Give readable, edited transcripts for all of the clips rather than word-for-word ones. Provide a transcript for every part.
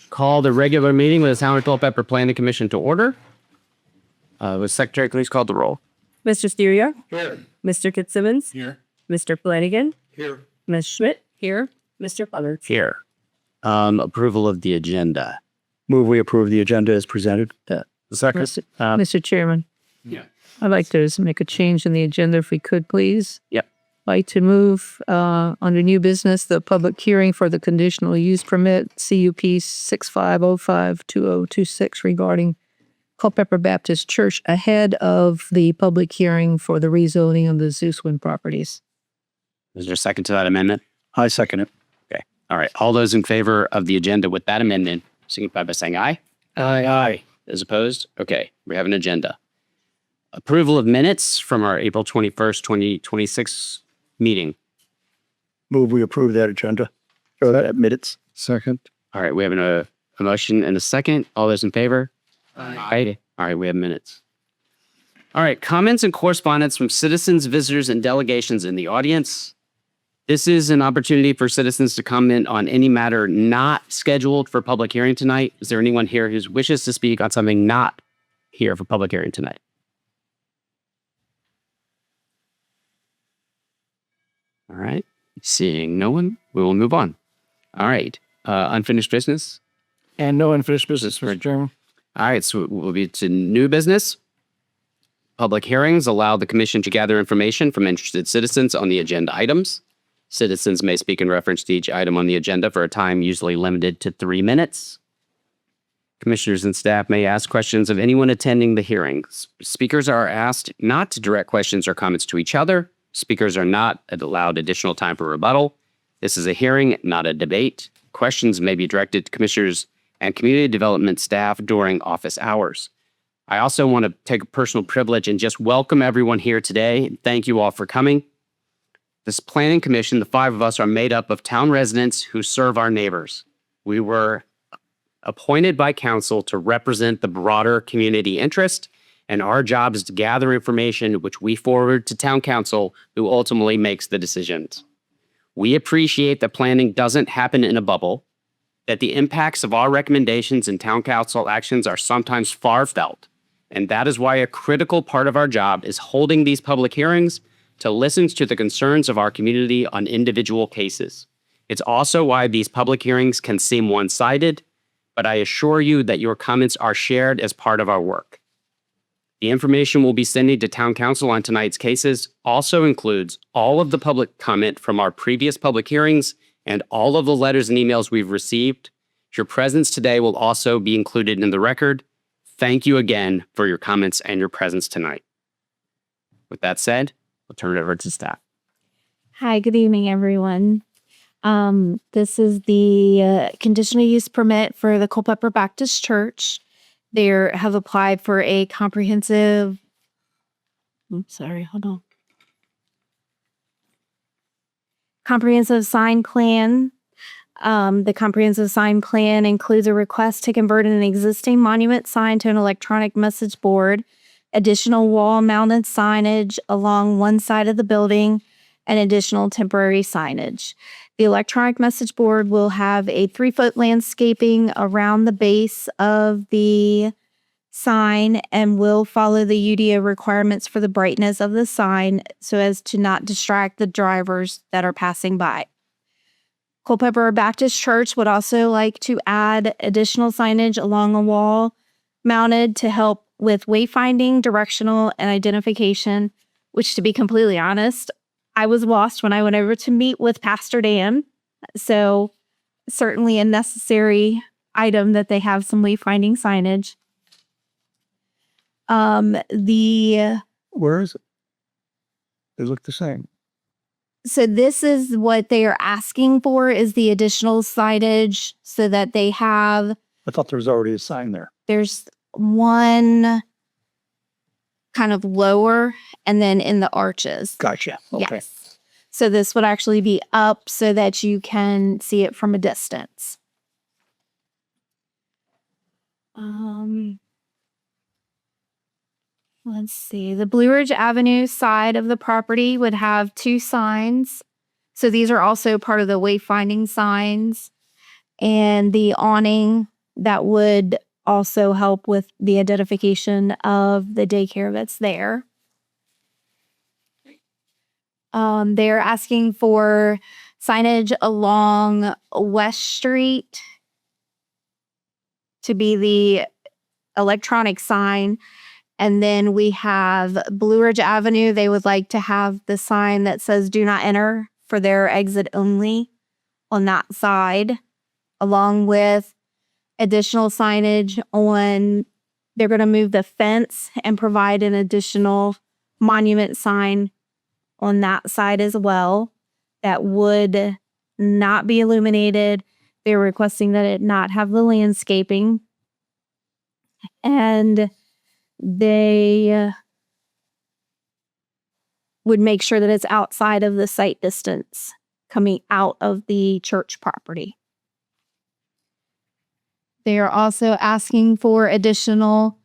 Call the regular meeting with the Town of Culpeper Planning Commission to order. Would Secretary please call the roll? Mr. Stereo? Here. Mr. Fitzsimmons? Here. Mr. Flanagan? Here. Ms. Schmidt? Here. Mr. Fuller? Here. Approval of the agenda. Move we approve the agenda as presented. Second. Mr. Chairman. Yeah. I'd like to make a change in the agenda if we could, please. Yep. I'd like to move under new business, the public hearing for the conditional use permit, CUP 65052026 regarding Culpeper Baptist Church ahead of the public hearing for the rezoning of the Zeuswin properties. Is there a second to that amendment? I second it. Okay. All right. All those in favor of the agenda with that amendment, signify by saying aye. Aye. As opposed? Okay. We have an agenda. Approval of minutes from our April 21st, 2026 meeting. Move we approve that agenda. Or that minutes. Second. All right. We have a motion and a second. All those in favor? Aye. All right. We have minutes. All right. Comments and correspondence from citizens, visitors, and delegations in the audience. This is an opportunity for citizens to comment on any matter not scheduled for public hearing tonight. Is there anyone here who wishes to speak on something not here for public hearing tonight? All right. Seeing no one, we will move on. All right. Unfinished business. And no unfinished business, Mr. Chairman. All right. So we'll be to new business. Public hearings allow the commission to gather information from interested citizens on the agenda items. Citizens may speak in reference to each item on the agenda for a time usually limited to 3 minutes. Commissioners and staff may ask questions of anyone attending the hearings. Speakers are asked not to direct questions or comments to each other. Speakers are not allowed additional time for rebuttal. This is a hearing, not a debate. Questions may be directed to commissioners and community development staff during office hours. I also want to take a personal privilege and just welcome everyone here today. Thank you all for coming. This planning commission, the 5 of us, are made up of town residents who serve our neighbors. We were appointed by council to represent the broader community interest, and our job is to gather information which we forward to town council, who ultimately makes the decisions. We appreciate that planning doesn't happen in a bubble, that the impacts of our recommendations and town council actions are sometimes far felt, and that is why a critical part of our job is holding these public hearings to listen to the concerns of our community on individual cases. It's also why these public hearings can seem one-sided, but I assure you that your comments are shared as part of our work. The information we'll be sending to town council on tonight's cases also includes all of the public comment from our previous public hearings and all of the letters and emails we've received. Your presence today will also be included in the record. Thank you again for your comments and your presence tonight. With that said, I'll turn it over to staff. Hi, good evening, everyone. This is the conditional use permit for the Culpeper Baptist Church. They have applied for a comprehensive, comprehensive sign plan. The comprehensive sign plan includes a request to convert an existing monument sign to an electronic message board, additional wall-mounted signage along one side of the building, and additional temporary signage. The electronic message board will have a 3-foot landscaping around the base of the sign and will follow the UDO requirements for the brightness of the sign so as to not distract the drivers that are passing by. Culpeper Baptist Church would also like to add additional signage along a wall mounted to help with wayfinding, directional, and identification, which, to be completely honest, I was lost when I went over to meet with Pastor Dan. So certainly a necessary item that they have some wayfinding signage. Where is it? They look the same. So this is what they are asking for, is the additional signage so that they have, I thought there was already a sign there. there's one kind of lower and then in the arches. Gotcha. Okay. Yes. So this would actually be up so that you can see it from a distance. Let's see. The Blue Ridge Avenue side of the property would have 2 signs. So these are also part of the wayfinding signs. and the awning that would also help with the identification of the daycare that's there. They're asking for signage along West Street to be the electronic sign. And then we have Blue Ridge Avenue. They would like to have the sign that says do not enter for their exit only on that side, along with additional signage on, they're going to move the fence and provide an additional monument sign on that side as well that would not be illuminated. They're requesting that it not have the landscaping. And they would make sure that it's outside of the sight distance coming out of the church property. They are also asking for additional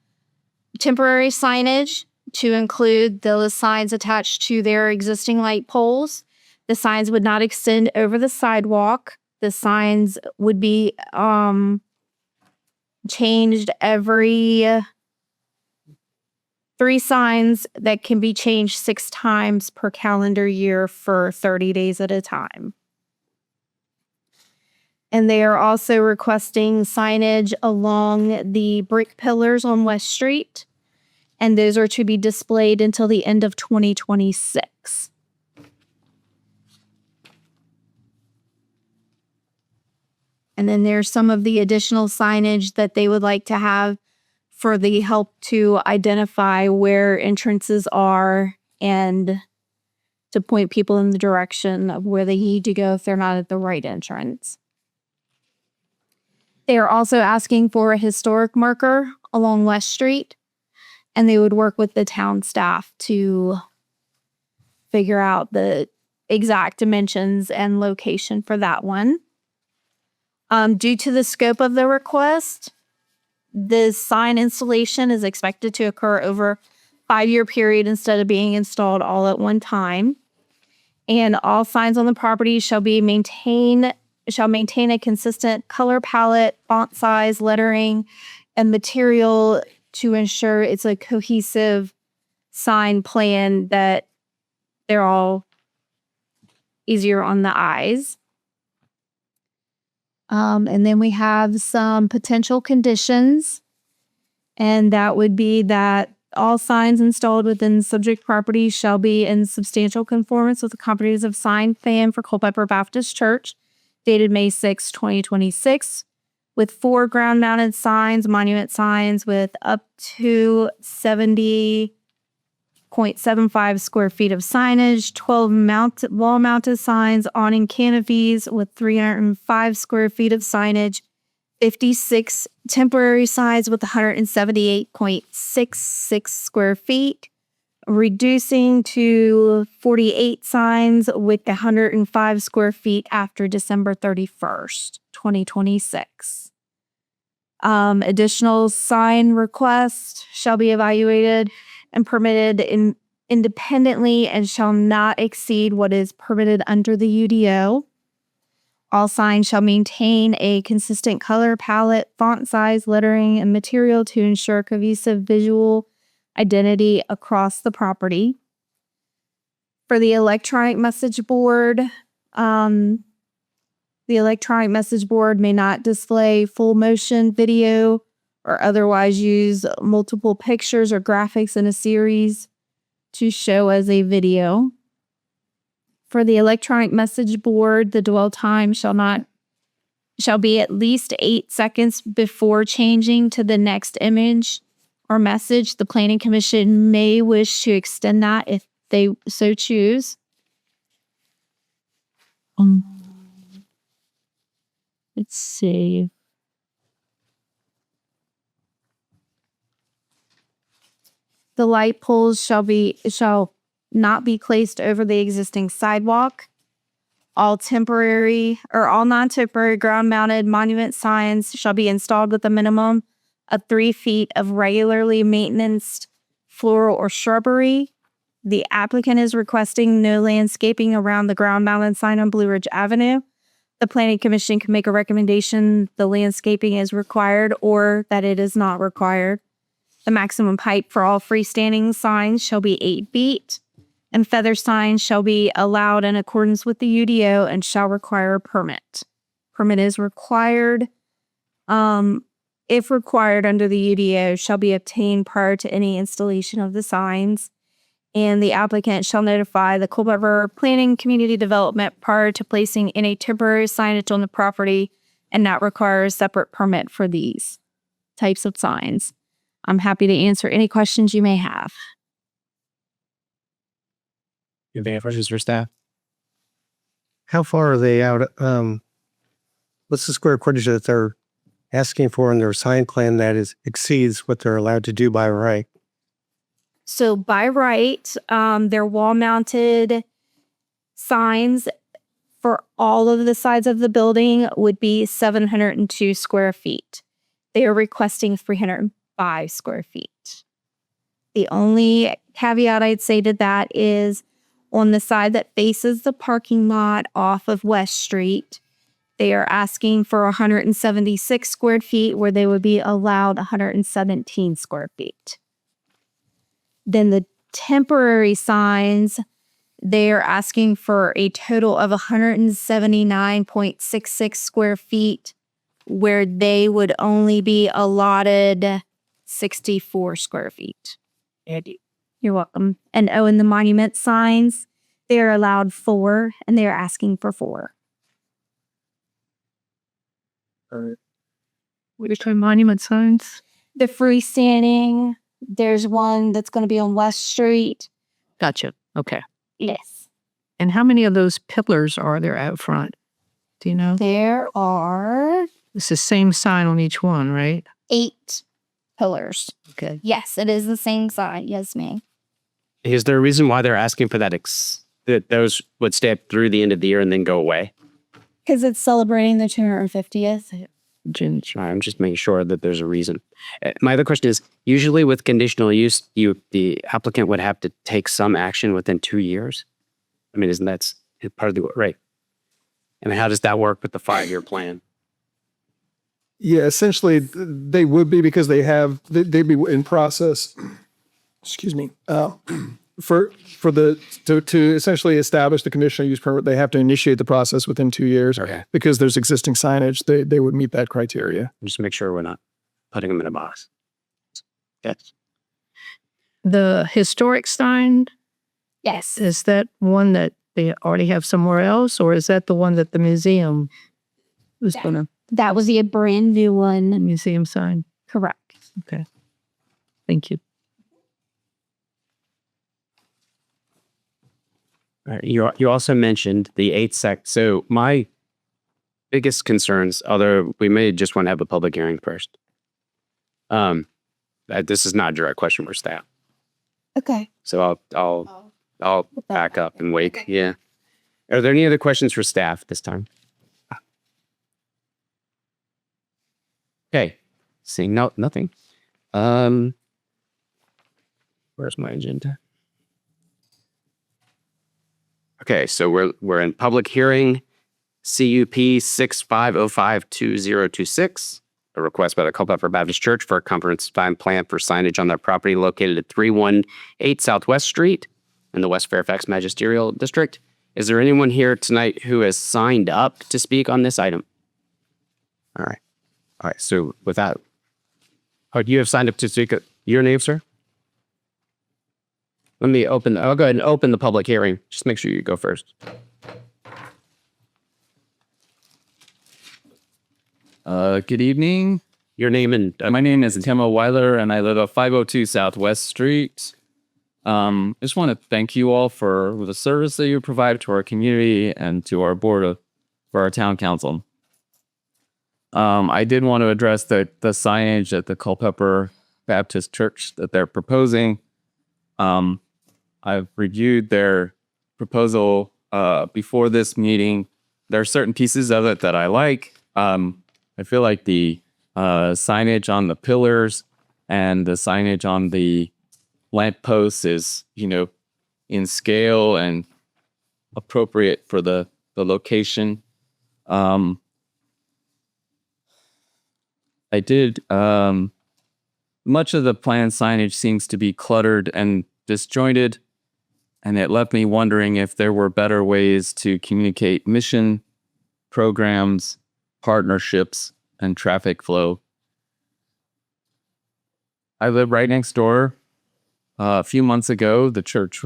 temporary signage to include those signs attached to their existing light poles. The signs would not extend over the sidewalk. The signs would be changed every 3 signs that can be changed 6 times per calendar year for 30 days at a time. And they are also requesting signage along the brick pillars on West Street. And those are to be displayed until the end of 2026. And then there's some of the additional signage that they would like to have for the help to identify where entrances are and to point people in the direction of where they need to go if they're not at the right entrance. They are also asking for a historic marker along West Street, and they would work with the town staff to figure out the exact dimensions and location for that one. Due to the scope of the request, the sign installation is expected to occur over a 5-year period instead of being installed all at one time. And all signs on the property shall maintain a consistent color palette, font size, lettering, and material to ensure it's a cohesive sign plan that they're all easier on the eyes. And then we have some potential conditions, and that would be that all signs installed within subject property shall be in substantial conformance with the comprehensive sign plan for Culpeper Baptist Church, dated May 6, 2026, with 4 ground-mounted signs, monument signs with up to 70.75 square feet of signage, 12 wall-mounted signs, awning canopies with 305 square feet of signage, 56 temporary signs with 178.66 square feet, reducing to 48 signs with 105 square feet after December 31st, 2026. Additional sign requests shall be evaluated and permitted independently and shall not exceed what is permitted under the UDO. All signs shall maintain a consistent color palette, font size, lettering, and material to ensure cohesive visual identity across the property. For the electronic message board, the electronic message board may not display full motion video or otherwise use multiple pictures or graphics in a series to show as a video. For the electronic message board, the dwell time shall be at least 8 seconds before changing to the next image or message. The Planning Commission may wish to extend that if they so choose. Let's see. The light poles shall not be placed over the existing sidewalk. All non-temporary ground-mounted monument signs shall be installed with a minimum of 3 feet of regularly maintained floral or shrubbery. The applicant is requesting no landscaping around the ground-mounted sign on Blue Ridge Avenue. The planning commission can make a recommendation the landscaping is required or that it is not required. The maximum height for all freestanding signs shall be 8 feet, and feather signs shall be allowed in accordance with the UDO and shall require a permit. Permit is required. If required under the UDO, shall be obtained prior to any installation of the signs. And the applicant shall notify the Culpeper Planning Community Development prior to placing any temporary signage on the property and not require a separate permit for these types of signs. I'm happy to answer any questions you may have. You have any questions for staff? How far are they out? What's the square footage that they're asking for in their sign plan that exceeds what they're allowed to do by right? So by right, their wall-mounted signs for all of the sides of the building would be 702 square feet. They are requesting 305 square feet. The only caveat I'd say to that is on the side that faces the parking lot off of West Street, they are asking for 176 square feet where they would be allowed 117 square feet. Then the temporary signs, they are asking for a total of 179.66 square feet, where they would only be allotted 64 square feet. You're welcome. And and the monument signs, they're allowed 4, and they're asking for 4. Which are monument signs? The freestanding, there's one that's going to be on West Street. Gotcha. Okay. Yes. And how many of those pillars are there out front? Do you know? There are It's the same sign on each one, right? 8 pillars. Okay. Yes, it is the same sign. Yes, ma'am. Is there a reason why they're asking for that, that those would stay up through the end of the year and then go away? Because it's celebrating the 250th. I'm just making sure that there's a reason. My other question is, usually with conditional use, the applicant would have to take some action within 2 years. I mean, isn't that part of the, right? I mean, how does that work with the 5-year plan? Yeah, essentially they would be because they'd be in process. Excuse me. To essentially establish the conditional use permit, they have to initiate the process within 2 years. Okay. Because there's existing signage, they would meet that criteria. Just make sure we're not putting them in a box. Yes. The historic sign, Yes. is that one that they already have somewhere else, or is that the one that the museum was going to, That was a brand new one. museum sign? Correct. Okay. Thank you. All right, you also mentioned the 8 So my biggest concerns, although we may just want to have a public hearing first. This is not a direct question for staff. Okay. So I'll back up and wait. Okay. Yeah. Are there any other questions for staff this time? Okay. Seeing nothing. Where's my agenda? Okay, so we're in public hearing, CUP 65052026, a request by the Culpeper Baptist Church for a comprehensive sign plan for signage on their property located at 318 Southwest Street in the West Fairfax Magisterial District. Is there anyone here tonight who has signed up to speak on this item? All right. So with that, you have signed up to speak. Your name, sir? I'll go ahead and open the public hearing. Just make sure you go first. Good evening. Your name and My name is Timo Weiler, and I live at 502 Southwest Street. I just want to thank you all for the service that you provide to our community and to our board for our town council. I did want to address the signage at the Culpeper Baptist Church that they're proposing. I've reviewed their proposal before this meeting. There are certain pieces of it that I like. I feel like the signage on the pillars and the signage on the lamp posts is, in scale and appropriate for the location. Um, I did, much of the plan signage seems to be cluttered and disjointed, and it left me wondering if there were better ways to communicate mission, programs, partnerships, and traffic flow. I live right next door. A few months ago, the church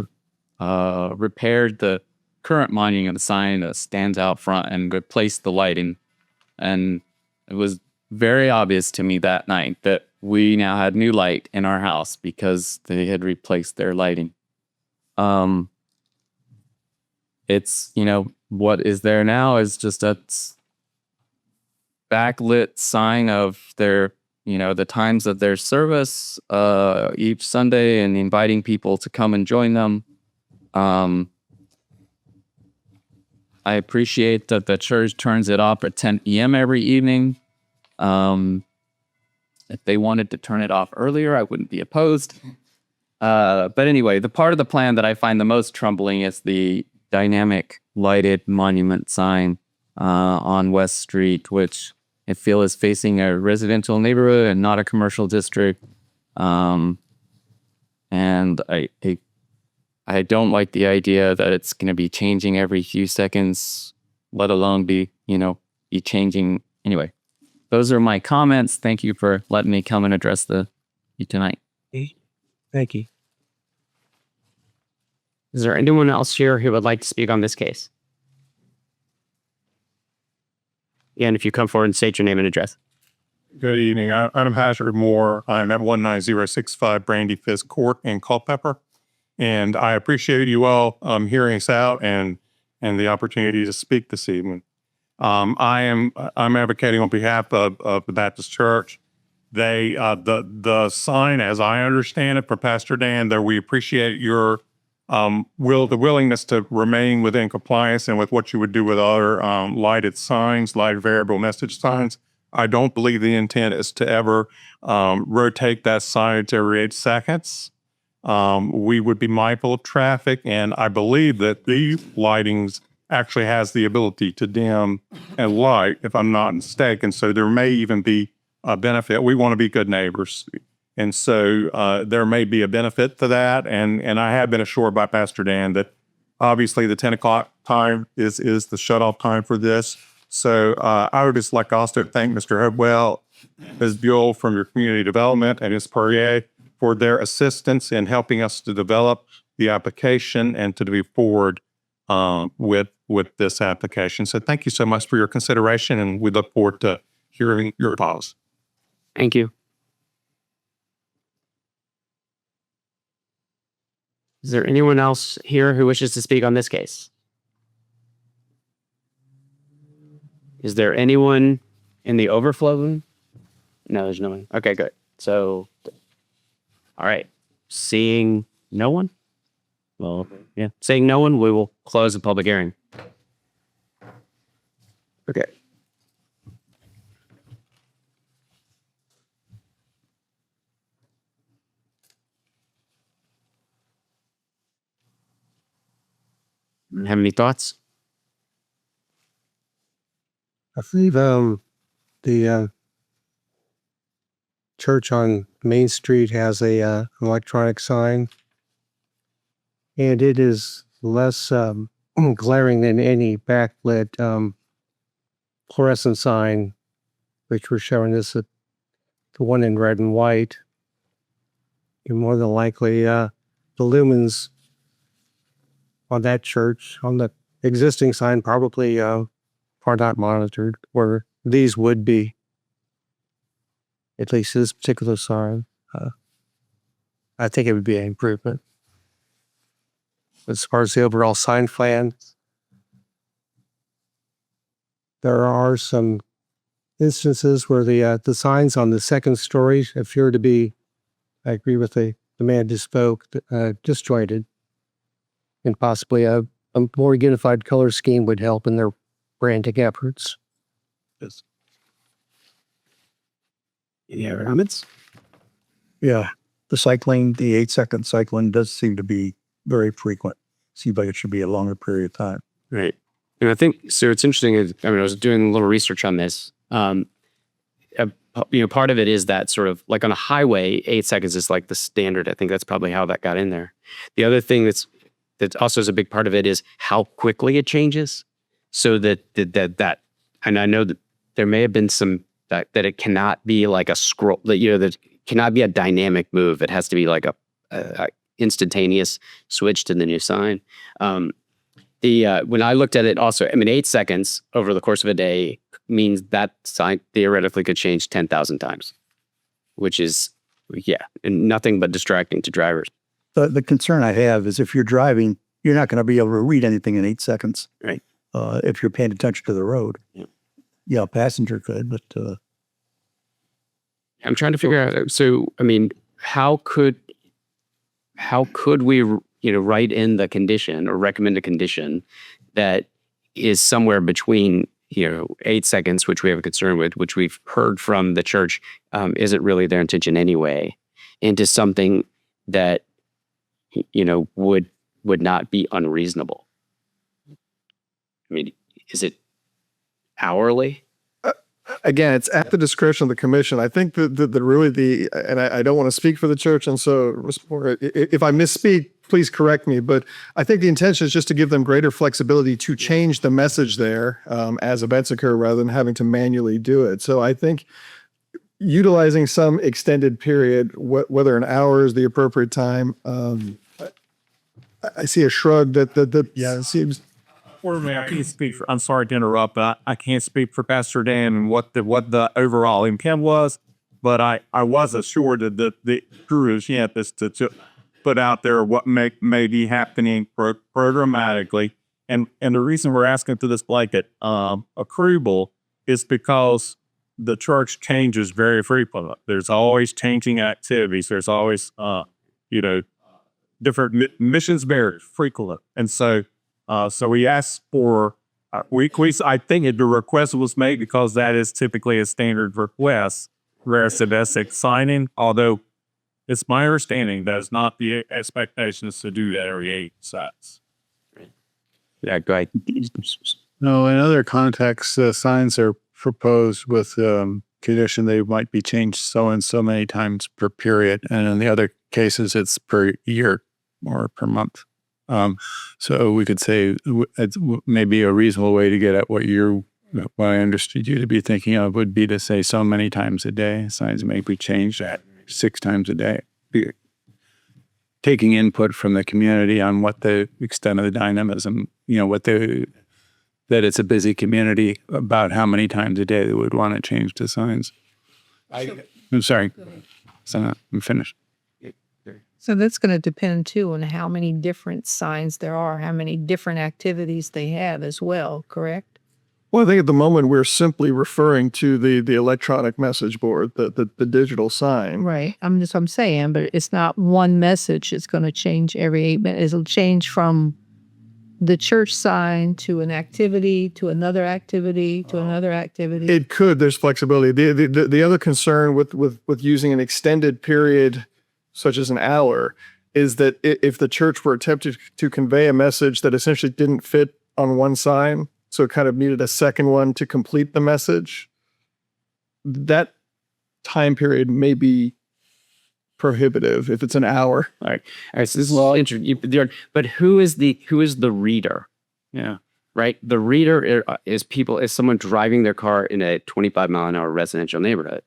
repaired the current monument sign that stands out front and replaced the lighting. And it was very obvious to me that night that we now had new light in our house because they had replaced their lighting. It's, what is there now is just a backlit sign of their, the times of their service each Sunday and inviting people to come and join them. I appreciate that the church turns it off at 10 p.m. every evening. If they wanted to turn it off earlier, I wouldn't be opposed. But anyway, the part of the plan that I find the most troubling is the dynamic lighted monument sign on West Street, which I feel is facing a residential neighborhood and not a commercial district. And I don't like the idea that it's going to be changing every few seconds, let alone be changing. Anyway, those are my comments. Thank you for letting me come and address you tonight. Thank you. Is there anyone else here who would like to speak on this case? And if you come forward and state your name and address. Good evening. I'm Patrick Moore. I'm at 19065 Brandy Fisk Court in Culpeper. And I appreciate you all hearing us out and the opportunity to speak this evening. I'm advocating on behalf of the Baptist Church. The sign, as I understand it, for Pastor Dan, that we appreciate your the willingness to remain within compliance and with what you would do with other lighted signs, lighted variable message signs. I don't believe the intent is to ever rotate that signage every 8 seconds. We would be mindful of traffic, and I believe that the lightings actually has the ability to dim and light, if I'm not mistaken. So there may even be a benefit. We want to be good neighbors. And so there may be a benefit to that. And I have been assured by Pastor Dan that obviously the 10 o'clock time is the shutoff time for this. So I would just like also to thank Mr. Hopewell, Ms. Buell from your community development, and Ms. Poirier for their assistance in helping us to develop the application and to move forward with this application. So thank you so much for your consideration, and we look forward to hearing your thoughts. Thank you. Is there anyone else here who wishes to speak on this case? Is there anyone in the overflow room? No, there's no one. Okay, good. So, all right. Seeing no one? Well, yeah. Seeing no one, we will close the public hearing. Okay. Have any thoughts? I believe the church on Main Street has a electronic sign, and it is less glaring than any backlit fluorescent sign, which we're showing this the one in red and white. And more than likely, the lumens on that church, on the existing sign, probably are not monitored, where these would be. At least this particular sign. I think it would be an improvement. As far as the overall sign plan, there are some instances where the signs on the second story appear to be, I agree with the man who spoke, disjointed. And possibly a more unified color scheme would help in their branding efforts. Yes. Any other comments? Yeah. The 8-second cycling does seem to be very frequent. Seems like it should be a longer period of time. Right. And I think so. It's interesting. I mean, I was doing a little research on this. Part of it is that sort of like on a highway, 8 seconds is like the standard. I think that's probably how that got in there. The other thing that also is a big part of it is how quickly it changes. So that, and I know that there may have been some that it cannot be like a scroll. That that cannot be a dynamic move. It has to be like a instantaneous switch to the new sign. When I looked at it also, I mean, 8 seconds over the course of a day means that sign theoretically could change 10,000 times, which is, and nothing but distracting to drivers. The concern I have is if you're driving, you're not going to be able to read anything in 8 seconds. Right. If you're paying attention to the road. Yeah, a passenger could, but I'm trying to figure out. So, I mean, how could we, write in the condition or recommend a condition that is somewhere between, 8 seconds, which we have a concern with, which we've heard from the church isn't really their intention anyway, into something that, would not be unreasonable. I mean, is it hourly? Again, it's at the discretion of the commission. I think that really and I don't want to speak for the church, and so if I misspeak, please correct me. But I think the intention is just to give them greater flexibility to change the message there as events occur, rather than having to manually do it. So I think utilizing some extended period, whether an hour is the appropriate time, I see a shrug that it seems. I can't speak for, I'm sorry to interrupt, but I can't speak for Pastor Dan and what the overall intent was, but I was assured that the cruise is to put out there what may be happening programmatically. And the reason we're asking for this blanket approval is because the church changes very frequently. There's always changing activities. There's always, different missions vary frequently. And so we asked for, I think the request was made because that is typically a standard request, rare domestic signing, although it's my understanding that it's not the expectation is to do that every 8 sites. Yeah, go ahead. No, in other contexts, signs are proposed with condition they might be changed so and so many times per period. And in the other cases, it's per year or per month. So we could say it's maybe a reasonable way to get at what I understood you to be thinking of would be to say so many times a day. Signs may be changed at 6 times a day. Taking input from the community on what the extent of the dynamism, that it's a busy community, about how many times a day they would want to change the signs. I'm sorry. So I'm finished. So that's going to depend too on how many different signs there are, how many different activities they have as well, correct? Well, I think at the moment we're simply referring to the electronic message board, the digital sign. Right. I'm saying, but it's not one message. It's going to change every 8 minutes. It'll change from the church sign to an activity, to another activity, to another activity. It could. There's flexibility. The other concern with using an extended period, such as an hour, is that if the church were attempting to convey a message that essentially didn't fit on one sign, so it kind of needed a second one to complete the message, that time period may be prohibitive if it's an hour. All right. So this is all interesting. But who is the reader? Yeah. Right. The reader is someone driving their car in a 25-mile-an-hour residential neighborhood.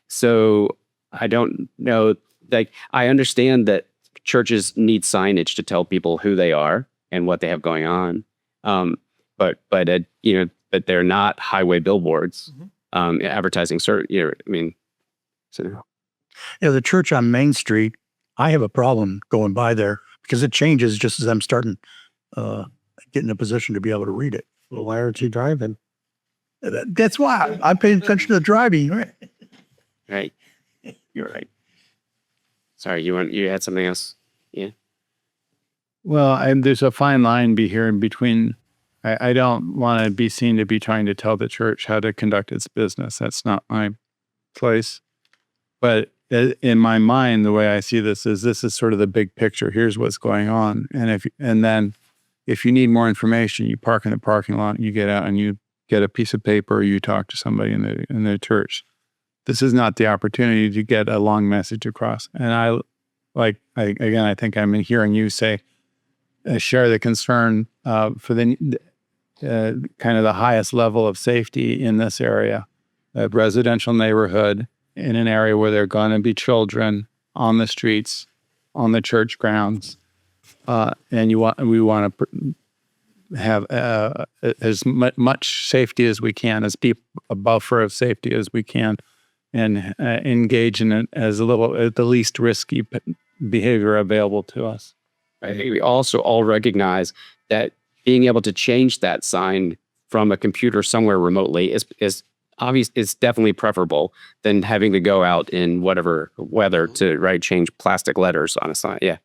So I don't know. Like, I understand that churches need signage to tell people who they are and what they have going on. But they're not highway billboards advertising. The church on Main Street, I have a problem going by there because it changes just as I'm starting get in a position to be able to read it. Well, why aren't you driving? That's why I'm paying attention to the driving. Right. Right. You're right. Sorry, you had something else? Yeah. Well, and there's a fine line here in between. I don't want to be seen to be trying to tell the church how to conduct its business. That's not my place. But in my mind, the way I see this is sort of the big picture. Here's what's going on. And then if you need more information, you park in the parking lot, you get out and you get a piece of paper, or you talk to somebody in the church. This is not the opportunity to get a long message across. And I think I'm hearing you say, share the concern for the kind of the highest level of safety in this area, a residential neighborhood in an area where there are going to be children on the streets, on the church grounds, and we want to have as much safety as we can, as deep a buffer of safety as we can, and engage in it as the least risky behavior available to us. I think we also all recognize that being able to change that sign from a computer somewhere remotely is obvious. It's definitely preferable than having to go out in whatever weather to change plastic letters on a sign. Yeah,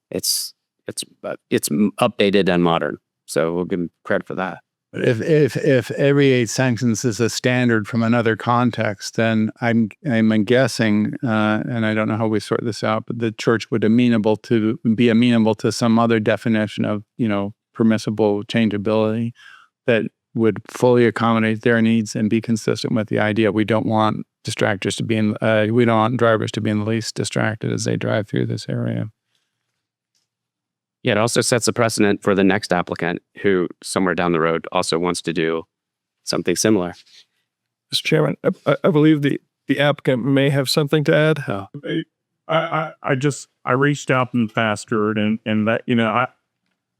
it's updated and modern. So we'll give them credit for that. But if every 8 sentences is a standard from another context, then I'm guessing, and I don't know how we sort this out, but the church would be amenable to some other definition of permissible changeability that would fully accommodate their needs and be consistent with the idea we don't want drivers to be in the least distracted as they drive through this area. Yeah, it also sets a precedent for the next applicant who somewhere down the road also wants to do something similar. Mr. Chairman, I believe the applicant may have something to add. I reached out and pastored and that,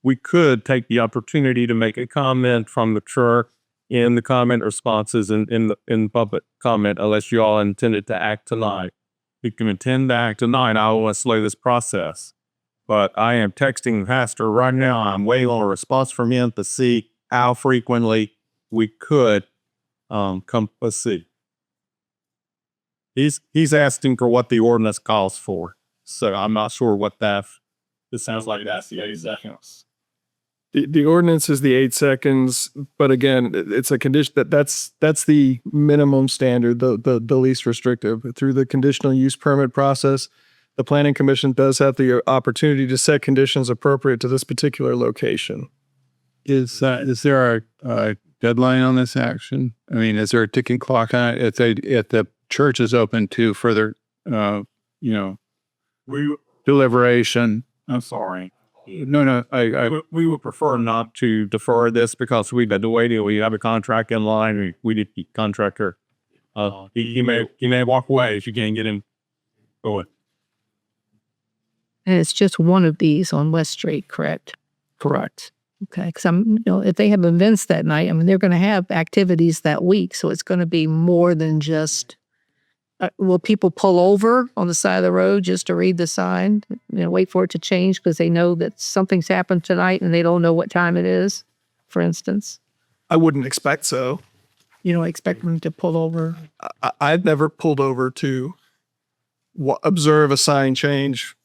we could take the opportunity to make a comment from the church in the comment responses in public comment, unless you all intended to act tonight. We can intend to act tonight. I want to slow this process. But I am texting the pastor right now. I'm waiting on a response from him to see how frequently we could come. Let's see. He's asking for what the ordinance calls for. So I'm not sure what it sounds like that's the 8 seconds. The ordinance is the 8 seconds, but again, it's a condition that's the minimum standard, the least restrictive. Through the conditional use permit process, the Planning Commission does have the opportunity to set conditions appropriate to this particular location. Is there a deadline on this action? I mean, is there a ticking clock on it? If the church is open to further, deliberation. I'm sorry. No. We would prefer not to defer this because we've had to wait. We have a contract in line. We need the contractor. He may walk away if you can't get him going. And it's just one of these on West Street, correct? Correct. Okay, because if they have events that night, they're going to have activities that week, so it's going to be more than just. Will people pull over on the side of the road just to read the sign? Wait for it to change because they know that something's happened tonight and they don't know what time it is, for instance. I wouldn't expect so. You don't expect them to pull over? I've never pulled over to observe a sign change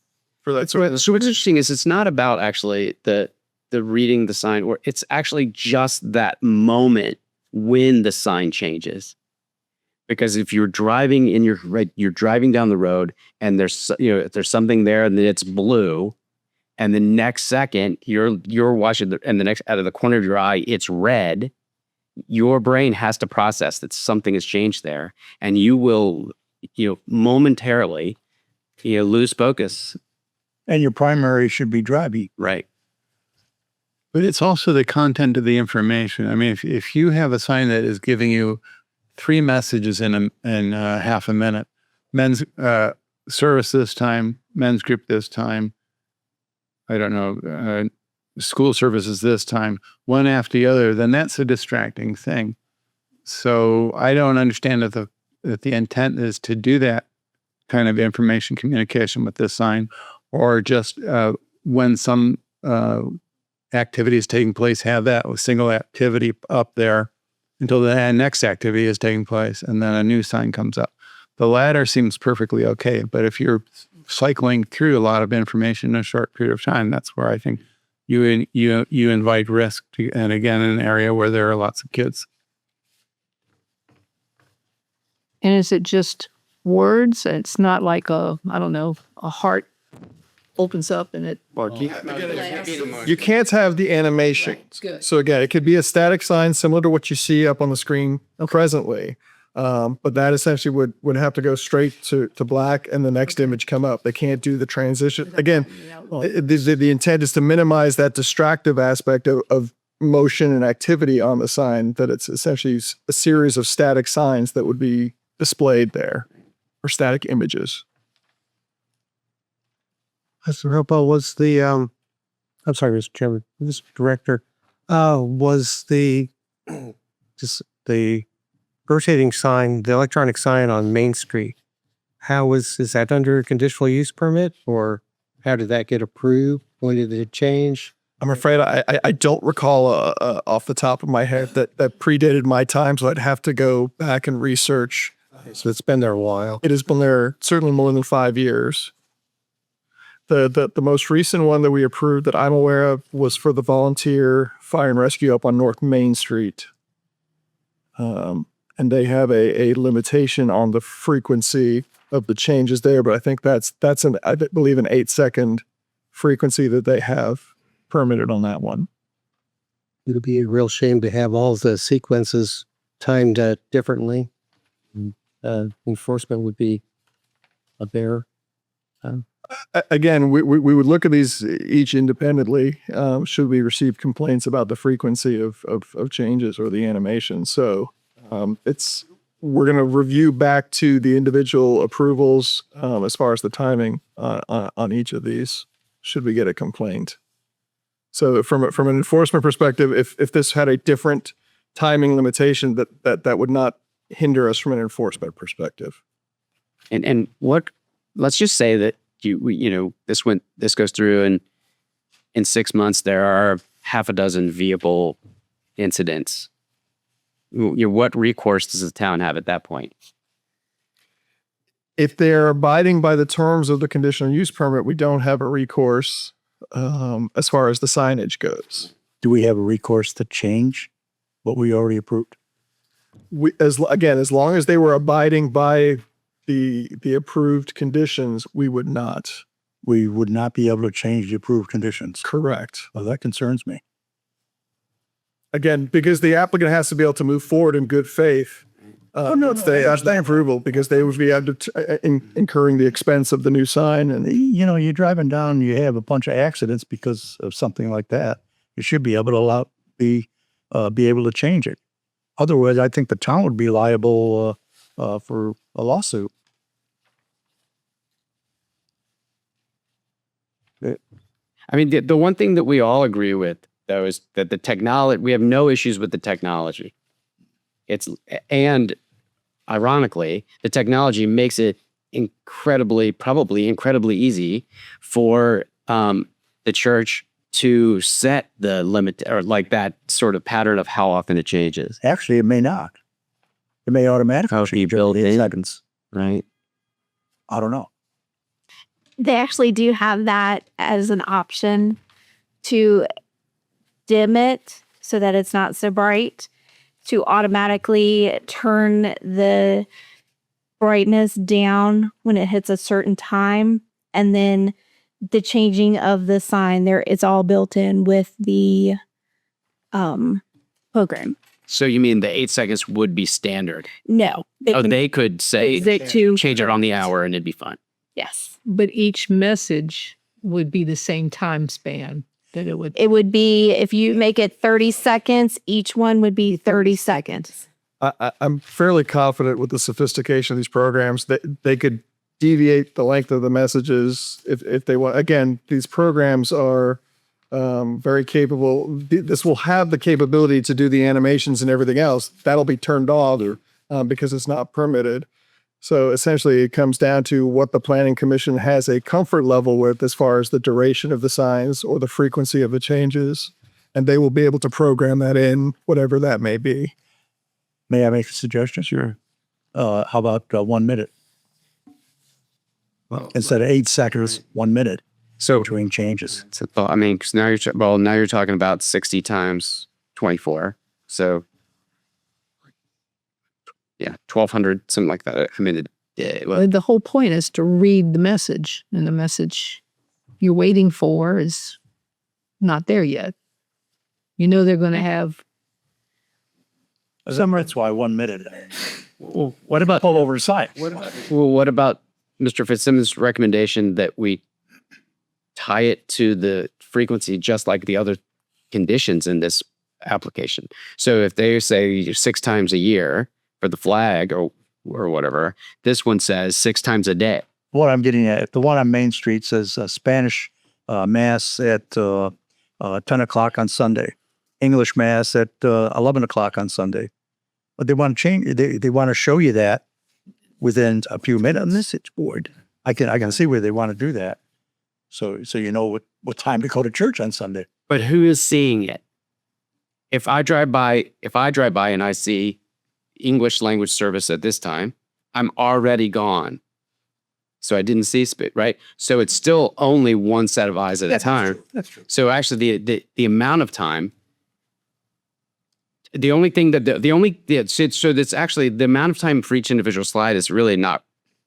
for that. So what's interesting is it's not about actually the reading the sign, or it's actually just that moment when the sign changes. Because if you're driving you're driving down the road and there's there's something there and then it's blue, and the next second you're watching and the next out of the corner of your eye it's red, your brain has to process that something has changed there, and you will momentarily lose focus. And your primary should be driving. Right. But it's also the content of the information. I mean, if you have a sign that is giving you 3 messages in half a minute, men's service this time, men's group this time, I don't know, school services this time, one after the other, then that's a distracting thing. So I don't understand that the intent is to do that kind of information communication with this sign, or just when some activity is taking place, have that single activity up there until the next activity is taking place, and then a new sign comes up. The latter seems perfectly okay, but if you're cycling through a lot of information in a short period of time, that's where I think you invite risk, and again, in an area where there are lots of kids. And is it just words? It's not like a heart opens up and it. You can't have the animation. Good. So again, it could be a static sign similar to what you see up on the screen presently. But that essentially would have to go straight to black and the next image come up. They can't do the transition. Again, the intent is to minimize that distractive aspect of motion and activity on the sign, that it's essentially a series of static signs that would be displayed there, or static images. Mr. Hopo, was the, I'm sorry, Mr. Chairman, Mr. Director, was just the rotating sign, the electronic sign on Main Street, is that under a conditional use permit, or how did that get approved? When did it change? I'm afraid I don't recall off the top of my head that predated my time, so I'd have to go back and research. So it's been there a while. It has been there certainly more than 5 years. The most recent one that we approved that I'm aware of was for the volunteer fire and rescue up on North Main Street. And they have a limitation on the frequency of the changes there, but I think that's I believe an 8-second frequency that they have permitted on that one. It would be a real shame to have all the sequences timed differently. Enforcement would be a bear. Again, we would look at these each independently, should we receive complaints about the frequency of changes or the animation. So we're going to review back to the individual approvals as far as the timing on each of these, should we get a complaint. So from an enforcement perspective, if this had a different timing limitation, that would not hinder us from an enforcement perspective. And what, let's just say that this goes through, and in 6 months there are half a dozen vehicle incidents. What recourse does the town have at that point? If they're abiding by the terms of the conditional use permit, we don't have a recourse as far as the signage goes. Do we have a recourse to change what we already approved? As long as they were abiding by the approved conditions, we would not. We would not be able to change the approved conditions. Correct. Well, that concerns me. Again, because the applicant has to be able to move forward in good faith. That's the approval, because they would be incurring the expense of the new sign. And You're driving down, you have a bunch of accidents because of something like that. You should be able to be able to change it. Otherwise, I think the town would be liable for a lawsuit. I mean, the one thing that we all agree with, though, is that the technology, we have no issues with the technology. And ironically, the technology makes it probably incredibly easy for the church to set the limit, or like that sort of pattern of how often it changes. Actually, it may not. It may automatically change built in in. seconds. Right. I don't know. They actually do have that as an option to dim it so that it's not so bright, to automatically turn the brightness down when it hits a certain time, and then the changing of the sign there, it's all built in with the program. So you mean the 8 seconds would be standard? No. They could say change it on the hour and it'd be fine. Yes. But each message would be the same time span that it would. It would be, if you make it 30 seconds, each one would be 30 seconds. I'm fairly confident with the sophistication of these programs that they could deviate the length of the messages if they want. Again, these programs are very capable. This will have the capability to do the animations and everything else. That'll be turned off because it's not permitted. So essentially, it comes down to what the Planning Commission has a comfort level with as far as the duration of the signs or the frequency of the changes, and they will be able to program that in, whatever that may be. May I make a suggestion? Sure. How about 1 minute? Well, instead of 8 seconds, 1 minute. So between changes. I mean, because now you're talking about 60 times 24. So yeah, 1,200, something like that. I mean, The whole point is to read the message, and the message, you're waiting for is not there yet. You know they're going to have That's why 1 minute. Well, what about Pull over the side. what about Mr. Fitzsimmons' recommendation that we tie it to the frequency just like the other conditions in this application? So if they say 6 times a year for the flag or whatever, this one says 6 times a day. What I'm getting at, the one on Main Street says Spanish Mass at 10 o'clock on Sunday, English Mass at 11 o'clock on Sunday. But they want to change, they want to show you that within a few minutes. Message board. I can see where they want to do that. So you know what time to go to church on Sunday. But who is seeing it? If I drive by and I see English language service at this time, I'm already gone. So I didn't see spit, right? So it's still only one set of eyes at a time. That's true. So actually the amount of time, the only thing that so that's actually the amount of time for each individual slide is really not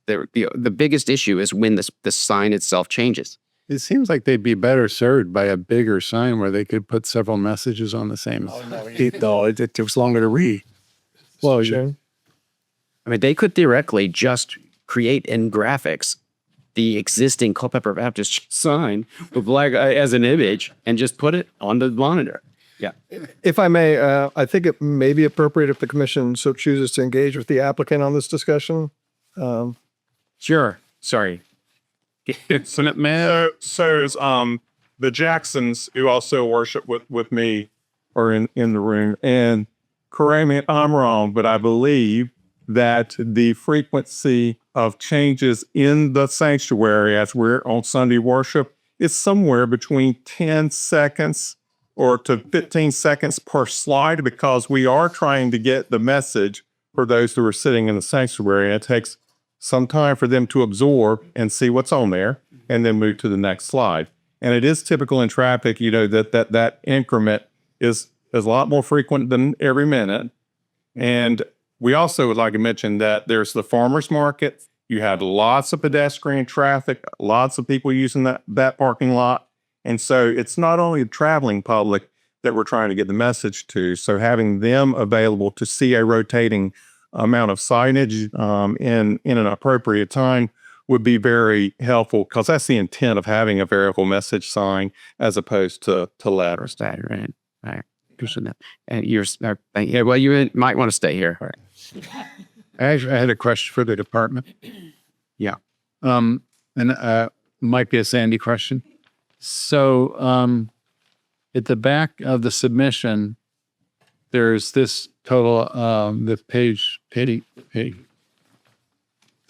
the biggest issue is when the sign itself changes. It seems like they'd be better served by a bigger sign where they could put several messages on the same. It was longer to read. Well, I mean, they could theoretically just create in graphics the existing Culpeper Baptist sign with black as an image and just put it on the monitor. Yeah. If I may, I think it may be appropriate if the commission so chooses to engage with the applicant on this discussion. Sure. Sorry. So the Jacksons, who also worship with me, are in the room. And correct me if I'm wrong, but I believe that the frequency of changes in the sanctuary as we're on Sunday worship is somewhere between 10 seconds or to 15 seconds per slide, because we are trying to get the message for those who are sitting in the sanctuary. It takes some time for them to absorb and see what's on there and then move to the next slide. And it is typical in traffic, that increment is a lot more frequent than every minute. And we also would like to mention that there's the farmer's market. You had lots of pedestrian traffic, lots of people using that parking lot. And so it's not only the traveling public that we're trying to get the message to. So having them available to see a rotating amount of signage in an appropriate time would be very helpful, because that's the intent of having a variable message sign as opposed to letters. Right. And you might want to stay here. I had a question for the department. Yeah. Might be a Sandy question. So, at the back of the submission, there's this total, the page. The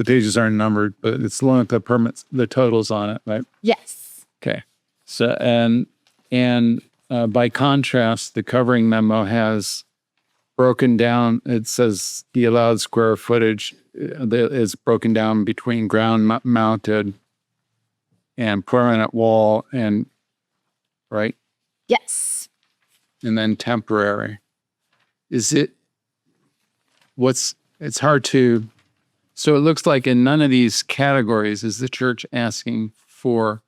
pages aren't numbered, but it's the one with the permits, the totals on it, right? Yes. Okay. So, and by contrast, the covering memo has broken down. It says the allowed square footage is broken down between ground mounted and permanent wall and, right? Yes. And then temporary. It's hard to, so it looks like in none of these categories is the church asking for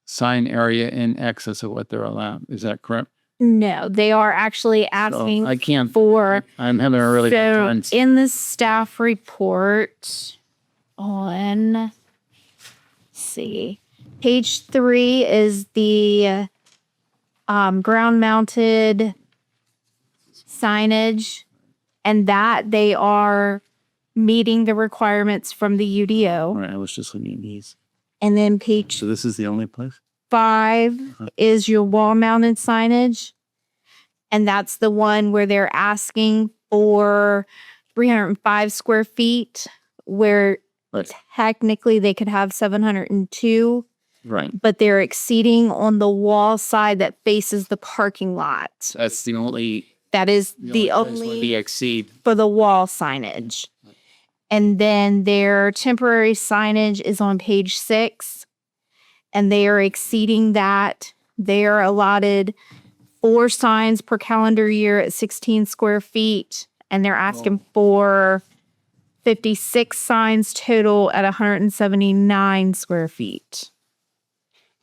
sign area in excess of what they're allowed. Is that correct? No, they are actually asking I can't, for. I'm having a really hard So time. in the staff report on, let's see, page 3 is the ground mounted signage, and that they are meeting the requirements from the UDO. All right, I was just looking at these. And then page So this is the only place? 5 is your wall mounted signage. And that's the one where they're asking for 305 square feet, where Right. technically they could have 702, Right. but they're exceeding on the wall side that faces the parking lot. That's the only That is the place where only we exceed. for the wall signage. And then their temporary signage is on page 6, and they are exceeding that. They are allotted 4 signs per calendar year at 16 square feet, and they're asking for 56 signs total at 179 square feet.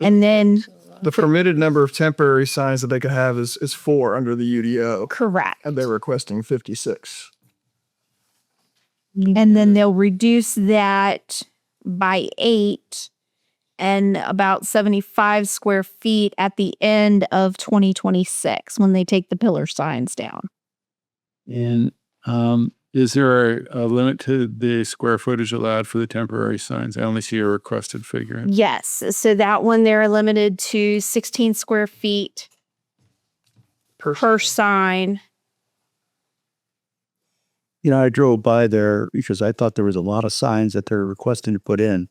And then, The permitted number of temporary signs that they could have is 4 under the UDO, correct. and they're requesting 56. And then they'll reduce that by 8 and about 75 square feet at the end of 2026 when they take the pillar signs down. And is there a limit to the square footage allowed for the temporary signs? I only see a requested figure. Yes. So that one, they're limited to 16 square feet per sign. You know, I drove by there because I thought there was a lot of signs that they're requesting to put in.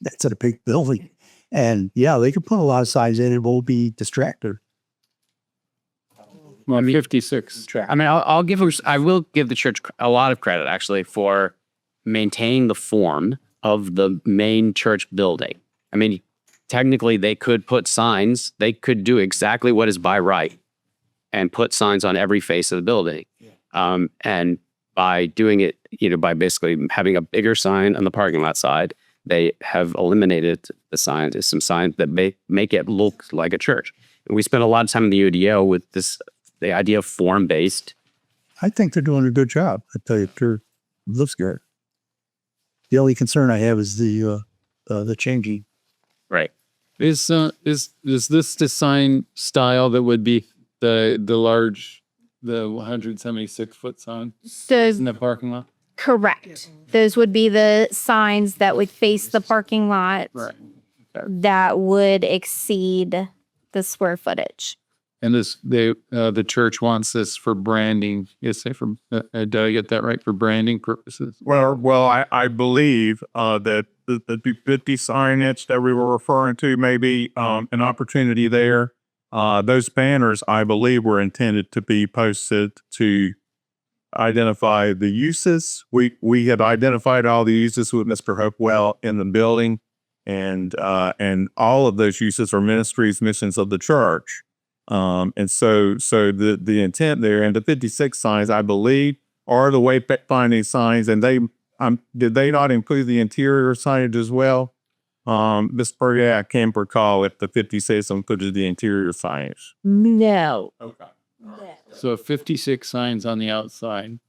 That's a big building. And yeah, they could put a lot of signs in. It won't be distracted. Well, 56. I mean, I will give the church a lot of credit actually for maintaining the form of the main church building. I mean, technically they could put signs, they could do exactly what is by right and put signs on every face of the building. And by doing it, by basically having a bigger sign on the parking lot side, they have eliminated the signs, some signs that make it look like a church. And we spent a lot of time in the UDO with the idea of form-based. I think they're doing a good job. I tell you, it looks good. The only concern I have is the changing. Right. Is this the sign style that would be the large, the 176-foot sign Those, in the parking lot? correct. Those would be the signs that would face the parking lot Right. that would exceed the square footage. And the church wants this for branding. Did I get that right? For branding purposes? Well, I believe that the 50 signage that we were referring to may be an opportunity there. Those banners, I believe, were intended to be posted to identify the uses. We had identified all the uses with Mr. Hopewell in the building, and all of those uses are ministries, missions of the church. And so the intent there, and the 56 signs, I believe, are the wayfinding signs, and did they not include the interior signage as well? Ms. Perrier, I can't recall if the 56 included the interior signage. No. Okay. So 56 signs on the outside.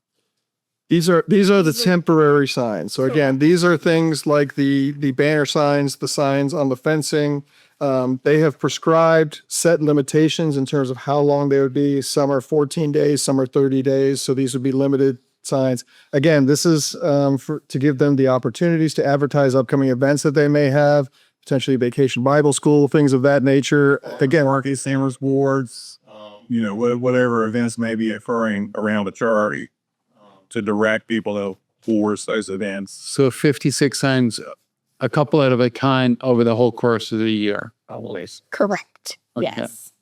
These are the temporary signs. So again, these are things like the banner signs, the signs on the fencing. They have prescribed set limitations in terms of how long they would be. Some are 14 days, some are 30 days. So these would be limited signs. Again, this is to give them the opportunities to advertise upcoming events that they may have, potentially Vacation Bible School, things of that nature. Again, Market Samers Boards, whatever events may be occurring around the church to direct people towards those events. So 56 signs, a couple out of a kind over the whole course of the year. Always. Correct. Okay. Yes.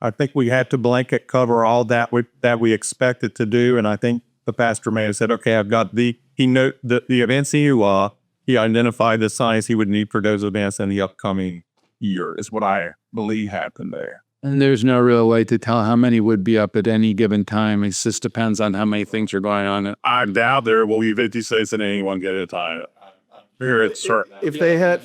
I think we had to blanket cover all that we expected to do, and I think the pastor may have said, "Okay, I've got the events he identified the signs he would need for those events in the upcoming year." Is what I believe happened there. And there's no real way to tell how many would be up at any given time. It just depends on how many things are going on. I doubt there will be 56 at any one given time. Here it's certain. if they had,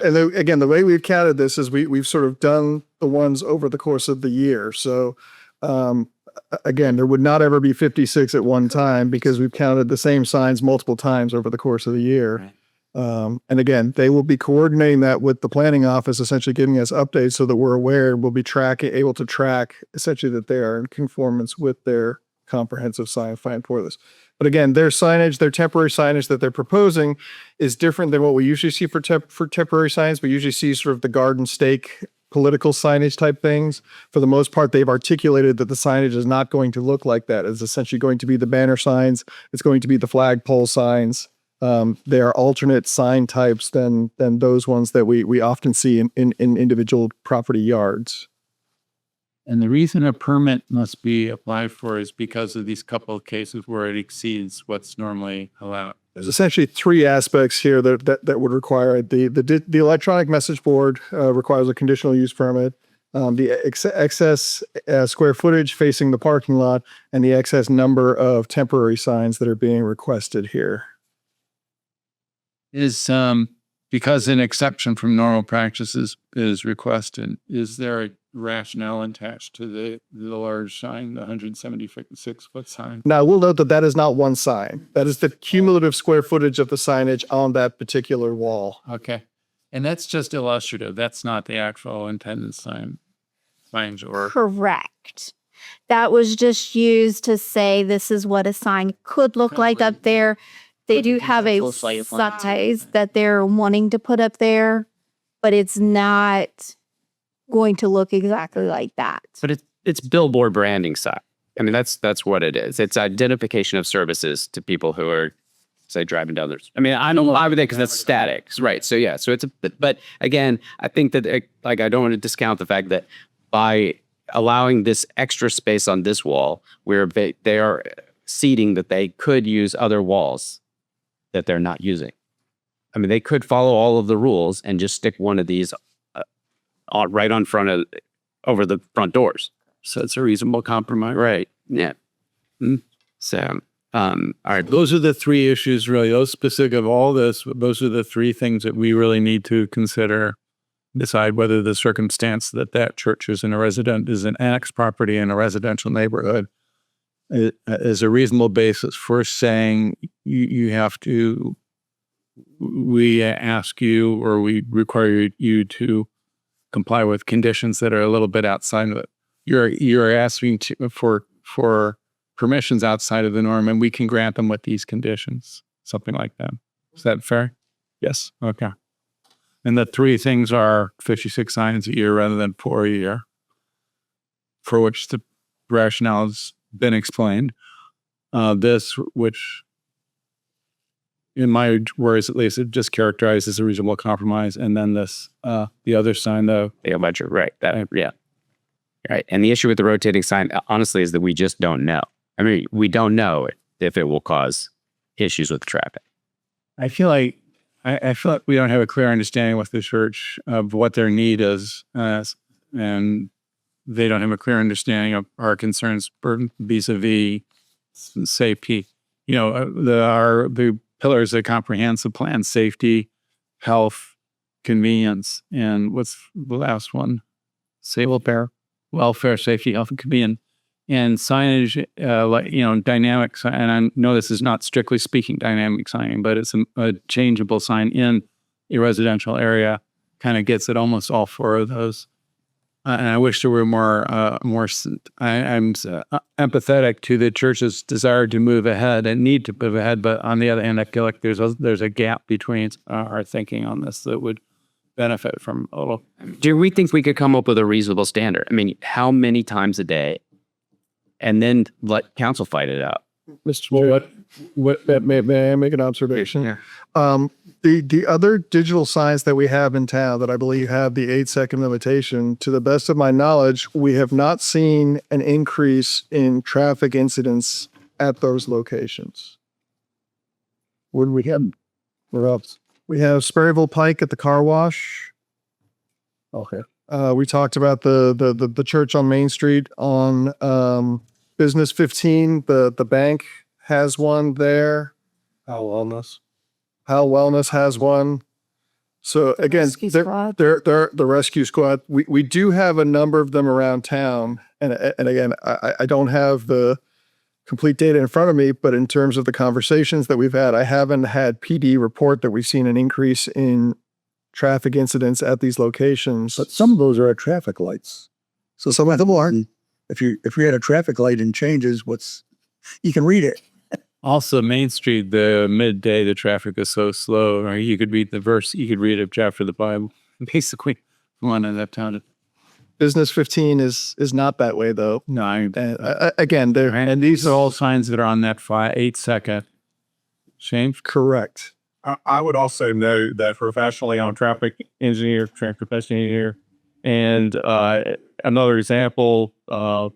and again, the way we've counted this is we've sort of done the ones over the course of the year. So again, there would not ever be 56 at one time because we've counted the same signs multiple times over the course of the year. Right. And again, they will be coordinating that with the planning office, essentially giving us updates so that we're aware. We'll be able to track essentially that they are in conformance with their comprehensive sign plan for this. But again, their temporary signage that they're proposing is different than what we usually see for temporary signs. We usually see sort of the garden stake political signage type things. For the most part, they've articulated that the signage is not going to look like that. It's essentially going to be the banner signs. It's going to be the flagpole signs. They are alternate sign types than those ones that we often see in individual property yards. And the reason a permit must be applied for is because of these couple of cases where it exceeds what's normally allowed. There's essentially 3 aspects here that would require it. The electronic message board requires a conditional use permit. The excess square footage facing the parking lot, and the excess number of temporary signs that are being requested here. Is because an exception from normal practices is requested, is there a rationale attached to the large sign, the 176-foot sign? Now, we'll note that that is not one sign. That is the cumulative square footage of the signage on that particular wall. Okay. And that's just illustrative. That's not the actual intended signs or Correct. That was just used to say this is what a sign could look like up there. They do have a size that they're wanting to put up there, but it's not going to look exactly like that. But it's billboard branding sign. I mean, that's what it is. It's identification of services to people who are, say, driving down there. I mean, I don't lie with it because that's static, right? So yeah, so but again, I think that I don't want to discount the fact that by allowing this extra space on this wall, where they are seeding that they could use other walls that they're not using. I mean, they could follow all of the rules and just stick one of these right on front of over the front doors. So it's a reasonable compromise, right? Yeah. So, all right. those are the three issues, really. Those specific of all this, those are the three things that we really need to consider. Decide whether the circumstance that church is an annexed property in a residential neighborhood is a reasonable basis for saying you have to. We ask you, or we require you to comply with conditions that are a little bit outside of it. You're asking for permissions outside of the norm, and we can grant them with these conditions, something like that. Is that fair? Yes. Okay. And the three things are 56 signs a year rather than 4 a year, for which the rationale has been explained. This, which in my words at least, it just characterized as a reasonable compromise. And then this, the other sign, though. Yeah, ledger, right. Yeah. Right. And the issue with the rotating sign, honestly, is that we just don't know. I mean, we don't know if it will cause issues with traffic. I feel like we don't have a clear understanding with the church of what their need is, and they don't have a clear understanding of our concerns vis-a-vis safety. You know, the pillars of comprehensive plan: safety, health, convenience, and what's the last one? Welfare, safety, health, and convenience. And signage, dynamic sign. And I know this is not strictly speaking dynamic signing, but it's a changeable sign in a residential area. Kind of gets at almost all four of those. And I wish there were more. I'm empathetic to the church's desire to move ahead and need to move ahead. But on the other hand, I feel like there's a gap between our thinking on this that would benefit from a little. Do we think we could come up with a reasonable standard? I mean, how many times a day? And then let council fight it out. Mr. Chair, may I make an observation? Yeah. The other digital signs that we have in town that I believe have the 8-second limitation, to the best of my knowledge, we have not seen an increase in traffic incidents at those locations. Where do we have them? Where else? We have Sperryville Pike at the car wash. Okay. We talked about the church on Main Street on Business 15. The bank has one there. How wellness? How Wellness has one. So again, Rescue they're squad. the rescue squad. We do have a number of them around town, and again, I don't have the complete data in front of me, but in terms of the conversations that we've had, I haven't had PD report that we've seen an increase in traffic incidents at these locations. But some of those are at traffic lights. So some of them aren't. If you had a traffic light and changes, you can read it. Also, Main Street, the midday, the traffic is so slow. Or you could read the verse, you could read a chapter of the Bible. Basically, one in that town. Business 15 is not that way though. No, Again, they're and these are all signs that are on that 8-second. Shane? correct. I would also note that professionally, I'm a traffic engineer, and another example to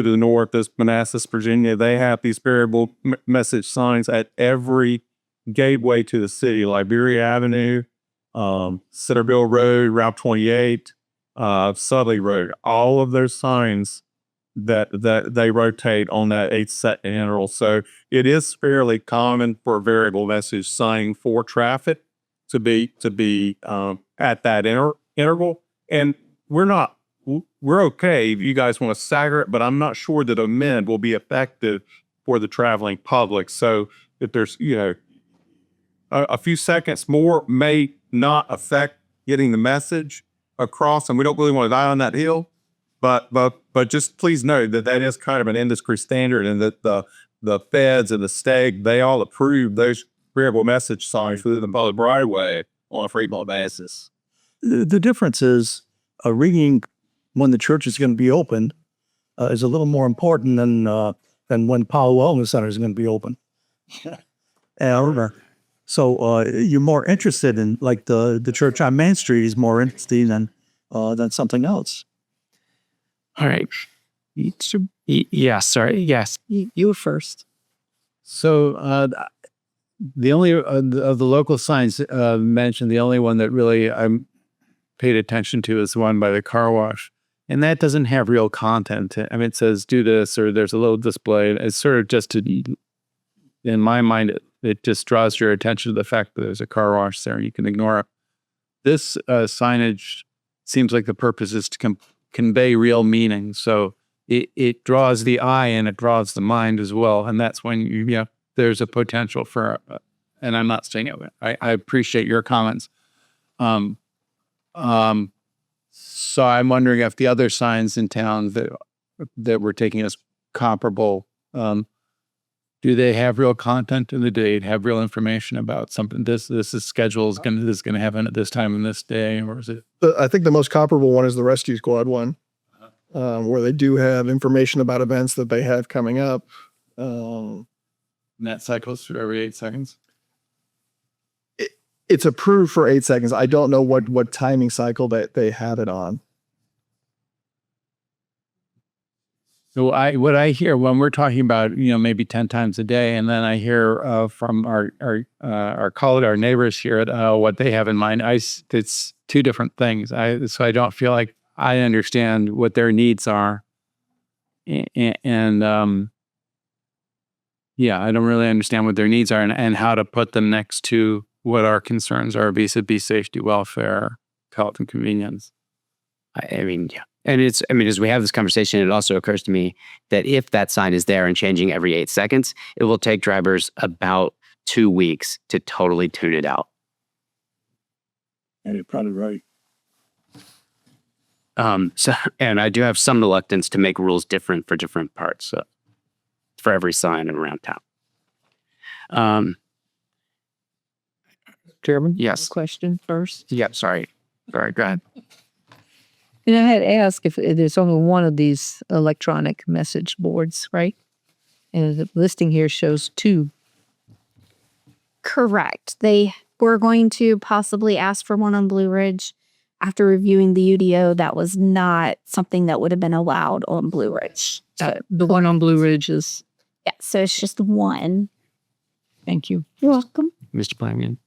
the north is Manassas, Virginia. They have these variable message signs at every gateway to the city: Liberia Avenue, Centerville Road, Route 28, Sudley Road. All of those signs that they rotate on that 8-second interval. So it is fairly common for a variable message sign for traffic to be at that interval. And we're okay if you guys want to stagger it, but I'm not sure that amend will be effective for the traveling public. So if there's, a few seconds more may not affect getting the message across, and we don't really want to die on that hill. But just please know that that is kind of an industry standard, and that the feds and the state, they all approve those variable message signs within the public right of way on a frequent basis. The difference is ringing when the church is going to be open is a little more important than when Powell Wellness Center is going to be open. And so you're more interested in, like, the church on Main Street is more interesting than something else. All right. Yeah, sorry. Yes. You were first. So the only of the local signs mentioned, the only one that really I'm paid attention to is the one by the car wash. And that doesn't have real content. I mean, it says do this, or there's a little display. It's sort of just in my mind, it just draws your attention to the fact that there's a car wash there and you can ignore it. This signage seems like the purpose is to convey real meaning. So it draws the eye and it draws the mind as well. And that's when there's a potential for, and I'm not saying it, I appreciate your comments. So I'm wondering if the other signs in town that we're taking as comparable, do they have real content, and do they have real information about something? This is scheduled, this is going to happen at this time and this day, or is it? I think the most comparable one is the Rescue Squad one, where they do have information about events that they have coming up. And that cycles through every 8 seconds? It's approved for 8 seconds. I don't know what timing cycle that they have it on. So what I hear when we're talking about, maybe 10 times a day, and then I hear from our neighbors here what they have in mind. It's two different things. So I don't feel like I understand what their needs are, and I don't really understand what their needs are and how to put them next to what our concerns are vis-a-vis safety, welfare, health, and convenience. I mean, yeah. And as we have this conversation, it also occurs to me that if that sign is there and changing every 8 seconds, it will take drivers about 2 weeks to totally tune it out. And you're probably right. And I do have some reluctance to make rules different for different parts, for every sign around town. Chairman? Yes. Question first. Yeah, sorry. Go ahead. And I had asked if there's only one of these electronic message boards, right? And the listing here shows 2. Correct. They were going to possibly ask for one on Blue Ridge. After reviewing the UDO, that was not something that would have been allowed on Blue Ridge. So, The one on Blue Ridge is, yeah, so it's just one. thank you. You're welcome. Mr. Flanagan.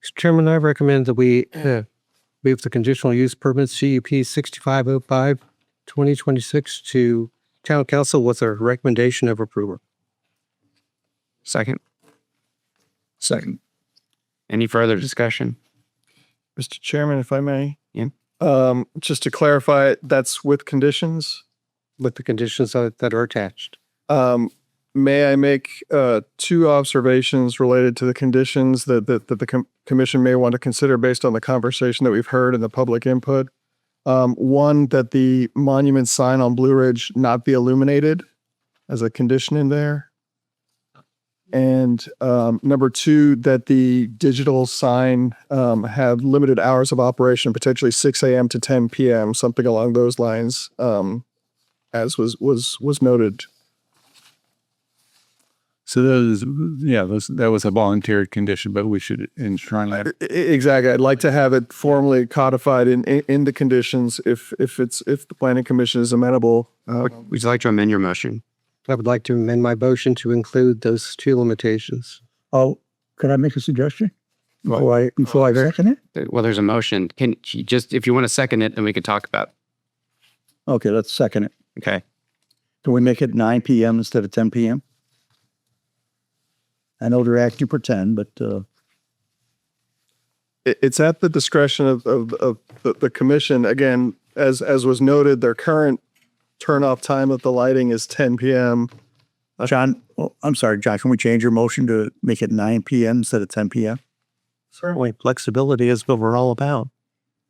Mr. Chairman, I recommend that we move the conditional use permit CUP 6505 2026 to Town Council with a recommendation of approval. Second. Second. Any further discussion? Mr. Chairman, if I may. Yeah. Just to clarify, that's with conditions. With the conditions that are attached. May I make 2 observations related to the conditions that the commission may want to consider based on the conversation that we've heard and the public input? One, that the monument sign on Blue Ridge not be illuminated as a condition in there. And number 2, that the digital sign have limited hours of operation, potentially 6 a.m. to 10 p.m., something along those lines, as was noted. So that was a volunteered condition, but we should enshrine that. Exactly. I'd like to have it formally codified in the conditions if the planning commission is amenable. Would you like to amend your motion? I would like to amend my motion to include those 2 limitations. Oh, could I make a suggestion? Before I second it? Well, there's a motion. Can you just, if you want to second it, then we can talk about it. Okay, let's second it. Okay. Can we make it 9 p.m. instead of 10 p.m.? I know they're acting pretend, but It's at the discretion of the commission. Again, as was noted, their current turn off time of the lighting is 10 p.m. John, I'm sorry, John, can we change your motion to make it 9 p.m. instead of 10 p.m.? Certainly, flexibility is what we're all about.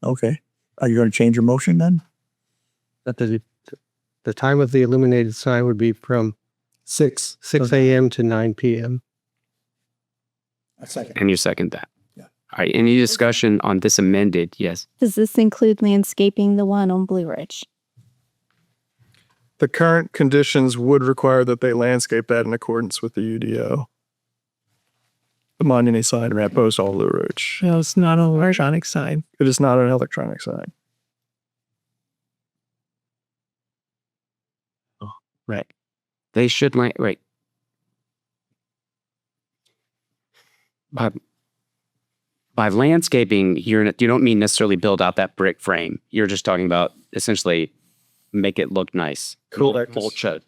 Okay. Are you going to change your motion then? That the time of the illuminated sign would be from 6 a.m. to 9 p.m. A second. And you second that? Yeah. All right. Any discussion on this amended? Yes. Does this include landscaping the one on Blue Ridge? The current conditions would require that they landscape that in accordance with the UDO. The monument sign proposed on Blue Ridge. No, it's not an electronic sign. It is not an electronic sign. Right. They should wait. By landscaping, you don't mean necessarily build out that brick frame. You're just talking about essentially make it look nice. Correct. Bullshit.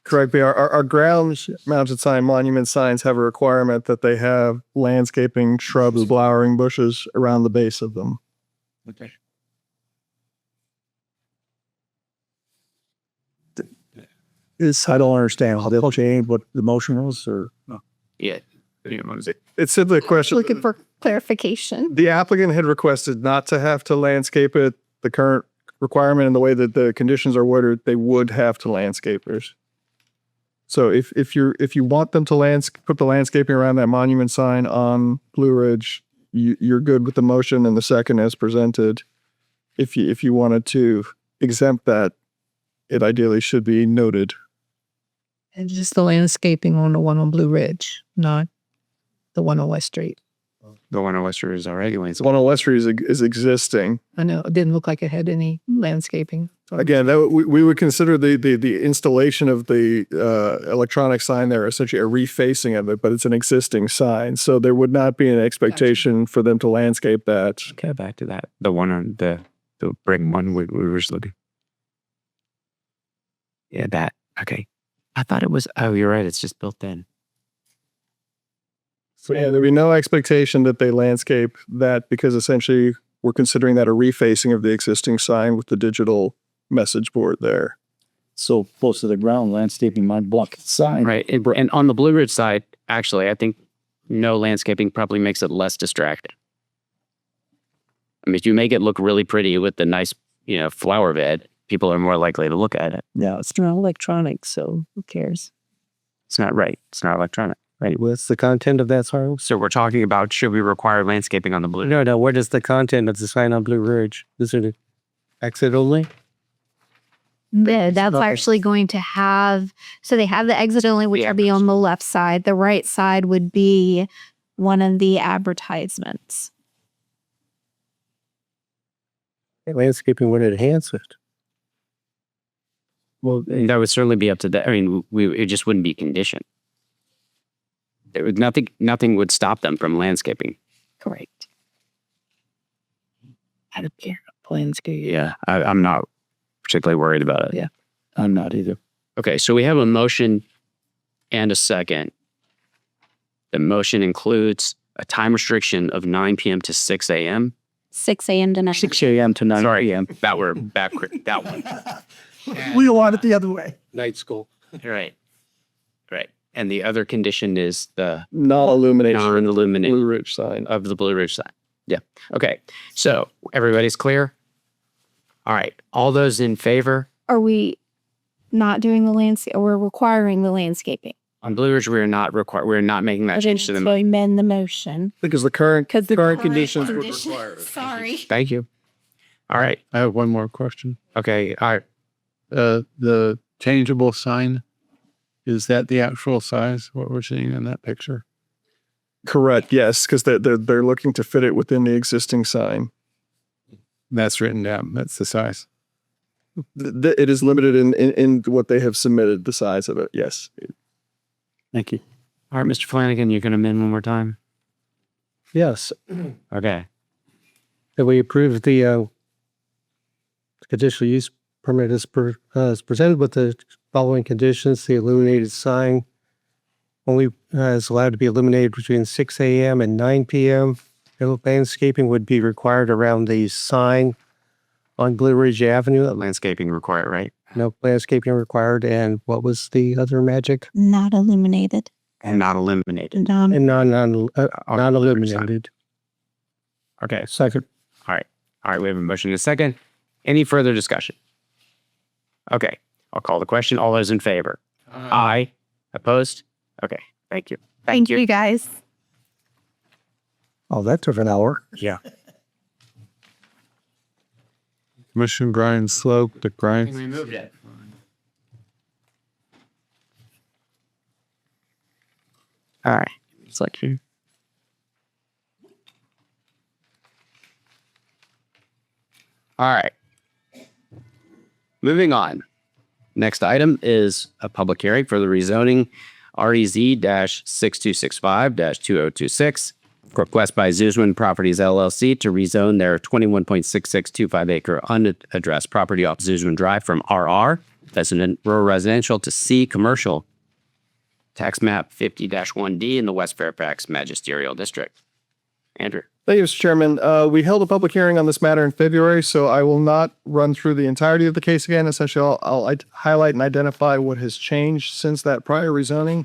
Correct. But our ground mounted sign, monument signs have a requirement that they have landscaping, shrubs, flowering bushes around the base of them. Okay. I don't understand how they'll change what the motion was or no. Yeah. It's simply a question. Looking for clarification. The applicant had requested not to have to landscape it. The current requirement and the way that the conditions are worded, they would have to landscapers. So if you want them to put the landscaping around that monument sign on Blue Ridge, you're good with the motion and the second as presented. If you wanted to exempt that, it ideally should be noted. And just the landscaping on the one on Blue Ridge, not the one on West Street. The one on Western is already The landscaped. one on West Street is existing. I know it didn't look like it had any landscaping. Again, we would consider the installation of the electronic sign there essentially a refacing of it, but it's an existing sign. So there would not be an expectation for them to landscape that. Okay, back to that. The one on the brick one we were just looking. Yeah, that. Okay. I thought it was, oh, you're right. It's just built in. So yeah, there'd be no expectation that they landscape that because essentially we're considering that a refacing of the existing sign with the digital message board there. So close to the ground, landscaping might block the sign. Right. And on the Blue Ridge side, actually, I think no landscaping probably makes it less distracting. I mean, if you make it look really pretty with the nice, flower bed, people are more likely to look at it. No, it's not electronic, so who cares? It's not right. It's not electronic. Right. What's the content of that sign? So we're talking about should we require landscaping on the Blue Ridge? No. What is the content of the sign on Blue Ridge? Is it exit only? That's actually going to have, so they have the exit only, which Yeah. would be on the left side. The right side would be one of the advertisements. Landscaping would enhance it. Well, that would certainly be up to that. I mean, it just wouldn't be conditioned. There would nothing would stop them from landscaping. Correct. I don't care. Landscape. Yeah, I'm not particularly worried about it. Yeah. I'm not either. Okay, so we have a motion and a second. The motion includes a time restriction of 9 p.m. to 6 a.m. 6 a.m. to 9. 6 a.m. to 9 Sorry, p.m. that were backward. That one. We want it the other way. Night school. Right. And the other condition is the Non-illumination non-illuminate Blue Ridge sign. of the Blue Ridge sign. Yeah. Okay. So everybody's clear? All right. All those in favor? Are we not doing the landscape? We're requiring the landscaping. On Blue Ridge, we're not making that change to So the. amend the motion. Because the current the current conditions would require it. Sorry. Thank you. All right. I have one more question. Okay. All right. The changeable sign, is that the actual size, what we're seeing in that picture? Correct. Yes, because they're looking to fit it within the existing sign. That's written down. That's the size. It is limited in what they have submitted, the size of it. Yes. Thank you. All right, Mr. Flanagan, you're going to amend one more time? Yes. Okay. That we approve the conditional use permit as presented with the following conditions. The illuminated sign only is allowed to be illuminated between 6 a.m. and 9 p.m. And landscaping would be required around the sign on Blue Ridge Avenue. Landscaping required, right? No landscaping required. And what was the other magic? Not illuminated. And not eliminated. And non-illuminated. Okay. Second. All right. We have a motion and a second. Any further discussion? Okay. I'll call the question. All those in favor? Aye. Opposed? Okay. Thank you. Thank you, guys. Oh, that took an hour. Yeah. Commission grind slope, the grind. We moved it. All right. It's like you. All right. Moving on. Next item is a public hearing for the rezoning REZ-6265-2026. Request by Zuzman Properties LLC to rezone their 21.6625 acre unaddressed property off Zuzman Drive from RR, that's in rural residential, to C commercial. Tax map 50-1D in the West Fairfax Magisterial District. Andrew. Thank you, Mr. Chairman. We held a public hearing on this matter in February, so I will not run through the entirety of the case again. Essentially, I'll highlight and identify what has changed since that prior rezoning.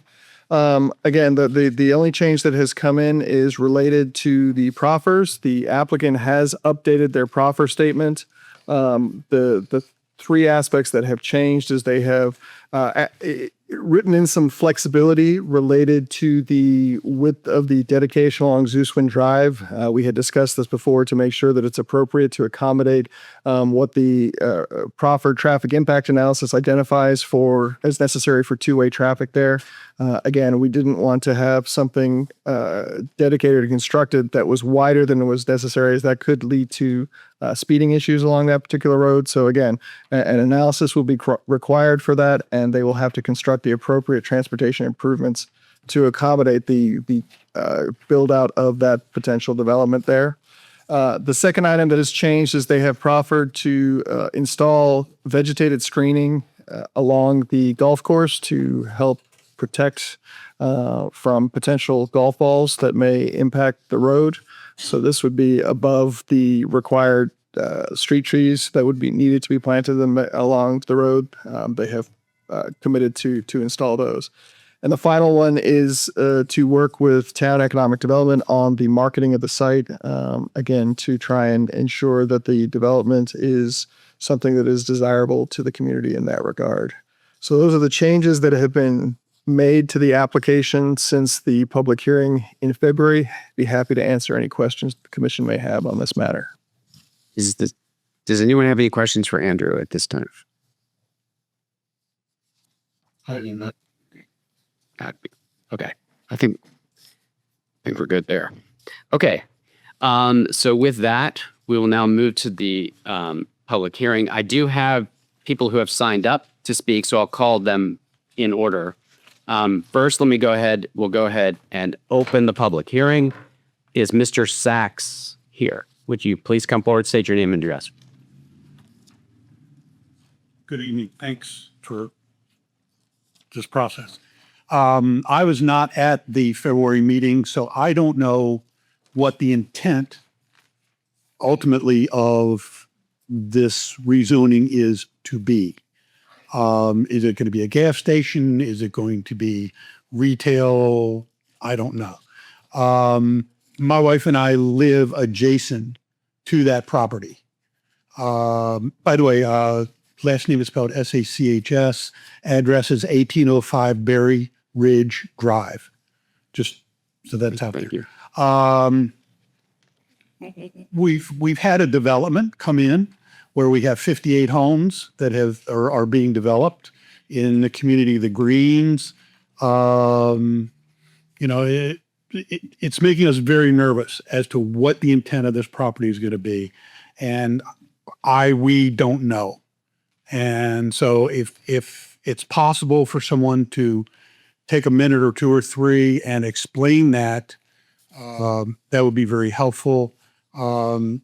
Again, the only change that has come in is related to the proffers. The applicant has updated their proffer statement. The three aspects that have changed is they have written in some flexibility related to the width of the dedication along Zeuswin Drive. We had discussed this before to make sure that it's appropriate to accommodate what the proffered traffic impact analysis identifies for as necessary for two-way traffic there. Again, we didn't want to have something dedicated or constructed that was wider than was necessary, as that could lead to speeding issues along that particular road. So again, an analysis will be required for that, and they will have to construct the appropriate transportation improvements to accommodate the build out of that potential development there. The second item that has changed is they have proffered to install vegetated screening along the golf course to help protect from potential golf balls that may impact the road. So this would be above the required street trees that would be needed to be planted along the road. They have committed to install those. And the final one is to work with town economic development on the marketing of the site, again, to try and ensure that the development is something that is desirable to the community in that regard. So those are the changes that have been made to the application since the public hearing in February. Be happy to answer any questions the commission may have on this matter. Does anyone have any questions for Andrew at this time? Okay. I think we're good there. Okay. So with that, we will now move to the public hearing. I do have people who have signed up to speak, so I'll call them in order. First, we'll go ahead and open the public hearing. Is Mr. Sachs here? Would you please come forward, state your name and address? Good evening. Thanks for this process. I was not at the February meeting, so I don't know what the intent ultimately of this rezoning is to be. Is it going to be a gas station? Is it going to be retail? I don't know. My wife and I live adjacent to that property. By the way, last name is spelled S-A-C-H-S. Address is 1805 Berry Ridge Drive. Just so that's out Thank there. you. We've had a development come in where we have 58 homes that are being developed in the community of the Greens. It's making us very nervous as to what the intent of this property is going to be, and we don't know. And so if it's possible for someone to take a minute or two or three and explain that, that would be very helpful. Part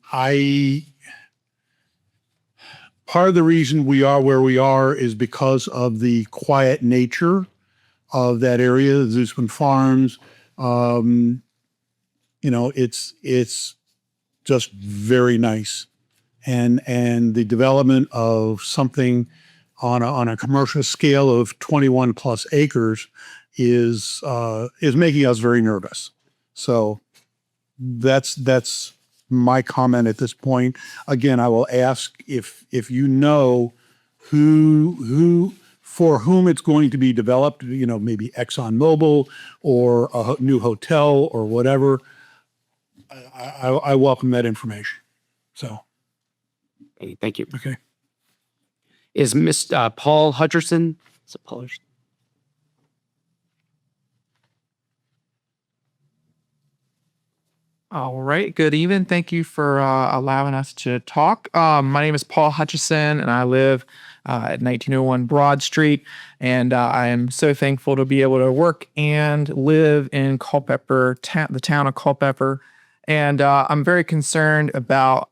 of the reason we are where we are is because of the quiet nature of that area, the Zeusman Farms. it's just very nice. And the development of something on a commercial scale of 21 plus acres is making us very nervous. So that's my comment at this point. Again, I will ask if you know who for whom it's going to be developed, maybe ExxonMobil or a new hotel or whatever. I welcome that information. So, Okay, thank you. okay. Is Paul Hutcherson? Is it Paul Hutcherson? All right. Good evening. Thank you for allowing us to talk. My name is Paul Hutchison, and I live at 1901 Broad Street. And I am so thankful to be able to work and live in Culpeper, the town of Culpeper. And I'm very concerned about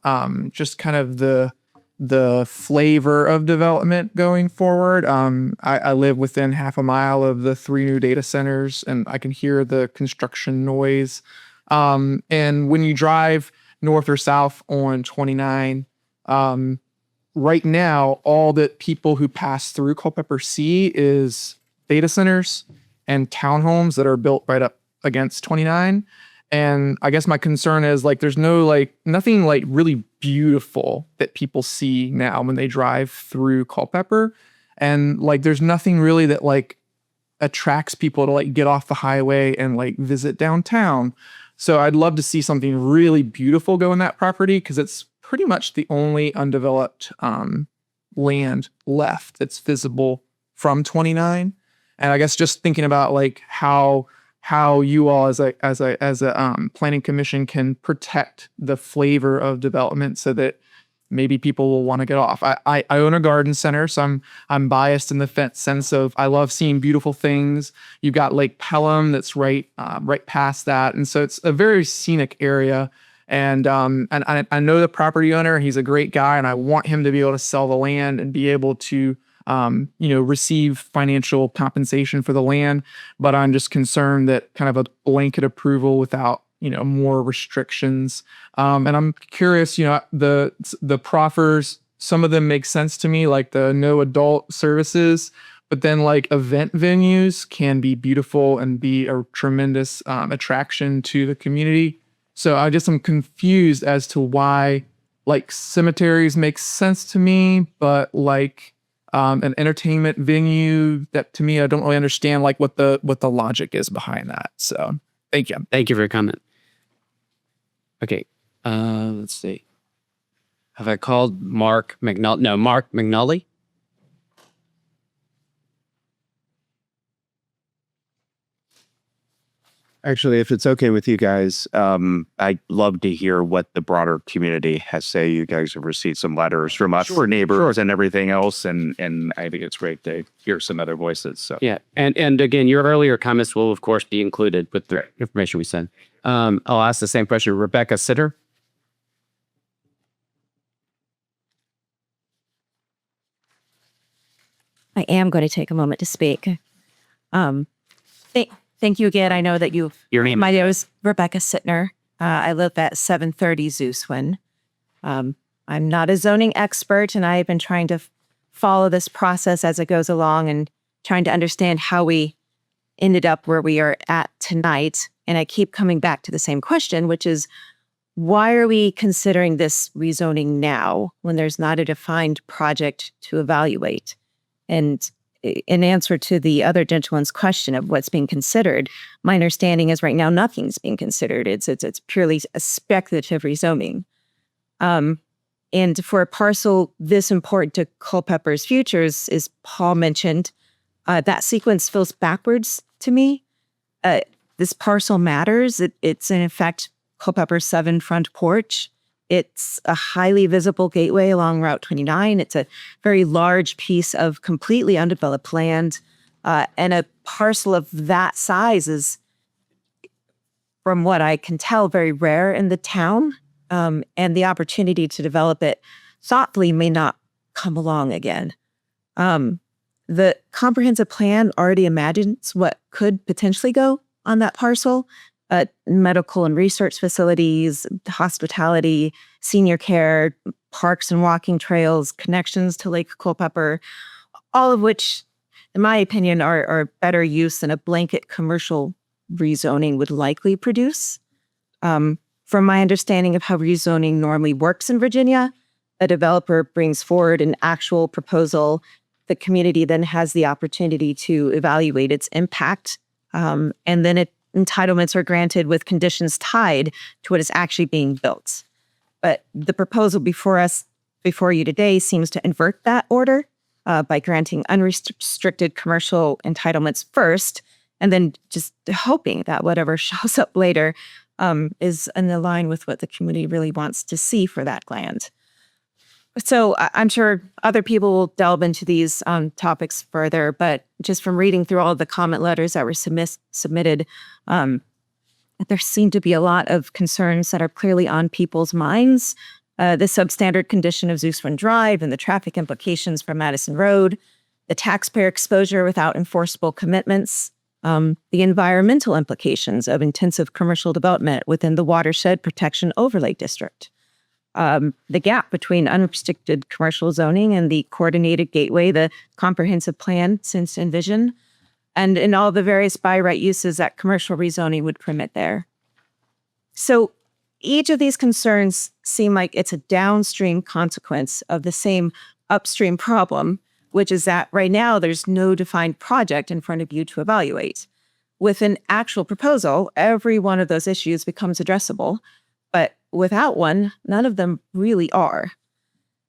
just kind of the flavor of development going forward. I live within half a mile of the 3 new data centers, and I can hear the construction noise. And when you drive north or south on 29, right now, all that people who pass through Culpeper see is data centers and townhomes that are built right up against 29. And I guess my concern is like, there's nothing like really beautiful that people see now when they drive through Culpeper. And like, there's nothing really that like attracts people to like get off the highway and like visit downtown. So I'd love to see something really beautiful go in that property because it's pretty much the only undeveloped land left that's visible from 29. And I guess just thinking about like how you all as a planning commission can protect the flavor of development so that maybe people will want to get off. I own a garden center, so I'm biased in the sense of I love seeing beautiful things. You've got Lake Pelham that's right past that, and so it's a very scenic area. And I know the property owner; he's a great guy, and I want him to be able to sell the land and be able to receive financial compensation for the land. But I'm just concerned that kind of a blanket approval without more restrictions. And I'm curious, the proffers, some of them make sense to me, like the no adult services, but then like event venues can be beautiful and be a tremendous attraction to the community. So I'm confused as to why like cemeteries make sense to me, but like an entertainment venue that to me, I don't really understand like what the logic is behind that. So thank you. Thank you for your comment. Okay, let's see. Have I called Mark McNulty? No, Mark McNulty. Actually, if it's okay with you guys, I'd love to hear what the broader community has to say. You guys have received some letters from us, neighbors, and everything else, and I think it's great to hear some other voices. So Yeah, and again, your earlier comments will of course be included with the information we send. I'll ask the same question, Rebecca Sitter. I am going to take a moment to speak. Thank you again. I know that Your name? my name is Rebecca Sittner. I live at 730 Zeuswin. I'm not a zoning expert, and I've been trying to follow this process as it goes along and trying to understand how we ended up where we are at tonight. And I keep coming back to the same question, which is, why are we considering this rezoning now when there's not a defined project to evaluate? And in answer to the other gentleman's question of what's being considered, my understanding is right now nothing's being considered. It's purely a speculative rezoning. And for a parcel this important to Culpeper's futures, as Paul mentioned, that sequence feels backwards to me. This parcel matters. It's in effect Culpeper's 7 front porch. It's a highly visible gateway along Route 29. It's a very large piece of completely undeveloped land. And a parcel of that size is, from what I can tell, very rare in the town. And the opportunity to develop it thoughtfully may not come along again. The comprehensive plan already imagines what could potentially go on that parcel. medical and research facilities, hospitality, senior care, parks and walking trails, connections to Lake Culpeper, all of which, in my opinion, are better use than a blanket commercial rezoning would likely produce. From my understanding of how rezoning normally works in Virginia, a developer brings forward an actual proposal. The community then has the opportunity to evaluate its impact, and then entitlements are granted with conditions tied to what is actually being built. But the proposal before you today seems to invert that order by granting unrestricted commercial entitlements first, and then just hoping that whatever shows up later is in line with what the community really wants to see for that land. So I'm sure other people will delve into these topics further, but just from reading through all of the comment letters that were submitted, there seem to be a lot of concerns that are clearly on people's minds. The substandard condition of Zeus Run Drive and the traffic implications for Madison Road, the taxpayer exposure without enforceable commitments, the environmental implications of intensive commercial development within the Watershed Protection Overlay District, the gap between unrestricted commercial zoning and the coordinated gateway, the comprehensive plan since Envision, and in all the various by right uses that commercial rezoning would permit there. So each of these concerns seem like it's a downstream consequence of the same upstream problem, which is that right now there's no defined project in front of you to evaluate. With an actual proposal, every one of those issues becomes addressable, but without one, none of them really are.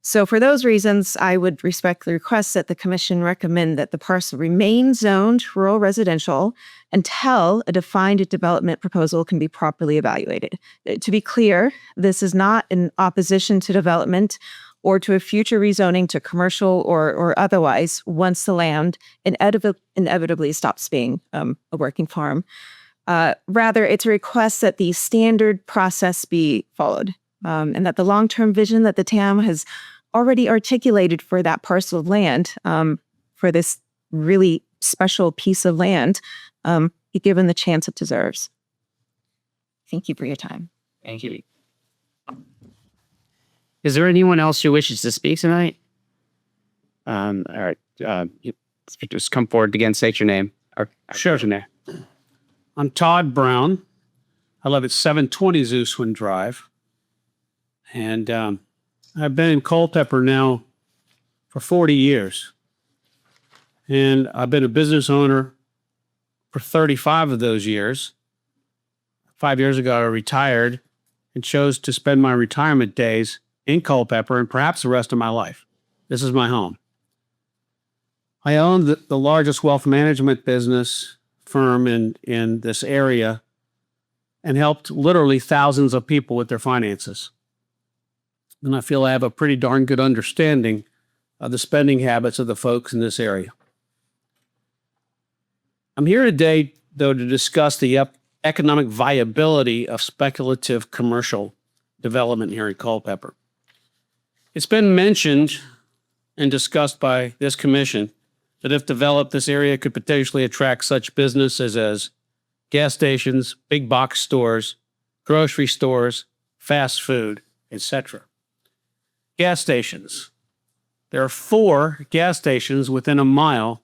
So for those reasons, I would respectfully request that the commission recommend that the parcel remain zoned rural residential until a defined development proposal can be properly evaluated. To be clear, this is not in opposition to development or to a future rezoning to commercial or otherwise once the land inevitably stops being a working farm. Rather, it's a request that the standard process be followed, and that the long-term vision that the TAM has already articulated for that parcel of land, for this really special piece of land, be given the chance it deserves. Thank you for your time. Thank you. Is there anyone else who wishes to speak tonight? All right. Just come forward again, state your name. Sure. I'm Todd Brown. I live at 720 Zeuswin Drive. And I've been in Culpeper now for 40 years. And I've been a business owner for 35 of those years. 5 years ago, I retired and chose to spend my retirement days in Culpeper and perhaps the rest of my life. This is my home. I own the largest wealth management business firm in this area and helped literally thousands of people with their finances. And I feel I have a pretty darn good understanding of the spending habits of the folks in this area. I'm here today, though, to discuss the economic viability of speculative commercial development here in Culpeper. It's been mentioned and discussed by this commission that if developed, this area could potentially attract such businesses as gas stations, big box stores, grocery stores, fast food, etc. Gas stations. There are 4 gas stations within a mile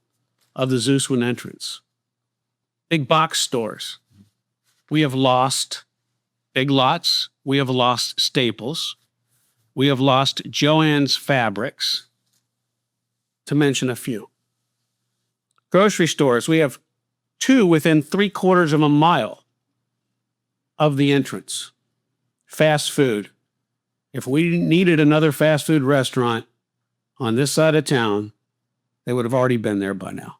of the Zeuswin entrance. Big box stores. We have lost Big Lots. We have lost Staples. We have lost Joann's Fabrics, to mention a few. Grocery stores. We have 2 within 3/4 of a mile of the entrance. Fast food. If we needed another fast food restaurant on this side of town, they would have already been there by now.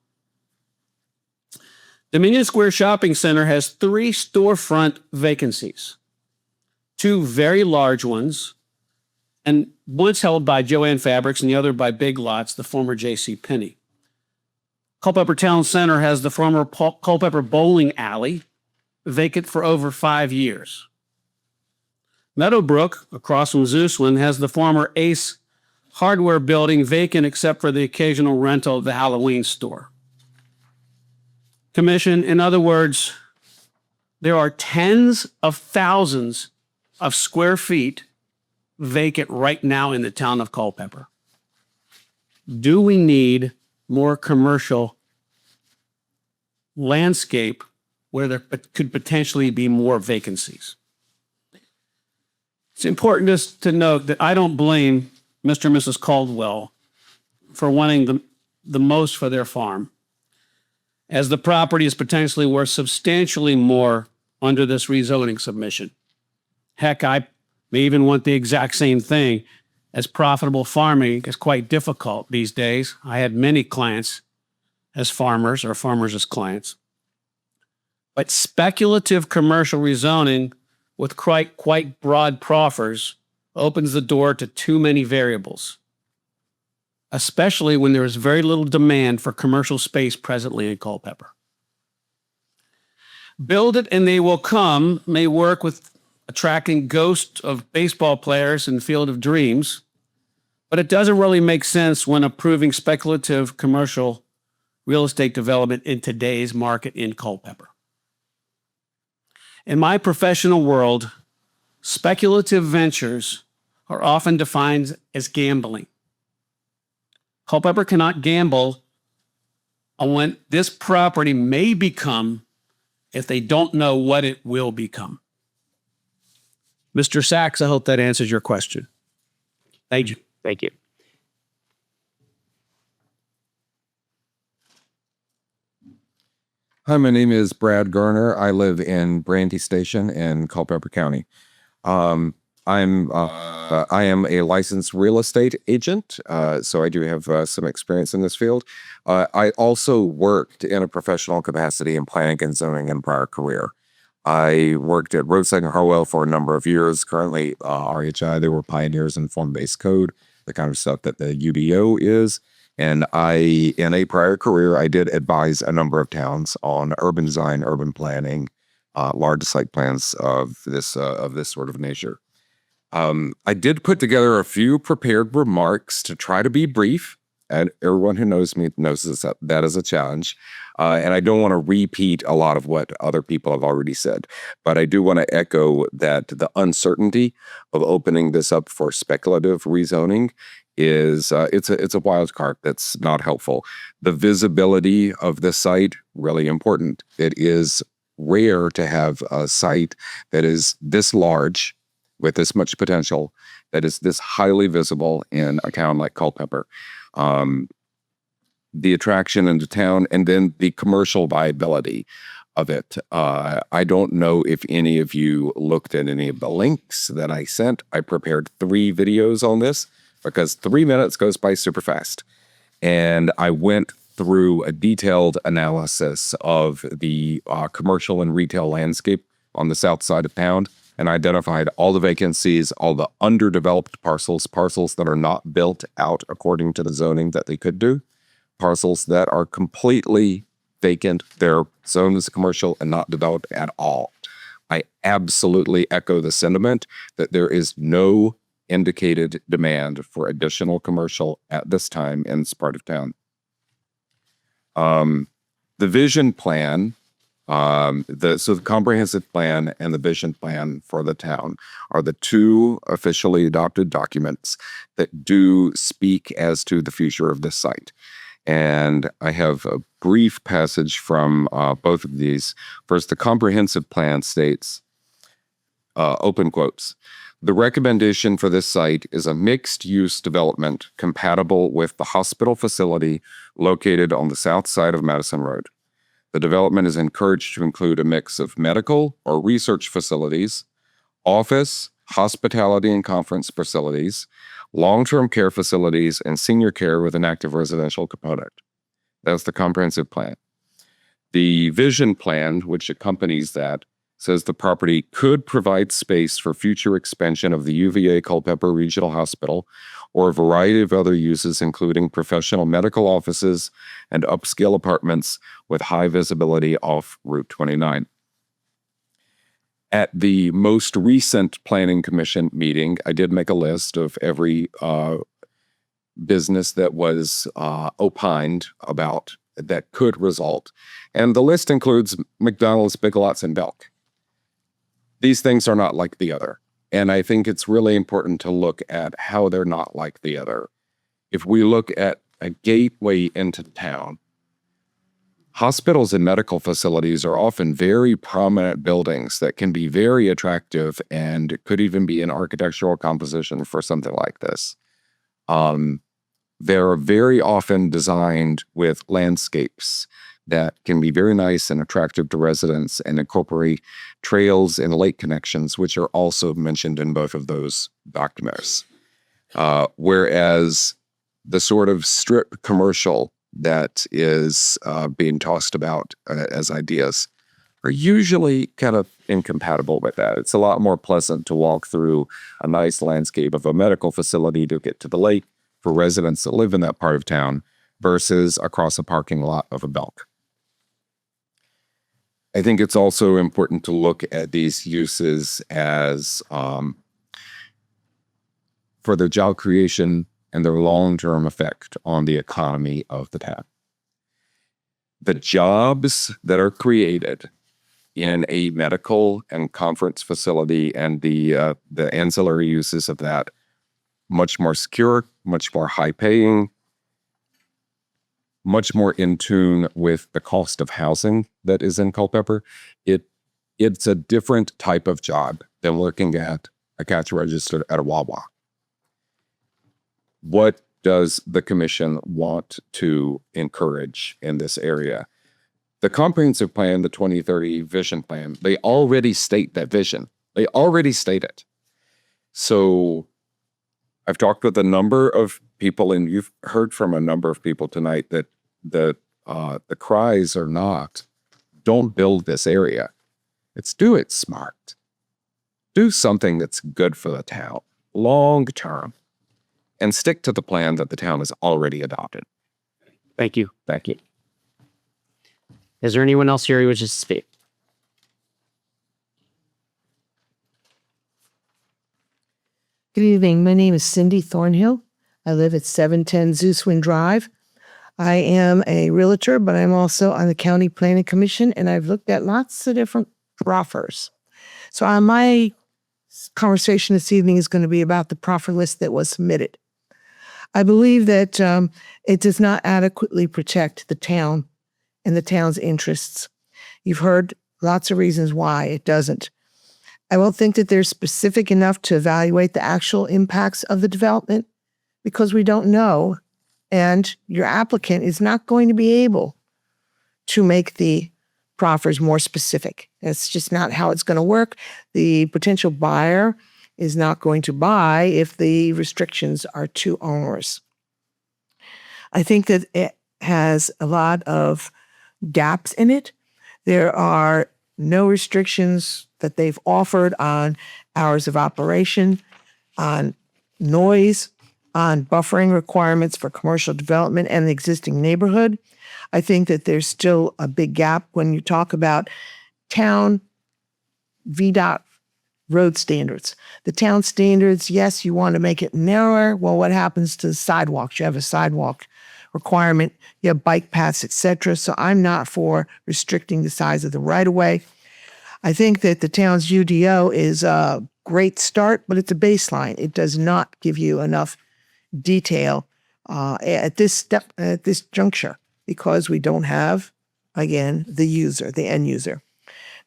Dominion Square Shopping Center has 3 storefront vacancies, 2 very large ones, and one's held by Joann Fabrics and the other by Big Lots, the former J.C. Penney. Culpeper Town Center has the former Culpeper Bowling Alley, vacant for over 5 years. Meadowbrook, across from Zeuswin, has the former Ace Hardware building vacant except for the occasional rental of the Halloween store. Commission, in other words, There are tens of thousands of square feet vacant right now in the town of Culpeper. Do we need more commercial landscape where there could potentially be more vacancies? It's important just to note that I don't blame Mr. and Mrs. Caldwell for wanting the most for their farm, as the property is potentially worth substantially more under this rezoning submission. Heck, I may even want the exact same thing, as profitable farming is quite difficult these days. I had many clients as farmers or farmers as clients. But speculative commercial rezoning with quite broad proffers opens the door to too many variables, especially when there is very little demand for commercial space presently in Culpeper. Build it and they will come may work with attracting ghosts of baseball players in Field of Dreams, but it doesn't really make sense when approving speculative commercial real estate development in today's market in Culpeper. In my professional world, speculative ventures are often defined as gambling. Culpeper cannot gamble on what this property may become if they don't know what it will become. Mr. Sachs, I hope that answers your question. Thank you. Thank you. Hi, my name is Brad Garner. I live in Brandy Station in Culpeper County. I am a licensed real estate agent, so I do have some experience in this field. I also worked in a professional capacity in planning and zoning in prior career. I worked at Roadside and Harwell for a number of years. Currently, RHI, they were pioneers in form-based code, the kind of stuff that the UDO is. And in a prior career, I did advise a number of towns on urban design, urban planning, large site plans of this sort of nature. I did put together a few prepared remarks to try to be brief, and everyone who knows me knows that is a challenge. And I don't want to repeat a lot of what other people have already said, but I do want to echo that the uncertainty of opening this up for speculative rezoning is it's a wild card that's not helpful. The visibility of the site, really important. It is rare to have a site that is this large with this much potential, that is this highly visible in a town like Culpeper. The attraction in the town, and then the commercial viability of it. I don't know if any of you looked at any of the links that I sent. I prepared 3 videos on this because 3 minutes goes by super fast. And I went through a detailed analysis of the commercial and retail landscape on the south side of town, and identified all the vacancies, all the underdeveloped parcels that are not built out according to the zoning that they could do, parcels that are completely vacant, they're zoned as commercial and not developed at all. I absolutely echo the sentiment that there is no indicated demand for additional commercial at this time in this part of town. The vision plan, so the comprehensive plan and the vision plan for the town are the 2 officially adopted documents that do speak as to the future of this site. And I have a brief passage from both of these. First, the comprehensive plan states, open quotes, "The recommendation for this site is a mixed-use development compatible with the hospital facility located on the south side of Madison Road. The development is encouraged to include a mix of medical or research facilities, office, hospitality and conference facilities, long-term care facilities, and senior care with an active residential component." That's the comprehensive plan. The vision plan, which accompanies that, says the property could provide space for future expansion of the UVA Culpeper Regional Hospital or a variety of other uses, including professional medical offices and upscale apartments with high visibility off Route 29. At the most recent Planning Commission meeting, I did make a list of every business that was opined about that could result. And the list includes McDonald's, Big Lots, and Belk. these things are not like the other. And I think it's really important to look at how they're not like the other. If we look at a gateway into town, hospitals and medical facilities are often very prominent buildings that can be very attractive and could even be an architectural composition for something like this. They're very often designed with landscapes that can be very nice and attractive to residents and incorporate trails and lake connections, which are also mentioned in both of those documents. Whereas the sort of strip commercial that is being tossed about as ideas are usually kind of incompatible with that. It's a lot more pleasant to walk through a nice landscape of a medical facility to get to the lake for residents that live in that part of town versus across a parking lot of a bulk. I think it's also important to look at these uses as for their job creation and their long-term effect on the economy of the town. The jobs that are created in a medical and conference facility and the ancillary uses of that, much more secure, much more high-paying, much more in tune with the cost of housing that is in Culpeper. It's a different type of job than looking at a cash register at a Wawa. What does the commission want to encourage in this area? The comprehensive plan, the 2030 vision plan, they already state that vision. They already state it. So I've talked with a number of people, and you've heard from a number of people tonight that the cries are not, don't build this area. It's do it smart. Do something that's good for the town, long term, and stick to the plan that the town has already adopted. Thank you. Thank you. Is there anyone else here who wishes to speak? Good evening. My name is Cindy Thornhill. I live at 710 Zeuswin Drive. I am a realtor, but I'm also on the County Planning Commission, and I've looked at lots of different proffers. So my conversation this evening is going to be about the proffer list that was submitted. I believe that it does not adequately protect the town and the town's interests. You've heard lots of reasons why it doesn't. I don't think that they're specific enough to evaluate the actual impacts of the development because we don't know, and your applicant is not going to be able to make the proffers more specific. That's just not how it's going to work. The potential buyer is not going to buy if the restrictions are too onerous. I think that it has a lot of gaps in it. There are no restrictions that they've offered on hours of operation, on noise, on buffering requirements for commercial development and the existing neighborhood. I think that there's still a big gap when you talk about town VDOT road standards. The town standards, yes, you want to make it narrower. Well, what happens to the sidewalks? You have a sidewalk requirement, you have bike paths, etc. So I'm not for restricting the size of the right-of-way. I think that the town's UDO is a great start, but it's a baseline. It does not give you enough detail at this juncture, because we don't have, again, the end user.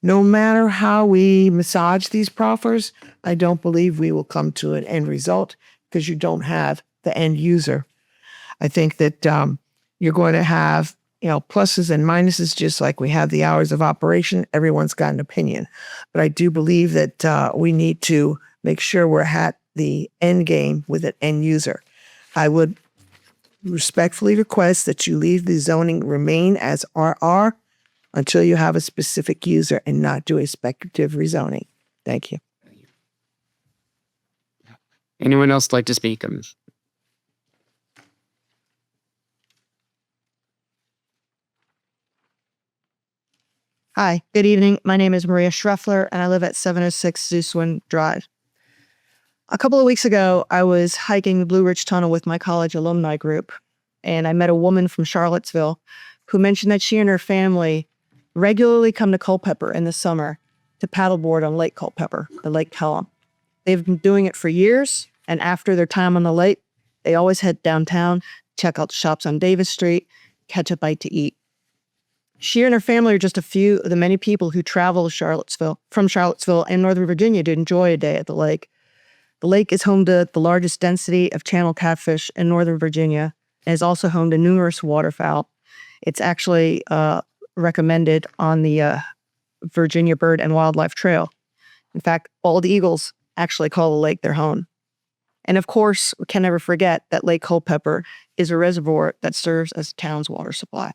No matter how we massage these proffers, I don't believe we will come to an end result because you don't have the end user. I think that you're going to have, pluses and minuses, just like we have the hours of operation. Everyone's got an opinion. But I do believe that we need to make sure we're at the end game with an end user. I would respectfully request that you leave the zoning remain as RR until you have a specific user and not do a speculative rezoning. Thank you. Anyone else like to speak on this? Hi, good evening. My name is Maria Schreffler, and I live at 706 Zeuswin Drive. A couple of weeks ago, I was hiking the Blue Ridge Tunnel with my college alumni group, and I met a woman from Charlottesville who mentioned that she and her family regularly come to Culpeper in the summer to to paddleboard on Lake Culpeper, the Lake Pelham. They've been doing it for years, and after their time on the lake, they always head downtown, check out the shops on Davis Street, catch a bite to eat. She and her family are just a few of the many people who travel to from Charlottesville and Northern Virginia to enjoy a day at the lake. The lake is home to the largest density of channel catfish in Northern Virginia and is also home to numerous waterfowl. It's actually recommended on the Virginia Bird and Wildlife Trail. In fact, bald eagles actually call the lake their home. And of course, we can never forget that Lake Culpeper is a reservoir that serves as the town's water supply.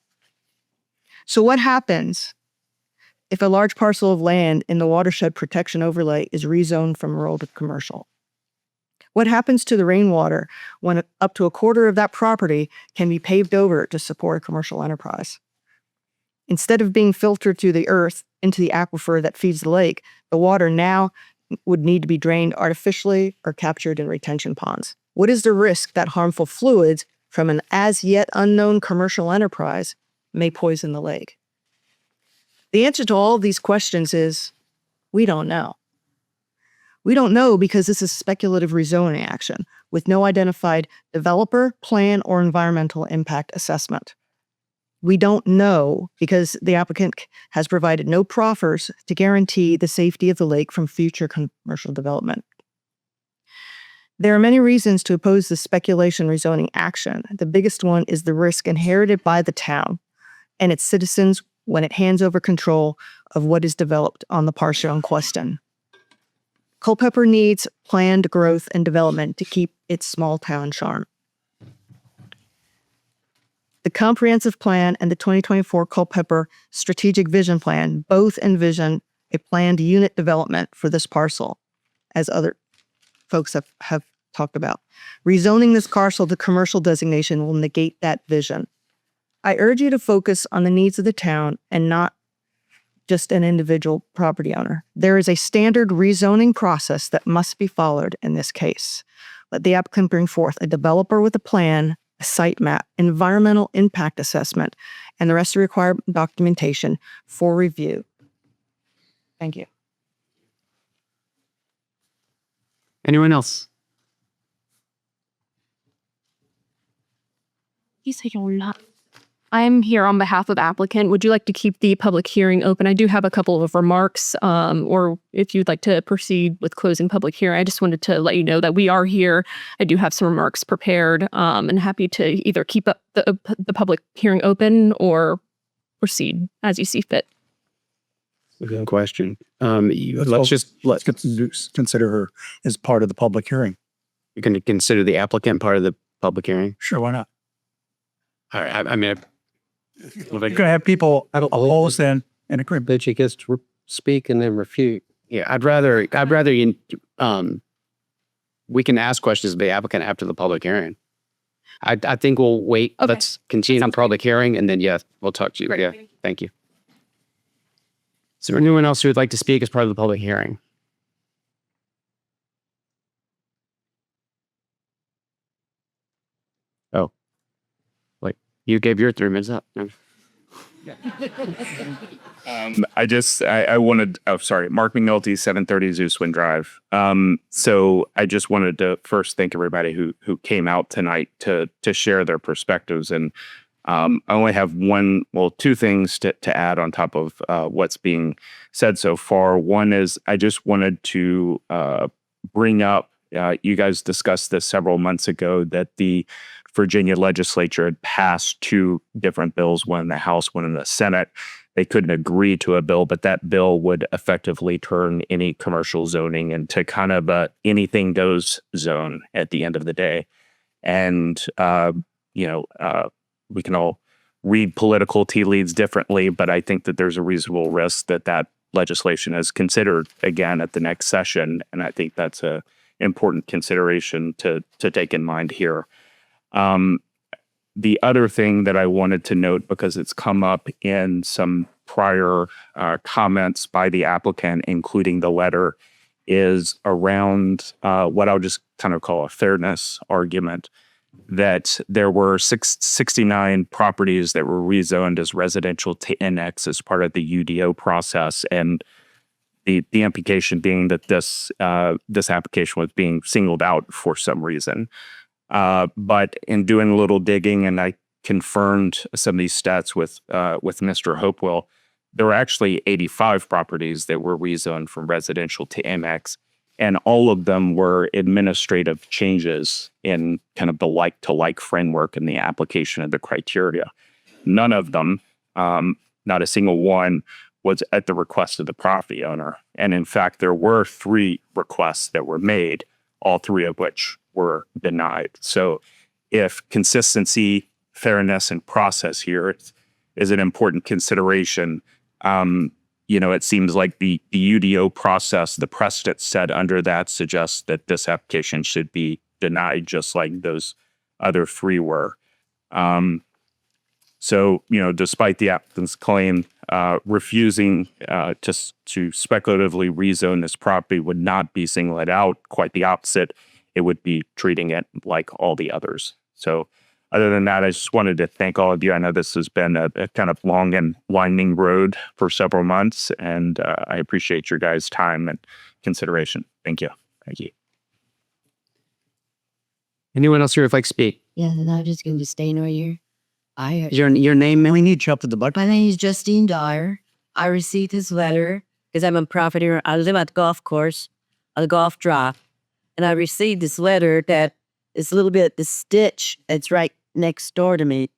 So what happens if a large parcel of land in the watershed protection overlay is rezoned from rural to commercial? What happens to the rainwater when up to a quarter of that property can be paved over to support a commercial enterprise? Instead of being filtered through the earth into the aquifer that feeds the lake, the water now would need to be drained artificially or captured in retention ponds. What is the risk that harmful fluids from an as yet unknown commercial enterprise may poison the lake? The answer to all of these questions is we don't know. We don't know because this is speculative rezoning action with no identified developer, plan, or environmental impact assessment. We don't know because the applicant has provided no proffers to guarantee the safety of the lake from future commercial development. There are many reasons to oppose this speculation rezoning action. The biggest one is the risk inherited by the town and its citizens when it hands over control of what is developed on the parcel in question. Culpeper needs planned growth and development to keep its small town charm. The comprehensive plan and the 2024 Culpeper strategic vision plan both envision a planned unit development for this parcel, as other folks have talked about. Rezoning this parcel to commercial designation will negate that vision. I urge you to focus on the needs of the town and not just an individual property owner. There is a standard rezoning process that must be followed in this case. Let the applicant bring forth a developer with a plan, a site map, environmental impact assessment, and the rest of the required documentation for review. Thank you. Anyone else? He's taking a lot. I'm here on behalf of applicant. Would you like to keep the public hearing open? I do have a couple of remarks, or if you'd like to proceed with closing public hearing, I just wanted to let you know that we are here. I do have some remarks prepared, and happy to either keep up the public hearing open or proceed as you see fit. Good question. Let's consider her as part of the public hearing. You're going to consider the applicant part of the public hearing? Sure, why not? All right. I mean, You're going to have people opposed and agree. But she gets to speak and then refute. yeah, I'd rather you, we can ask questions of the applicant after the public hearing. I think we'll wait. Okay. Let's continue on public hearing and then, yeah, we'll talk to you. Great. Yeah. Thank you. Is there anyone else who would like to speak as part of the public hearing? Oh, wait, you gave your 3 minutes up. No. I wanted, Mark McNulty, 730 Zeuswin Drive. So I just wanted to first thank everybody who came out tonight to share their perspectives. And I only have two things to add on top of what's being said so far. One is I just wanted to bring up, you guys discussed this several months ago, that the Virginia legislature had passed 2 different bills, one in the House, one in the Senate. They couldn't agree to a bill, but that bill would effectively turn any commercial zoning into kind of a anything goes zone at the end of the day. And, we can all read political tea leaves differently, but I think that there's a reasonable risk that legislation is considered again at the next session. And I think that's a important consideration to take in mind here. The other thing that I wanted to note, because it's come up in some prior comments by the applicant, including the letter, is around what I'll just kind of call a fairness argument, that there were 69 properties that were rezoned as residential to NX as part of the UDO process. And the implication being that this application was being singled out for some reason. But in doing a little digging, and I confirmed some of these stats with Mr. Hopewell, there were actually 85 properties that were rezoned from residential to MX, and all of them were administrative changes in kind of the like-to-like framework and the application of the criteria. None of them, not a single one, was at the request of the property owner. And in fact, there were 3 requests that were made, all 3 of which were denied. So if consistency, fairness, and process here is an important consideration, it seems like the UDO process, the precedent set under that suggests that this application should be denied just like those other 3 were. So, despite the applicant's claim, refusing to speculatively rezone this property would not be singling it out. Quite the opposite. It would be treating it like all the others. So other than that, I just wanted to thank all of you. I know this has been a kind of long and winding road for several months, and I appreciate your guys' time and consideration. Thank you. Thank you. Anyone else here would like to speak? Yeah, and I'm just going to stay near you. Your name, ma'am? We need you up to the button. My name is Justine Dyer. I received this letter because I'm a property owner. I live at the golf course, on the golf drive. And I received this letter that is a little bit, the stitch that's right next door to me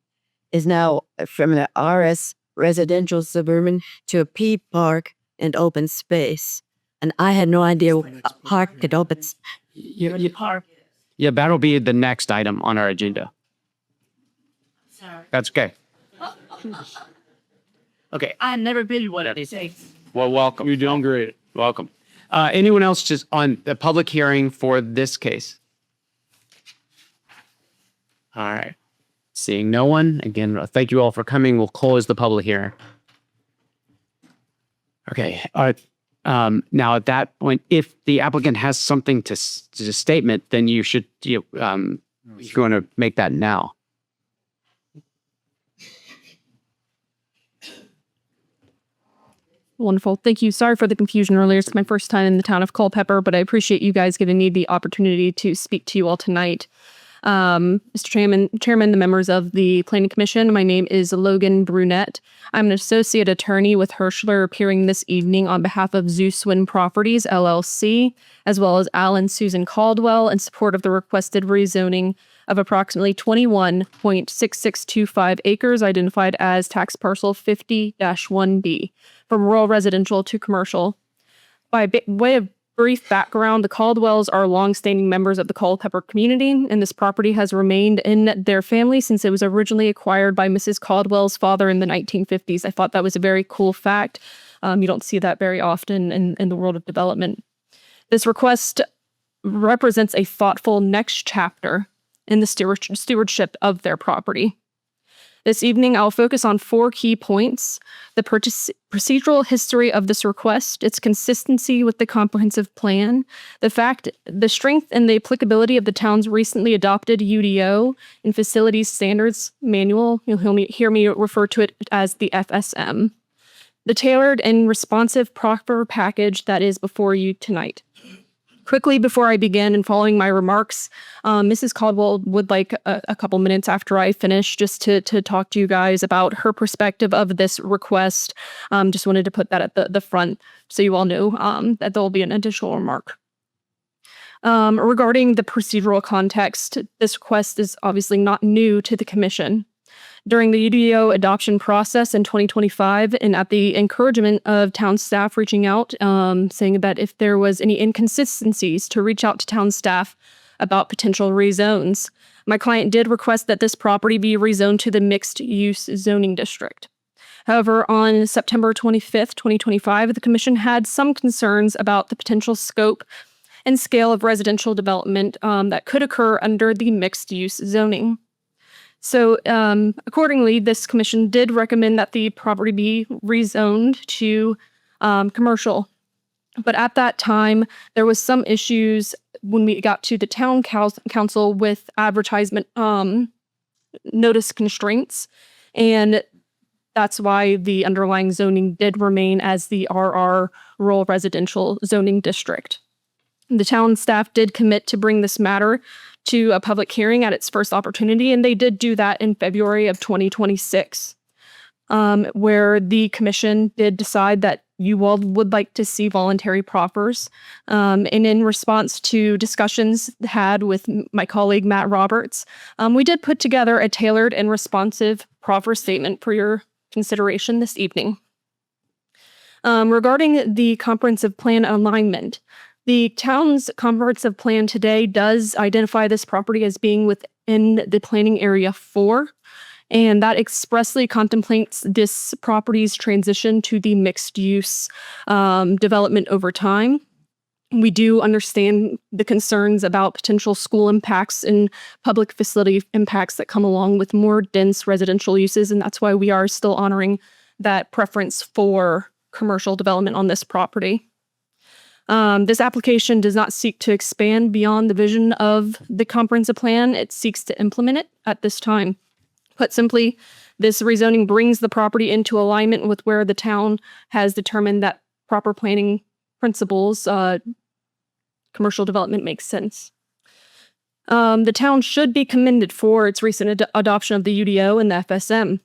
is now from the RS residential suburban to a P park and open space. And I had no idea a park could open. Yeah, that'll be the next item on our agenda. Sorry. That's okay. Okay. I've never been to one of these things. Well, welcome. You're doing great. Welcome. Anyone else just on the public hearing for this case? All right. Seeing no one, again, thank you all for coming. We'll close the public hearing. Okay. Now, at that point, if the applicant has something to statement, then you should, you're going to make that now. Wonderful. Thank you. Sorry for the confusion earlier. It's my first time in the town of Culpeper, but I appreciate you guys giving me the opportunity to speak to you all tonight. Mr. Chairman, the members of the Planning Commission, my name is Logan Brunette. I'm an associate attorney with Hirschler, appearing this evening on behalf of Zeuswin Properties, LLC, as well as Alan Susan Caldwell in support of the requested rezoning of approximately 21.6625 acres identified as tax parcel 50-1B from rural residential to commercial. By way of brief background, the Caldwells are longstanding members of the Culpeper community, and this property has remained in their family since it was originally acquired by Mrs. Caldwell's father in the 1950s. I thought that was a very cool fact. You don't see that very often in the world of development. This request represents a thoughtful next chapter in the stewardship of their property. This evening, I'll focus on 4 key points: the procedural history of this request, its consistency with the comprehensive plan, the strength and the applicability of the town's recently adopted UDO and Facilities Standards Manual. You'll hear me refer to it as the FSM. The tailored and responsive proper package that is before you tonight. Quickly, before I begin and following my remarks, Mrs. Caldwell would like a couple minutes after I finish just to talk to you guys about her perspective of this request. Just wanted to put that at the front so you all know that there will be an additional remark. Regarding the procedural context, this request is obviously not new to the Commission. During the UDO adoption process in 2025, and at the encouragement of town staff reaching out, saying that if there was any inconsistencies to reach out to town staff about potential rezones. My client did request that this property be rezoned to the mixed-use zoning district. However, on September 25th, 2025, the Commission had some concerns about the potential scope and scale of residential development that could occur under the mixed-use zoning. So accordingly, this commission did recommend that the property be rezoned to commercial. But at that time, there was some issues when we got to the town council with advertisement notice constraints. And That's why the underlying zoning did remain as the RR Rural Residential Zoning District. The town staff did commit to bring this matter to a public hearing at its first opportunity, and they did do that in February of 2026, where the commission did decide that you all would like to see voluntary proffers. And in response to discussions had with my colleague Matt Roberts, we did put together a tailored and responsive proffer statement for your consideration this evening. Regarding the comprehensive plan alignment, the town's comprehensive plan today does identify this property as being within the planning area 4, and that expressly contemplates this property's transition to the mixed use development over time. We do understand the concerns about potential school impacts and public facility impacts that come along with more dense residential uses, and that's why we are still honoring that preference for commercial development on this property. This application does not seek to expand beyond the vision of the comprehensive plan. It seeks to implement it at this time. Put simply, this rezoning brings the property into alignment with where the town has determined that proper planning principles, commercial development makes sense. The town should be commended for its recent adoption of the UDO and the FSM.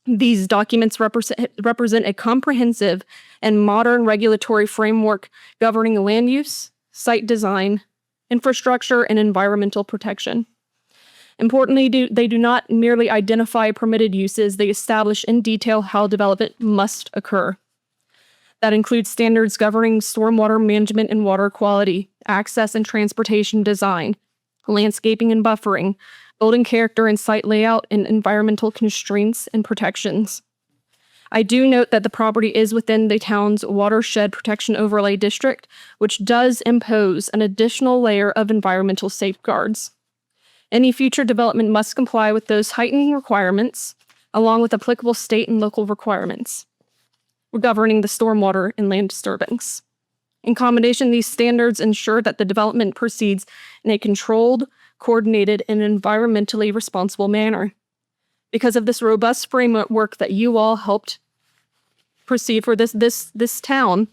These documents represent a comprehensive and modern regulatory framework governing land use, site design, infrastructure, and environmental protection. Importantly, they do not merely identify permitted uses, they establish in detail how development must occur. That includes standards governing stormwater management and water quality, access and transportation design, landscaping and buffering, building character and site layout, and environmental constraints and protections. I do note that the property is within the town's watershed protection overlay district, which does impose an additional layer of environmental safeguards. Any future development must comply with those heightened requirements, along with applicable state and local requirements governing the stormwater and land disturbance. In combination, these standards ensure that the development proceeds in a controlled, coordinated, and environmentally responsible manner. Because of this robust framework that you all helped proceed for this town,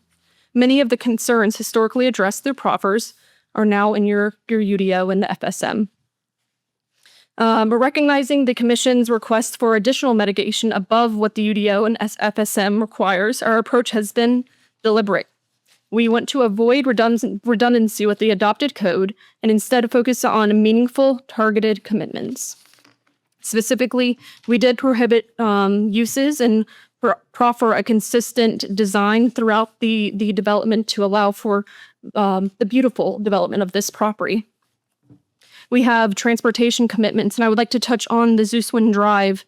many of the concerns historically addressed through proffers are now in your UDO and the FSM. But recognizing the Commission's request for additional mitigation above what the UDO and FSM requires, our approach has been deliberate. We want to avoid redundancy with the adopted code and instead focus on meaningful, targeted commitments. Specifically, we did prohibit uses and proffer a consistent design throughout the development to allow for the beautiful development of this property. We have transportation commitments, and I would like to touch on the Zeuswin Drive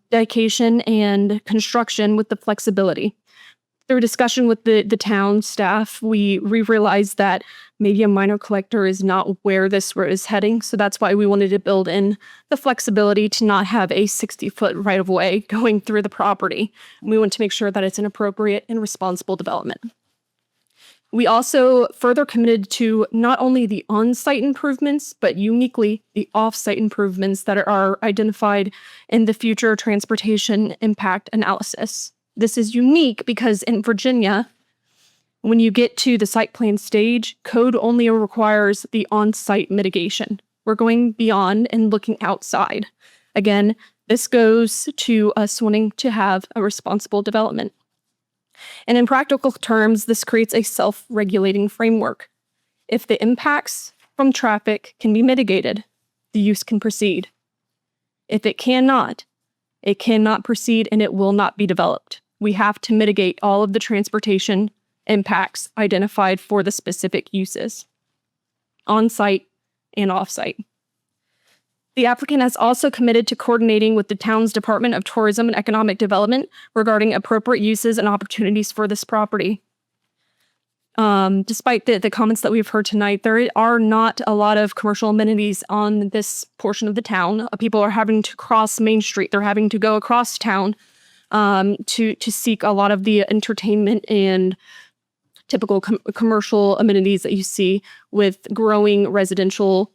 dedication and construction with the flexibility. Through discussion with the town staff, we realized that maybe a minor collector is not where this road is heading, so that's why we wanted to build in the flexibility to not have a 60-foot right-of-way going through the property. We want to make sure that it's an appropriate and responsible development. We also further committed to not only the on-site improvements, but uniquely the off-site improvements that are identified in the future transportation impact analysis. This is unique because in Virginia, when you get to the site plan stage, code only requires the on-site mitigation. We're going beyond and looking outside. Again, this goes to us wanting to have a responsible development. And in practical terms, this creates a self-regulating framework. If the impacts from traffic can be mitigated, the use can proceed. If it cannot proceed and it will not be developed. We have to mitigate all of the transportation impacts identified for the specific uses, on-site and off-site. The applicant has also committed to coordinating with the town's Department of Tourism and Economic Development regarding appropriate uses and opportunities for this property. Despite the comments that we've heard tonight, there are not a lot of commercial amenities on this portion of the town. People are having to cross Main Street. They're having to go across town to seek a lot of the entertainment and typical commercial amenities that you see with growing residential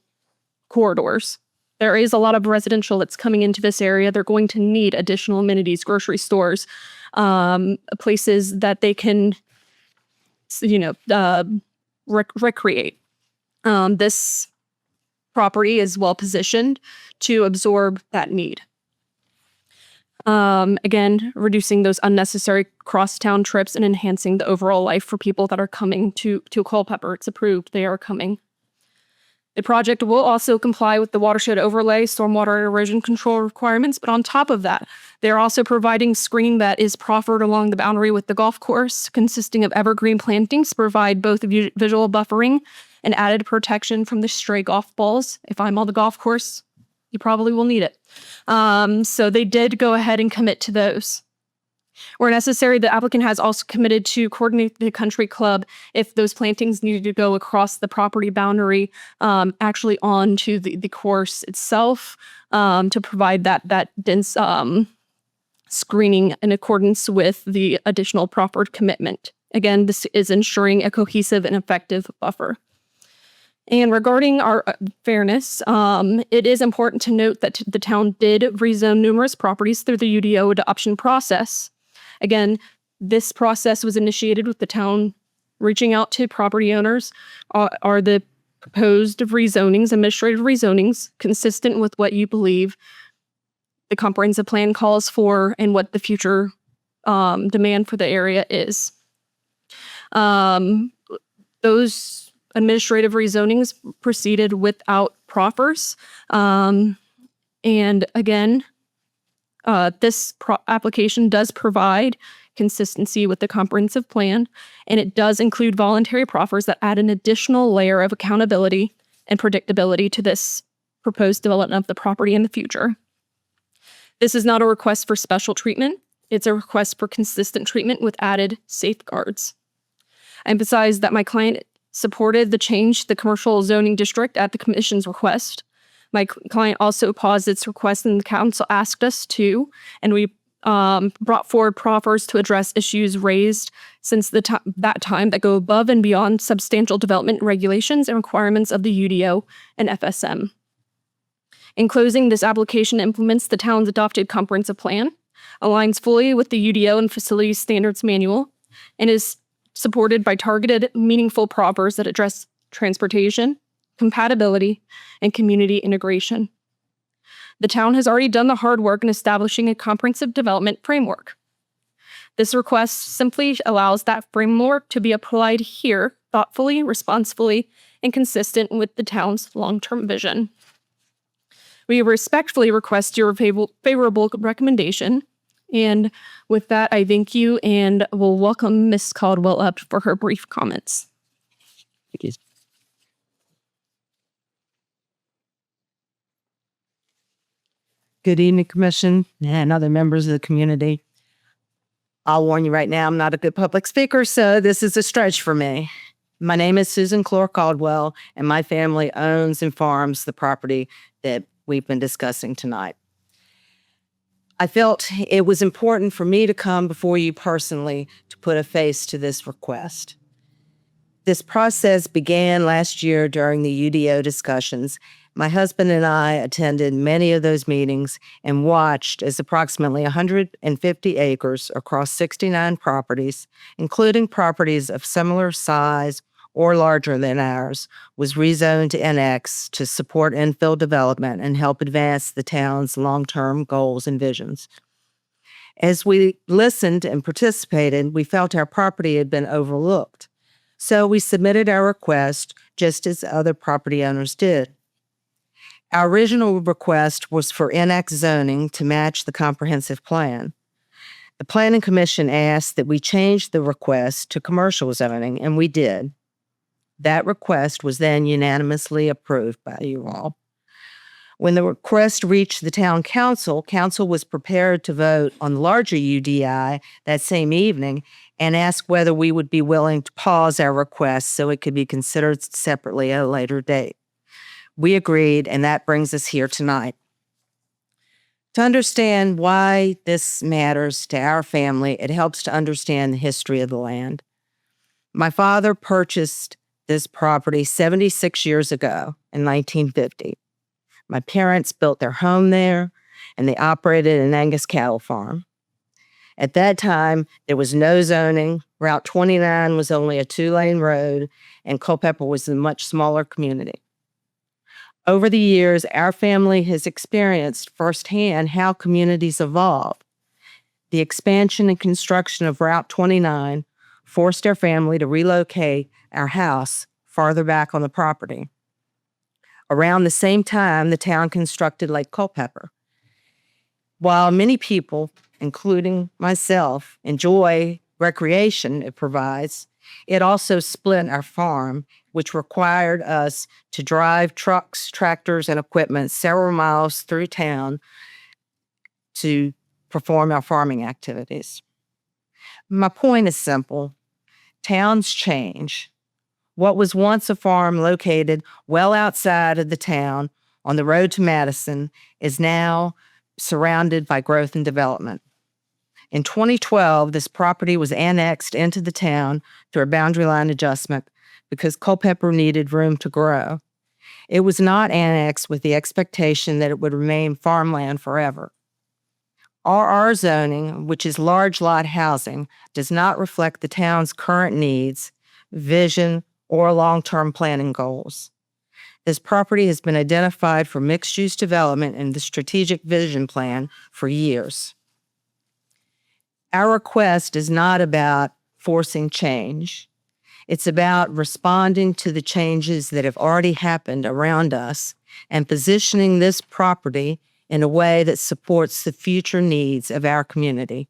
corridors. There is a lot of residential that's coming into this area. They're going to need additional amenities, grocery stores, places that they can, recreate. This property is well positioned to absorb that need. Again, reducing those unnecessary crosstown trips and enhancing the overall life for people that are coming to Culpeper. It's approved. They are coming. The project will also comply with the watershed overlay, stormwater and erosion control requirements, but on top of that, they're also providing screening that is proffered along the boundary with the golf course, consisting of evergreen plantings to provide both visual buffering and added protection from the stray golf balls. If I'm on the golf course, you probably will need it. So they did go ahead and commit to those. Where necessary, the applicant has also committed to coordinate the country club if those plantings needed to go across the property boundary, actually onto the course itself, to provide that dense screening in accordance with the additional proffered commitment. Again, this is ensuring a cohesive and effective buffer. And regarding our fairness, it is important to note that the town did rezone numerous properties through the UDO adoption process. Again, this process was initiated with the town reaching out to property owners. Are the proposed rezonings, administrative rezonings, consistent with what you believe the comprehensive plan calls for and what the future demand for the area is? Those administrative rezonings proceeded without proffers. And again, this application does provide consistency with the comprehensive plan, and it does include voluntary proffers that add an additional layer of accountability and predictability to this proposed development of the property in the future. This is not a request for special treatment. It's a request for consistent treatment with added safeguards. I emphasize that my client supported the change to the commercial zoning district at the commission's request. My client also paused its request and the council asked us to, and we brought forward proffers to address issues raised since that time that go above and beyond substantial development regulations and requirements of the UDO and FSM. In closing, this application implements the town's adopted comprehensive plan, aligns fully with the UDO and Facilities Standards Manual, and is supported by targeted, meaningful proffers that address transportation, compatibility, and community integration. The town has already done the hard work in establishing a comprehensive development framework. This request simply allows that framework to be applied here thoughtfully, responsibly, and consistent with the town's long-term vision. We respectfully request your favorable recommendation. And with that, I thank you and will welcome Ms. Caldwell up for her brief comments. Thank you. Good evening, Commission and other members of the community. I'll warn you right now, I'm not a good public speaker, so this is a stretch for me. My name is Susan Clore Caldwell, and my family owns and farms the property that we've been discussing tonight. I felt it was important for me to come before you personally to put a face to this request. This process began last year during the UDO discussions. My husband and I attended many of those meetings and watched as approximately 150 acres across 69 properties, including properties of similar size or larger than ours, was rezoned to NX to support infill development and help advance the town's long-term goals and visions. As we listened and participated, we felt our property had been overlooked. So we submitted our request just as other property owners did. Our original request was for NX zoning to match the comprehensive plan. The Planning Commission asked that we change the request to commercial zoning, and we did. That request was then unanimously approved by you all. When the request reached the town council, council was prepared to vote on the larger UDI that same evening and asked whether we would be willing to pause our request so it could be considered separately at a later date. We agreed, and that brings us here tonight. To understand why this matters to our family, it helps to understand the history of the land. My father purchased this property 76 years ago in 1950. My parents built their home there, and they operated an Angus cattle farm. At that time, there was no zoning. Route 29 was only a 2-lane road, and Culpeper was a much smaller community. Over the years, our family has experienced firsthand how communities evolve. The expansion and construction of Route 29 forced our family to relocate our house farther back on the property. Around the same time, the town constructed Lake Culpeper. While many people, including myself, enjoy recreation it provides, it also split our farm, which required us to drive trucks, tractors, and equipment several miles through town to perform our farming activities. My point is simple. Towns change. What was once a farm located well outside of the town on the road to Madison is now surrounded by growth and development. In 2012, this property was annexed into the town through a boundary line adjustment because Culpeper needed room to grow. It was not annexed with the expectation that it would remain farmland forever. RR zoning, which is large lot housing, does not reflect the town's current needs, vision, or long-term planning goals. This property has been identified for mixed-use development in the strategic vision plan for years. Our request is not about forcing change. It's about responding to the changes that have already happened around us and positioning this property in a way that supports the future needs of our community.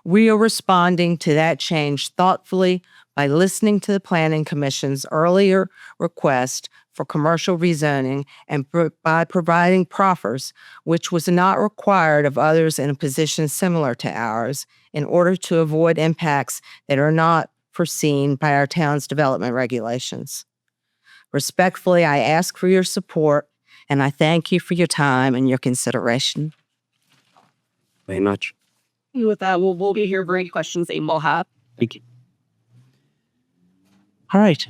We are responding to that change thoughtfully by listening to the Planning Commission's earlier request for commercial rezoning and by providing proffers, which was not required of others in a position similar to ours, in order to avoid impacts that are not foreseen by our town's development regulations. Respectfully, I ask for your support, and I thank you for your time and your consideration. Very much. With that, we'll be here for any questions that you will have. Thank you. All right.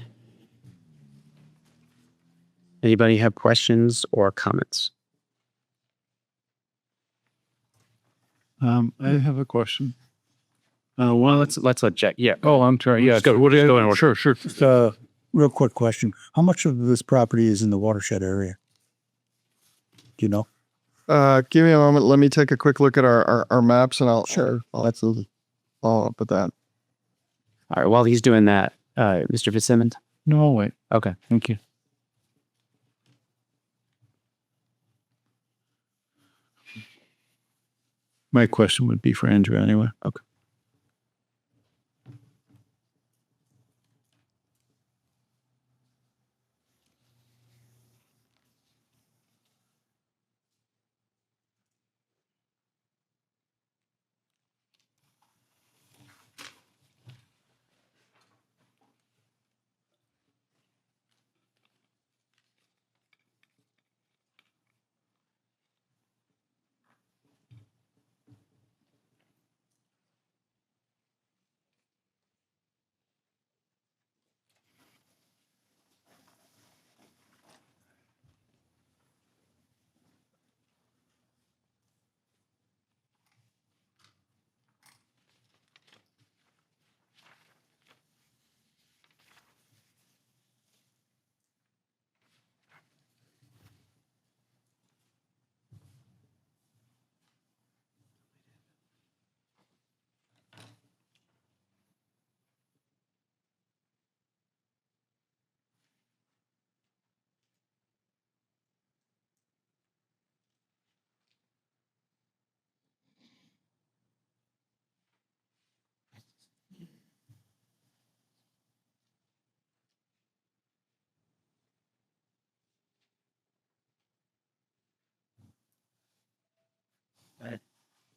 Anybody have questions or comments? I have a question. Well, let's let Jack. Yeah. Oh, I'm sorry. Yeah. Go. What are you going? Sure. Just a real quick question. How much of this property is in the watershed area? Do you know? Give me a moment. Let me take a quick look at our maps, and I'll absolutely follow up with that. All right. While he's doing that, Mr. Fitzsimmons. No, wait. Okay. Thank you. My question would be for Andrew anyway. Okay.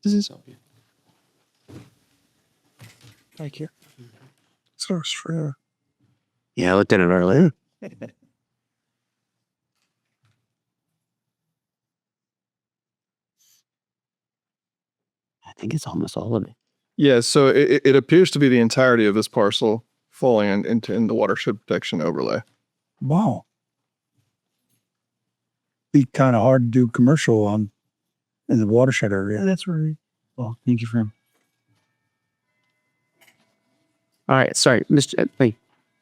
This is thank you. Source for Yeah, I looked at it earlier. I think it's almost all of it. yeah. So it appears to be the entirety of this parcel falling into the watershed protection overlay. Wow. be kind of hard to do commercial in the watershed area. That's right. Well, thank you for him. All right. Sorry, Mr.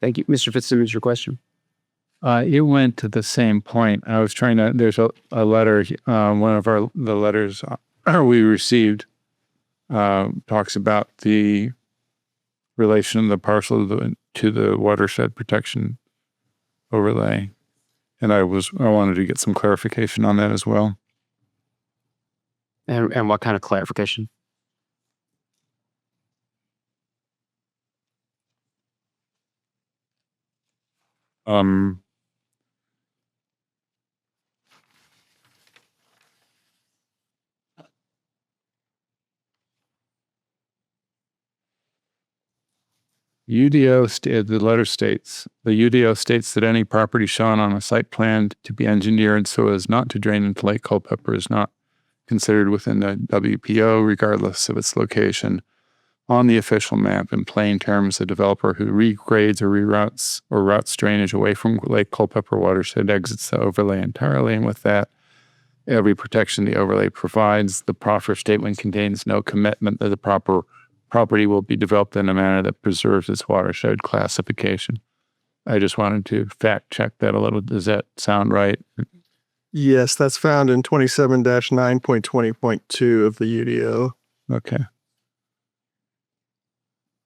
Thank you. Mr. Fitzsimmons, your question. It went to the same point. I was trying to, there's a letter, one of the letters we received talks about the relation of the parcel to the watershed protection overlay. And I wanted to get some clarification on that as well. And what kind of clarification? The letter states, the UDO states that any property shown on a site plan to be engineered so as not to drain into Lake Culpeper is not considered within the WPO, regardless of its location. On the official map, in plain terms, a developer who regrades or reroutes or routes drainage away from Lake Culpeper watershed exits the overlay entirely. And with that, every protection the overlay provides, the proffer statement contains no commitment that the property will be developed in a manner that preserves its watershed classification. I just wanted to fact check that a little. Does that sound right? Yes, that's found in 27-9.20.2 of the UDO. Okay.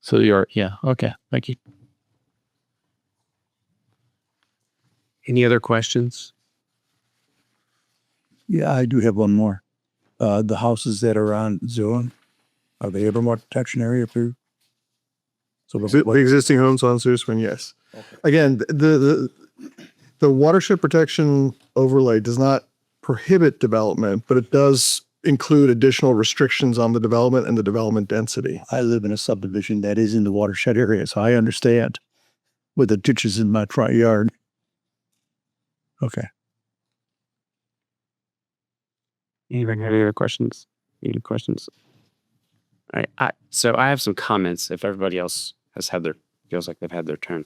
So okay. Thank you. Any other questions? Yeah, I do have one more. The houses that are on zone, are they ever more protection area approved? So The existing homes on Zeusman, yes. Again, the watershed protection overlay does not prohibit development, but it does include additional restrictions on the development and the development density. I live in a subdivision that is in the watershed area, so I understand with the ditches in my front yard. Okay. Anybody have any other questions? Any questions? All right. So I have some comments if everybody else has feels like they've had their turn.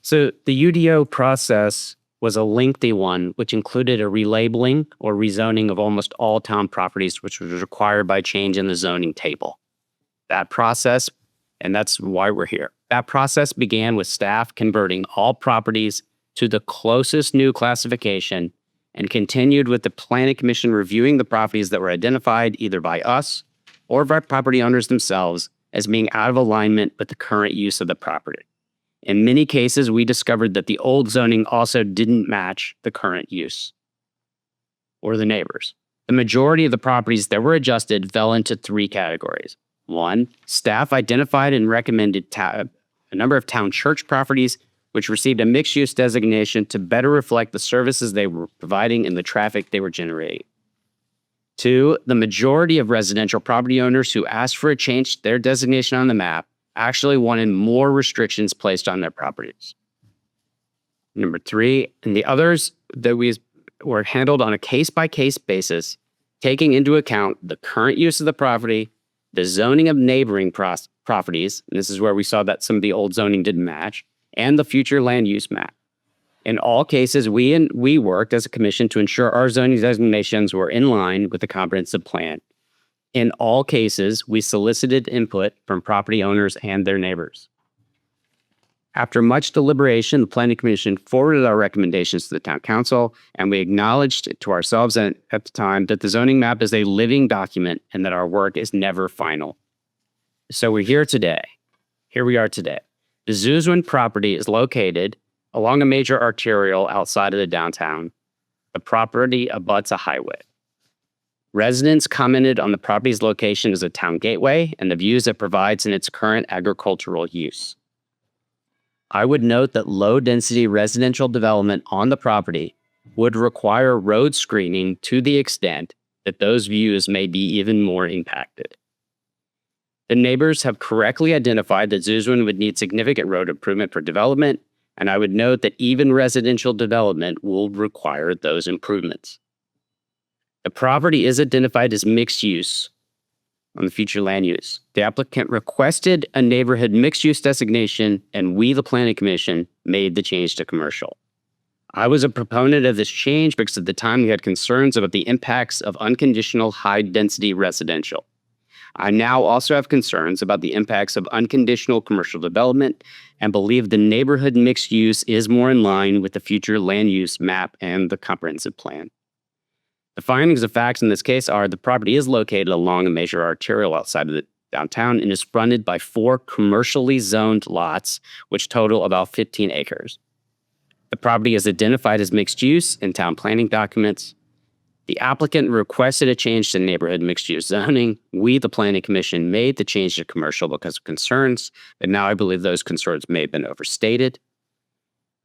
So the UDO process was a lengthy one, which included a relabeling or rezoning of almost all town properties, which was required by change in the zoning table. That process, and that's why we're here. That process began with staff converting all properties to the closest new classification and continued with the Planning Commission reviewing the properties that were identified either by us or by property owners themselves as being out of alignment with the current use of the property. In many cases, we discovered that the old zoning also didn't match the current use or the neighbors. The majority of the properties that were adjusted fell into three categories. One, staff identified and recommended a number of town church properties which received a mixed-use designation to better reflect the services they were providing and the traffic they were generating. Two, the majority of residential property owners who asked for a change to their designation on the map actually wanted more restrictions placed on their properties. Number three, and the others that we were handled on a case-by-case basis, taking into account the current use of the property, the zoning of neighboring properties, and this is where we saw that some of the old zoning didn't match, and the future land use map. In all cases, we worked as a commission to ensure our zoning designations were in line with the comprehensive plan. In all cases, we solicited input from property owners and their neighbors. After much deliberation, the Planning Commission forwarded our recommendations to the Town Council, and we acknowledged to ourselves at the time that the zoning map is a living document and that our work is never final. So we're here today. Here we are today. The Zeusman property is located along a major arterial outside of the downtown. The property abuts a highway. Residents commented on the property's location as a town gateway and the views it provides in its current agricultural use. I would note that low-density residential development on the property would require road screening to the extent that those views may be even more impacted. The neighbors have correctly identified that Zeusman would need significant road improvement for development, and I would note that even residential development will require those improvements. The property is identified as mixed use on the future land use. The applicant requested a neighborhood mixed use designation, and we, the Planning Commission, made the change to commercial. I was a proponent of this change because at the time we had concerns about the impacts of unconditional high-density residential. I now also have concerns about the impacts of unconditional commercial development and believe the neighborhood mixed use is more in line with the future land use map and the comprehensive plan. The findings of facts in this case are the property is located along a major arterial outside of the downtown and is fronted by 4 commercially zoned lots, which total about 15 acres. The property is identified as mixed use in town planning documents. The applicant requested a change to neighborhood mixed use zoning. We, the Planning Commission, made the change to commercial because of concerns, but now I believe those concerns may have been overstated.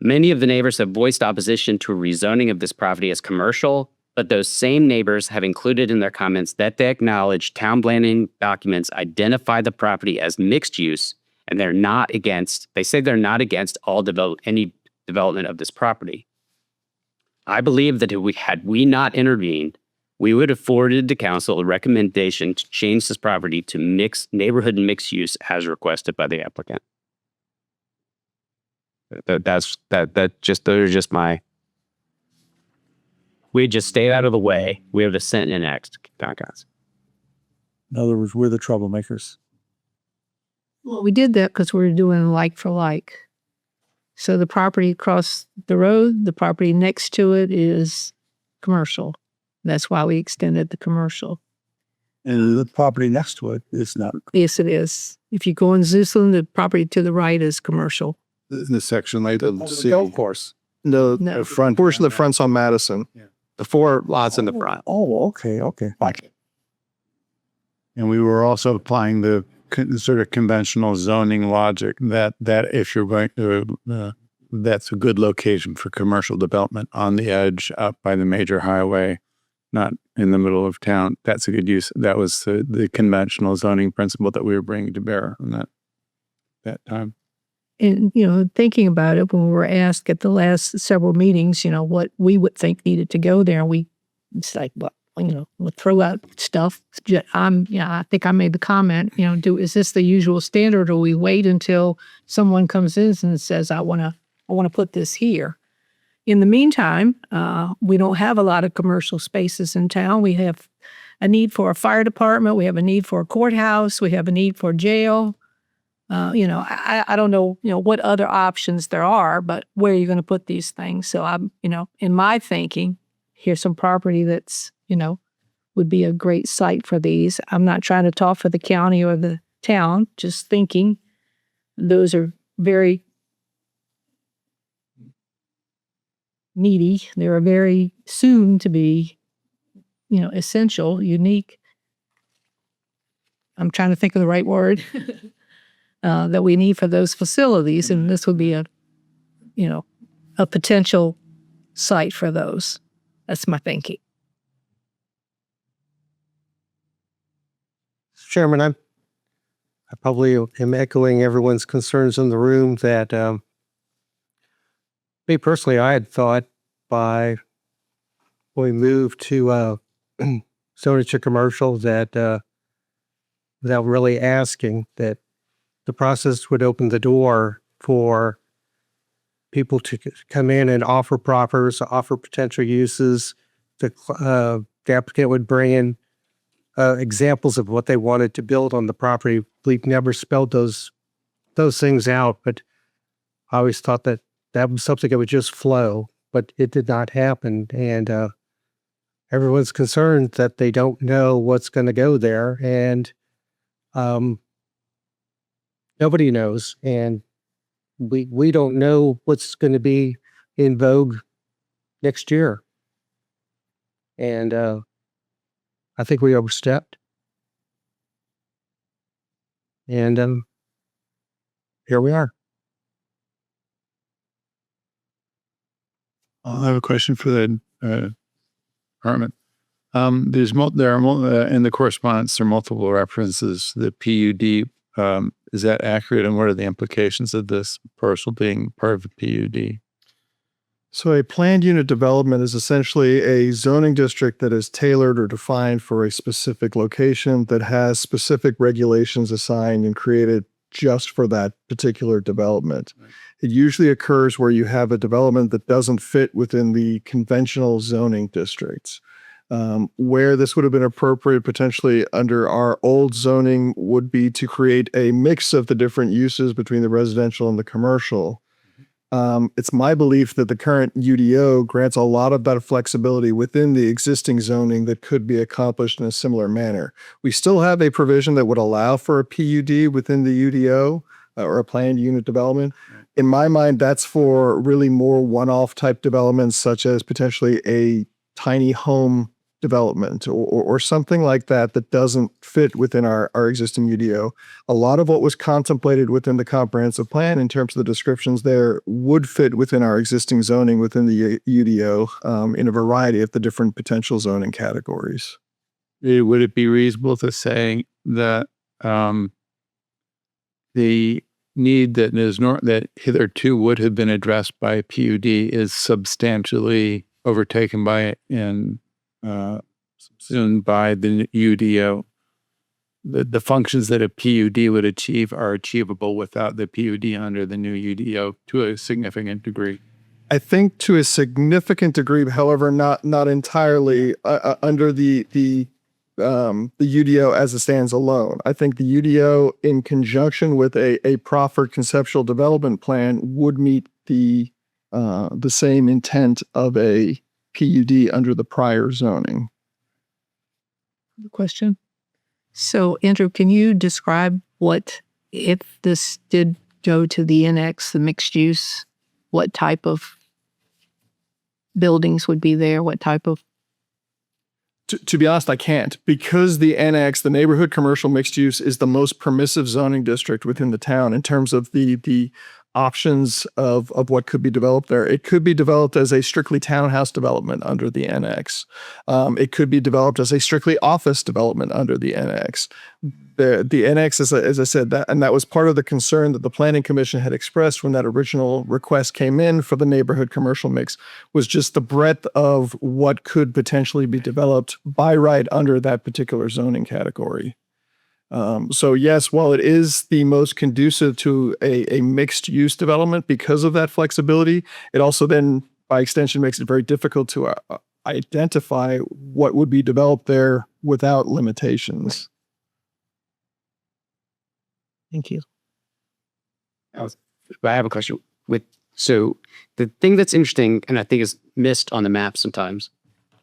Many of the neighbors have voiced opposition to rezoning of this property as commercial, but those same neighbors have included in their comments that they acknowledge town planning documents identify the property as mixed use, and they say they're not against any development of this property. I believe that had we not intervened, we would have forwarded to council a recommendation to change this property to neighborhood mixed use as requested by the applicant. Those are just my. We just stayed out of the way. We have to send in next, guys. In other words, we're the troublemakers. Well, we did that because we were doing like for like. So the property across the road, the property next to it is commercial. That's why we extended the commercial. And the property next to it is not. Yes, it is. If you go in Zeusland, the property to the right is commercial. The section labeled C. Golf course. No, No. the front portion of the front's on Madison. The 4 lots in the front. Oh, okay. Fine. And we were also applying the sort of conventional zoning logic that if you're going to, that's a good location for commercial development on the edge up by the major highway, not in the middle of town. That's a good use. That was the conventional zoning principle that we were bringing to bear on that time. And, thinking about it, when we were asked at the last several meetings, what we would think needed to go there, it's like, well, we'll throw out stuff. I think I made the comment, is this the usual standard, or we wait until someone comes in and says, I want to put this here. In the meantime, we don't have a lot of commercial spaces in town. We have a need for a fire department. We have a need for a courthouse. We have a need for a jail. I don't know, what other options there are, but where are you going to put these things? So I'm, in my thinking, here's some property that's, would be a great site for these. I'm not trying to talk for the county or the town, just thinking those are very needy. They are very soon to be, essential, unique. I'm trying to think of the right word that we need for those facilities. And this would be a potential site for those. That's my thinking. Chairman, I probably am echoing everyone's concerns in the room that me personally, I had thought when we moved to zoning to commercial that without really asking, that the process would open the door for people to come in and offer proffers, offer potential uses. The applicant would bring in examples of what they wanted to build on the property. We've never spelled those things out, but I always thought that was something that would just flow, but it did not happen. And everyone's concerned that they don't know what's going to go there, and nobody knows. And we don't know what's going to be in vogue next year. And I think we overstepped. And here we are. I have a question for the department. In the correspondence, there are multiple references. The PUD, is that accurate? And what are the implications of this parcel being part of a PUD? So a planned unit development is essentially a zoning district that is tailored or defined for a specific location that has specific regulations assigned and created just for that particular development. It usually occurs where you have a development that doesn't fit within the conventional zoning districts. Where this would have been appropriate potentially under our old zoning would be to create a mix of the different uses between the residential and the commercial. It's my belief that the current UDO grants a lot of that flexibility within the existing zoning that could be accomplished in a similar manner. We still have a provision that would allow for a PUD within the UDO or a planned unit development. In my mind, that's for really more one-off type developments, such as potentially a tiny home development or something like that that doesn't fit within our existing UDO. A lot of what was contemplated within the comprehensive plan in terms of the descriptions there would fit within our existing zoning within the UDO in a variety of the different potential zoning categories. Would it be reasonable to say that the need that that hitherto would have been addressed by PUD is substantially overtaken by and soon by the UDO? The functions that a PUD would achieve are achievable without the PUD under the new UDO to a significant degree. I think to a significant degree, however, not entirely under the UDO as it stands alone. I think the UDO in conjunction with a proffered conceptual development plan would meet the same intent of a PUD under the prior zoning. Question. So, Andrew, can you describe what, if this did go to the NX, the mixed use, what type of buildings would be there? What type of? To be honest, I can't, because the NX, the neighborhood commercial mixed use, is the most permissive zoning district within the town in terms of the options of what could be developed there. It could be developed as a strictly townhouse development under the NX. It could be developed as a strictly office development under the NX. The NX, as I said, that was part of the concern that the Planning Commission had expressed when that original request came in for the neighborhood commercial mix, was just the breadth of what could potentially be developed by right under that particular zoning category. So yes, while it is the most conducive to a mixed use development because of that flexibility, it also then by extension makes it very difficult to identify what would be developed there without limitations. Thank you. I have a question. So the thing that's interesting, and I think is missed on the map sometimes,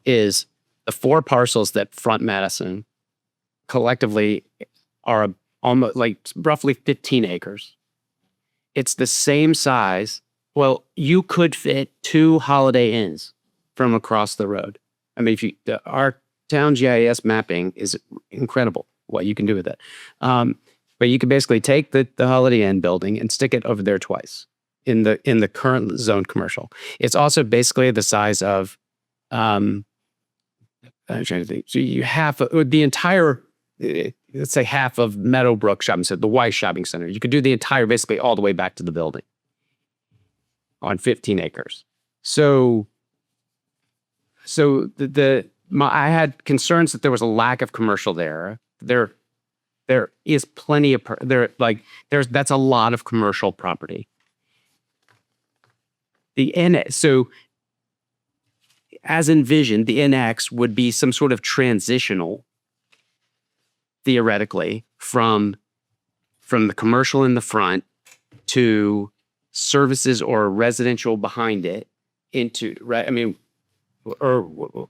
is the 4 parcels that front Madison collectively are almost like roughly 15 acres. It's the same size. Well, you could fit 2 Holiday Inns from across the road. I mean, our town GIS mapping is incredible what you can do with it. But you could basically take the Holiday Inn building and stick it over there twice in the current zone commercial. It's also basically the size of, I'm trying to think. So you have the entire, let's say half of Meadowbrook Shopping Center, the Y Shopping Center. You could do the entire, basically all the way back to the building on 15 acres. So I had concerns that there was a lack of commercial there. There is plenty of that's a lot of commercial property. So as envisioned, the NX would be some sort of transitional, theoretically, from the commercial in the front to services or residential behind it into, right? I mean, or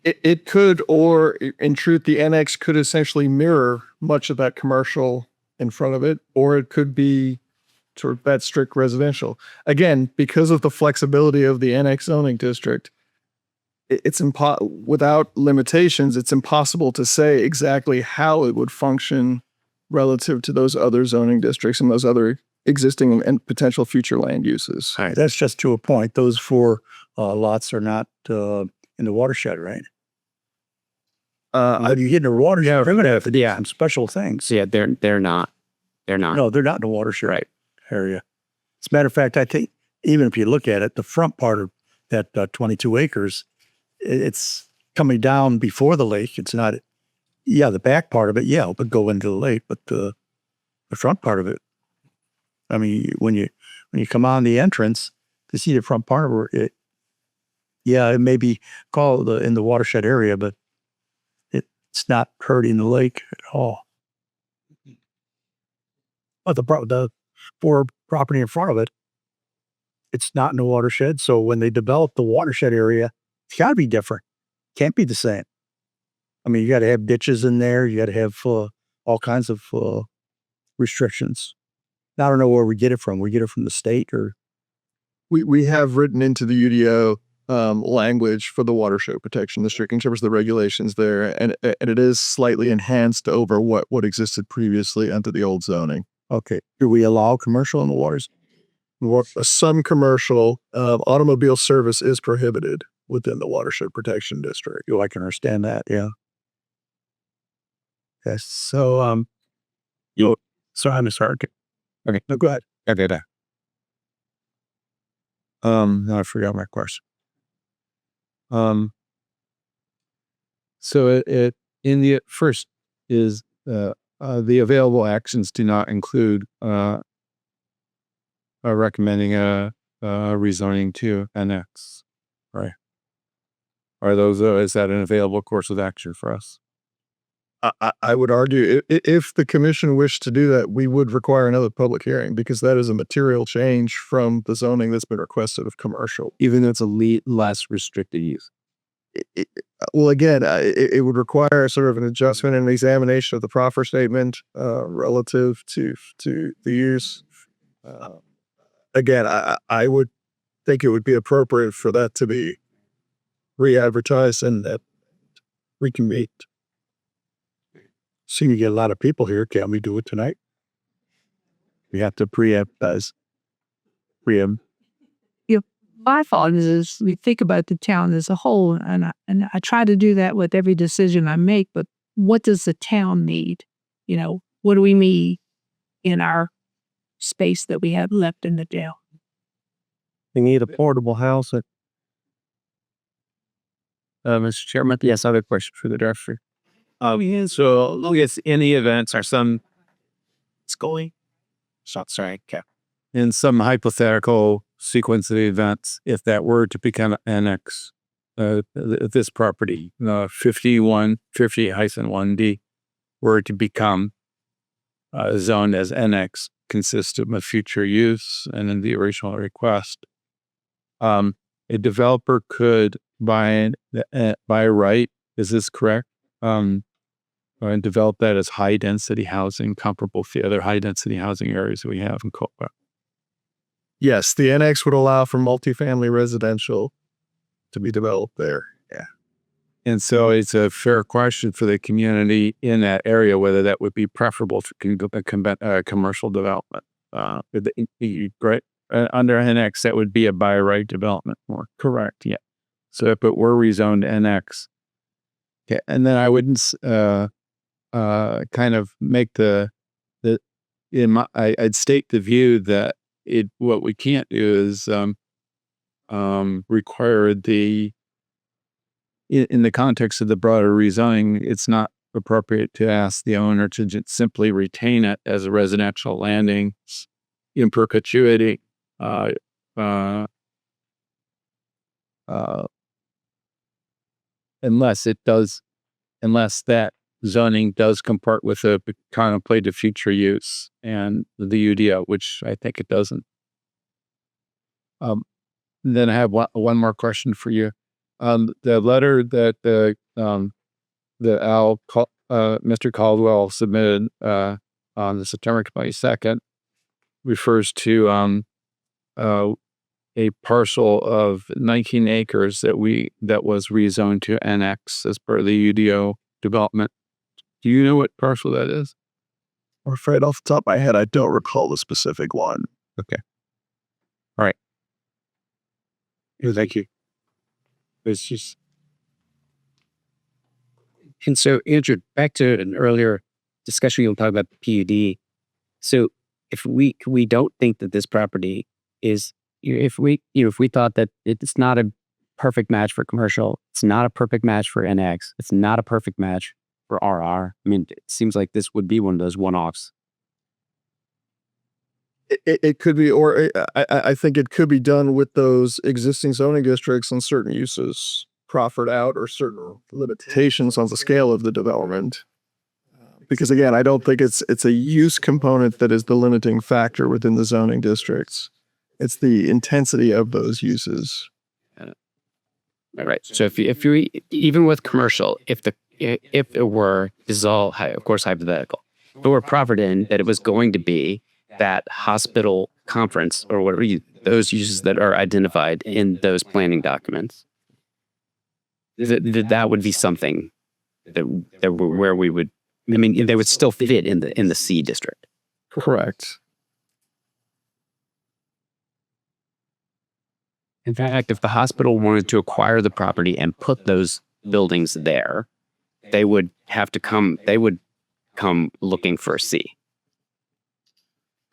it could, or in truth, the NX could essentially mirror much of that commercial in front of it, or it could be sort of that strict residential. Again, because of the flexibility of the NX zoning district, it's without limitations, it's impossible to say exactly how it would function relative to those other zoning districts and those other existing and potential future land uses. Right. That's just to a point. Those 4 lots are not in the watershed, right? When you get in the watershed, they're going to have to do some special things. Yeah, they're not. They're not. No, they're not in the watershed area. As a matter of fact, I think even if you look at it, the front part of that 22 acres, it's coming down before the lake. It's not, the back part of it, would go into the lake, but the front part of it, I mean, when you come on the entrance to see the front part of it, it may be called in the watershed area, but it's not hurting the lake at all. But the poor property in front of it, it's not in the watershed. So when they develop the watershed area, it's got to be different. Can't be the same. I mean, you got to have ditches in there. You got to have all kinds of restrictions. I don't know where we get it from. We get it from the state, or We have written into the UDO language for the watershed protection district in terms of the regulations there, and it is slightly enhanced over what existed previously under the old zoning. okay. Do we allow commercial in the waters? Some commercial automobile service is prohibited within the watershed protection district. I can understand that. Yeah. Yes. So, I'm sorry. Okay. No, go ahead. Now I forgot my question. So it in the first is the available actions do not include recommending a rezoning to NX, right? Are those is that an available course of action for us? I would argue if the commission wished to do that, we would require another public hearing because that is a material change from the zoning that's been requested of commercial. Even though it's a less restricted use. Well, again, it would require sort of an adjustment and an examination of the proffer statement relative to the use. Again, I would think it would be appropriate for that to be re-advertised and reconvened. See, you get a lot of people here. Can we do it tonight? We have to pre-advertise. My thought is we think about the town as a whole, and I try to do that with every decision I make. But what does the town need? What do we need in our space that we have left in the jail? We need a portable house. Mr. Chairman, yes, I have a question for the director. So look at any events or some schooling. Sorry, okay. In some hypothetical sequence of events, if that were to become annex, this property, 5150-1D, were to become zoned as annex, consistent with future use and in the original request, a developer could by right, is this correct? And develop that as high density housing, comparable to the other high density housing areas that we have in Culpeper. Yes, the annex would allow for multifamily residential to be developed there. Yeah. And so it's a fair question for the community in that area, whether that would be preferable to commercial development. Right? Under annex, that would be a by right development. More correct. Yeah. So if it were rezoned annex, okay, and then I wouldn't kind of make I'd state the view that what we can't do is require in the context of the broader rezoning, it's not appropriate to ask the owner to just simply retain it as a residential landing in perpetuity. Unless that zoning does comport with a contemplated future use and the UDO, which I think it doesn't. Then I have one more question for you. The letter that Mr. Caldwell submitted on the September 22nd refers to a parcel of 19 acres that was rezoned to annex as part of the UDO development. Do you know what parcel that is? I'm afraid off the top of my head, I don't recall the specific one. Okay. All right. Thank you. It's just. And so, Andrew, back to an earlier discussion, you'll talk about the PUD. So if we don't think that this property is, if we thought that it's not a perfect match for commercial, it's not a perfect match for NX, it's not a perfect match for RR. I mean, it seems like this would be one of those one-offs. It could be, or I think it could be done with those existing zoning districts and certain uses proffered out or certain limitations on the scale of the development. Because again, I don't think it's a use component that is the limiting factor within the zoning districts. It's the intensity of those uses. All right. So if you even with commercial, if it were, this is all of course hypothetical, if it were proffered in that it was going to be that hospital conference or whatever those uses that are identified in those planning documents, that would be something that where we would. I mean, they would still fit in the C district. Correct. In fact, if the hospital wanted to acquire the property and put those buildings there, they would have to come. They would come looking for a C.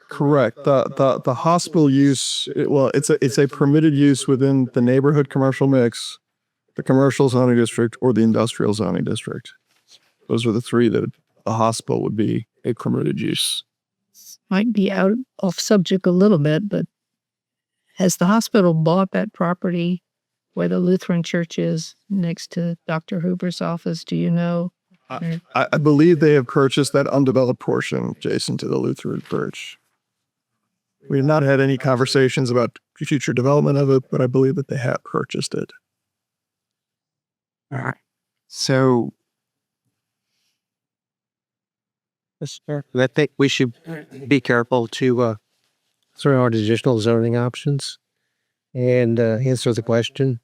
Correct. The hospital use, it's a permitted use within the neighborhood commercial mix, the commercial zoning district, or the industrial zoning district. Those are the three that a hospital would be a permitted use. Might be out off subject a little bit, but has the hospital bought that property where the Lutheran church is next to Dr. Hooper's office? Do you know? I believe they have purchased that undeveloped portion adjacent to the Lutheran church. We have not had any conversations about future development of it, but I believe that they have purchased it. All right. So I think we should be careful to throw out additional zoning options and answer the question.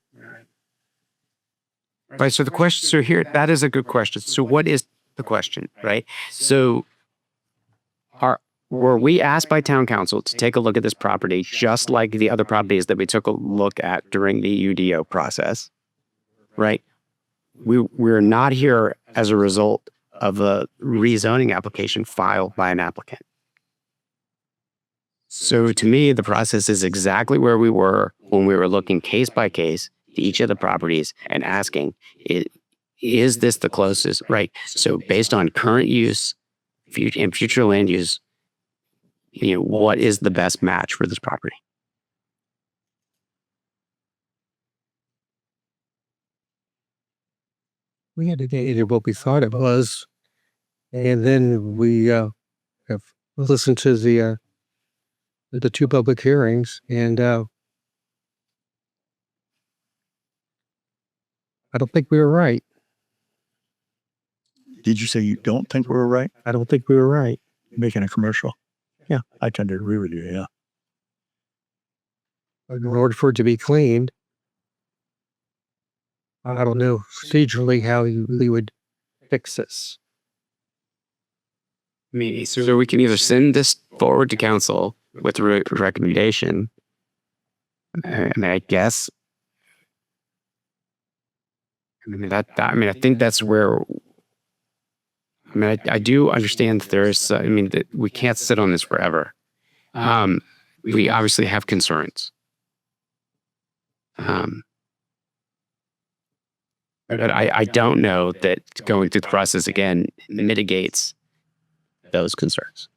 Right. So the question. So here, that is a good question. So what is the question? Right. So were we asked by town council to take a look at this property, just like the other properties that we took a look at during the UDO process? Right. We're not here as a result of a rezoning application filed by an applicant. So to me, the process is exactly where we were when we were looking case by case to each of the properties and asking, is this the closest? Right. So based on current use and future land use, what is the best match for this property? We had to date what we thought it was, and then we have listened to the two public hearings, and I don't think we were right. Did you say you don't think we were right? I don't think we were right. Making a commercial. Yeah. I tend to agree with you, yeah. In order for it to be cleaned, I don't know procedurally how we would fix this. I mean, so we can either send this forward to council with a recommendation, and I guess, I think that's where. I do understand that there is. That we can't sit on this forever. We obviously have concerns. But I don't know that going through the process again mitigates those concerns.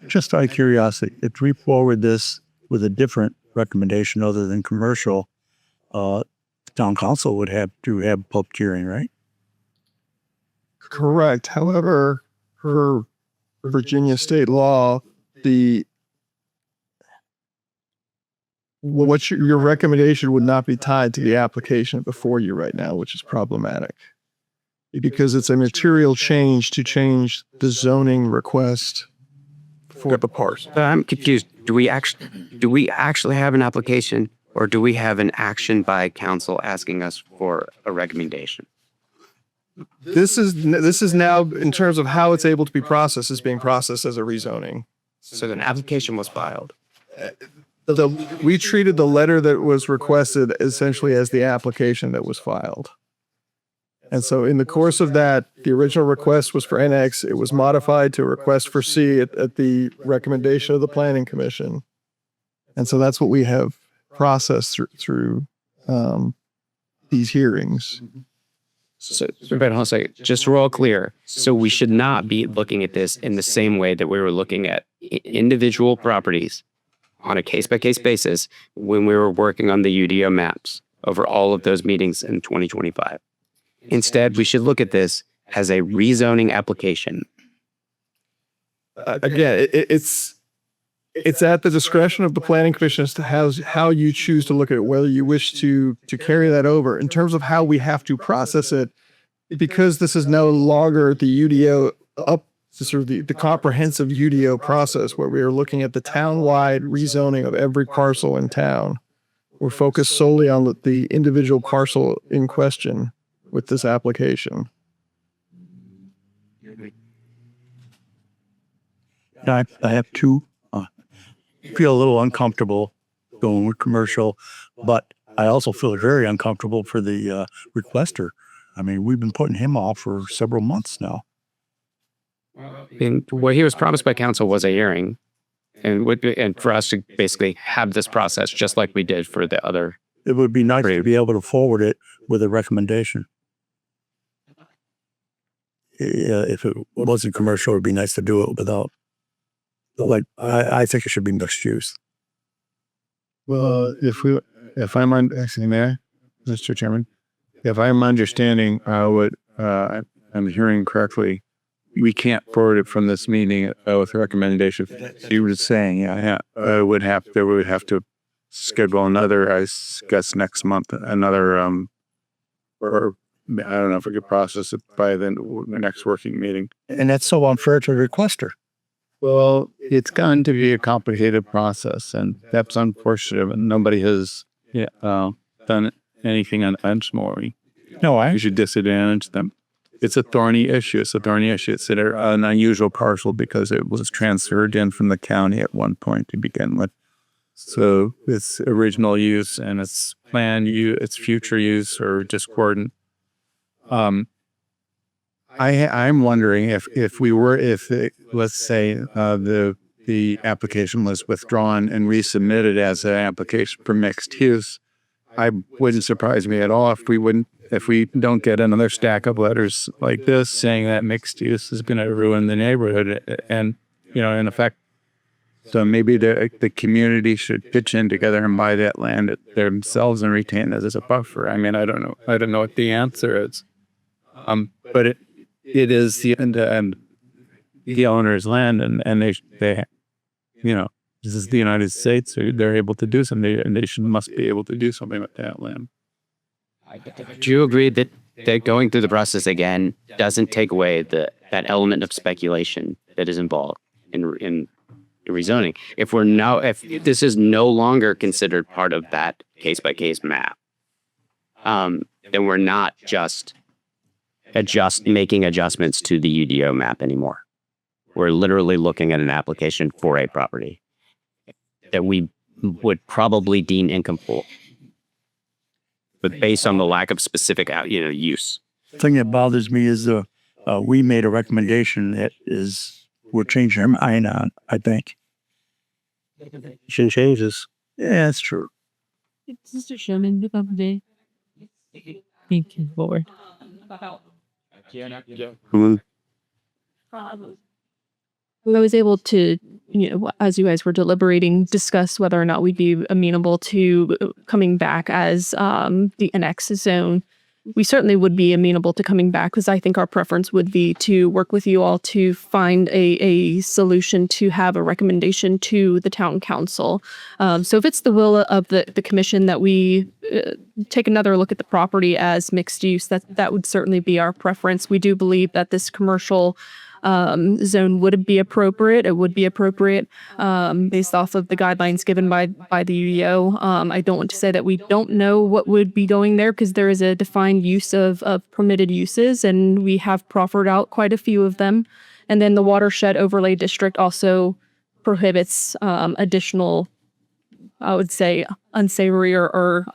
Just out of curiosity, if we forward this with a different recommendation other than commercial, town council would have to have a public hearing, right? Correct. However, per Virginia state law, your recommendation would not be tied to the application before you right now, which is problematic. Because it's a material change to change the zoning request for the parcel. I'm confused. Do we actually have an application, or do we have an action by council asking us for a recommendation? This is now, in terms of how it's able to be processed, is being processed as a rezoning. So an application was filed. We treated the letter that was requested essentially as the application that was filed. And so in the course of that, the original request was for NX. It was modified to a request for C at the recommendation of the Planning Commission. And so that's what we have processed through these hearings. So, but hold on, just so we're all clear. So we should not be looking at this in the same way that we were looking at individual properties on a case-by-case basis when we were working on the UDO maps over all of those meetings in 2025. Instead, we should look at this as a rezoning application. Again, it's at the discretion of the planning commission as to how you choose to look at it, whether you wish to carry that over. In terms of how we have to process it, because this is no longer the UDO sort of the comprehensive UDO process where we are looking at the town-wide rezoning of every parcel in town. We're focused solely on the individual parcel in question with this application. I have two. Feel a little uncomfortable going with commercial, but I also feel very uncomfortable for the requester. I mean, we've been putting him off for several months now. And what he was promised by council was a hearing, and for us to basically have this process just like we did for the other. It would be nice to be able to forward it with a recommendation. Yeah, if it wasn't commercial, it would be nice to do it without. Like, I think it should be mixed use. Well, if I'm actually there, Mr. Chairman, if I'm understanding what I'm hearing correctly, we can't forward it from this meeting with a recommendation. You were saying, we would have to schedule another, I guess, next month, another, or I don't know if we could process it by the next working meeting. And that's so unfair to the requester. Well, it's going to be a complicated process, and that's unfortunate. And nobody has done anything on Edgemore. No, we should disadvantage them. It's a thorny issue. It's an unusual parcel because it was transferred in from the county at one point to begin with. So its original use and its planned use, its future use are discordant. I'm wondering if let's say the application was withdrawn and resubmitted as an application for mixed use, I wouldn't surprise me at all if we don't get another stack of letters like this saying that mixed use is going to ruin the neighborhood, and in effect, so maybe the community should pitch in together and buy that land themselves and retain it as a buffer. I mean, I don't know what the answer is, but it is the owner's land, and they this is the United States, so they're able to do something, and they must be able to do something with that land. Do you agree that going through the process again doesn't take away that element of speculation that is involved in rezoning? If this is no longer considered part of that case-by-case map, then we're not just making adjustments to the UDO map anymore. We're literally looking at an application for a property that we would probably deem incomplete, but based on the lack of specific use. The thing that bothers me is we made a recommendation that we're changing our mind on, I think. Shouldn't change this. Yeah, that's true. Mr. Sherman, look up there. Thank you, Lord. I was able to, as you guys were deliberating, discuss whether or not we'd be amenable to coming back as the annex zone. We certainly would be amenable to coming back because I think our preference would be to work with you all to find a solution to have a recommendation to the town council. So if it's the will of the commission that we take another look at the property as mixed use, that would certainly be our preference. We do believe that this commercial zone would be appropriate. It would be appropriate based off of the guidelines given by the UDO. I don't want to say that we don't know what would be going there because there is a defined use of permitted uses, and we have proffered out quite a few of them. And then the watershed overlay district also prohibits additional, I would say, unsavory or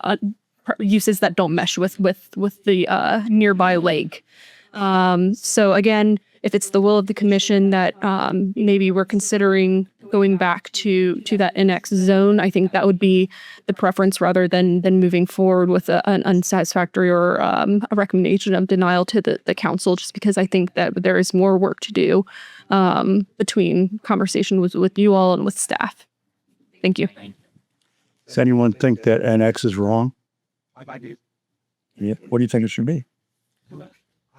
uses that don't mesh with the nearby lake. So again, if it's the will of the commission that maybe we're considering going back to that NX zone. I think that would be the preference rather than moving forward with an unsatisfactory or a recommendation of denial to the council, just because I think that there is more work to do between conversation with you all and with staff. Thank you. Does anyone think that NX is wrong? I do. Yeah. What do you think it should be?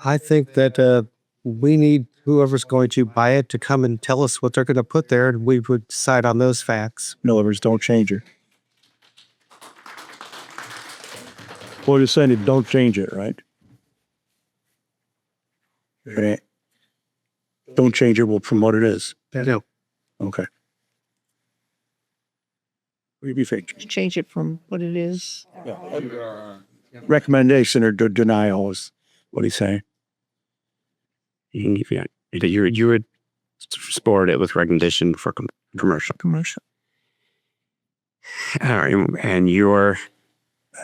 I think that we need whoever's going to buy it to come and tell us what they're going to put there, and we would decide on those facts. In other words, don't change it. Well, you're saying it don't change it, right? Right. Don't change it from what it is. No. Okay. What do you think? Change it from what it is. Recommendation or denial is what he's saying. Yeah, you would support it with recommendation for commercial. Commercial. All right, and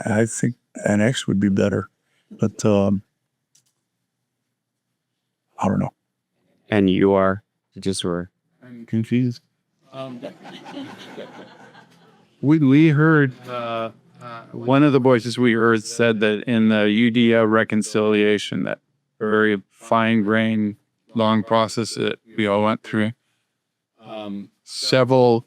I think NX would be better, but I don't know. And you are just were Confused. We heard one of the voices we heard said that in the UDO reconciliation, that very fine-grained, long process that we all went through, several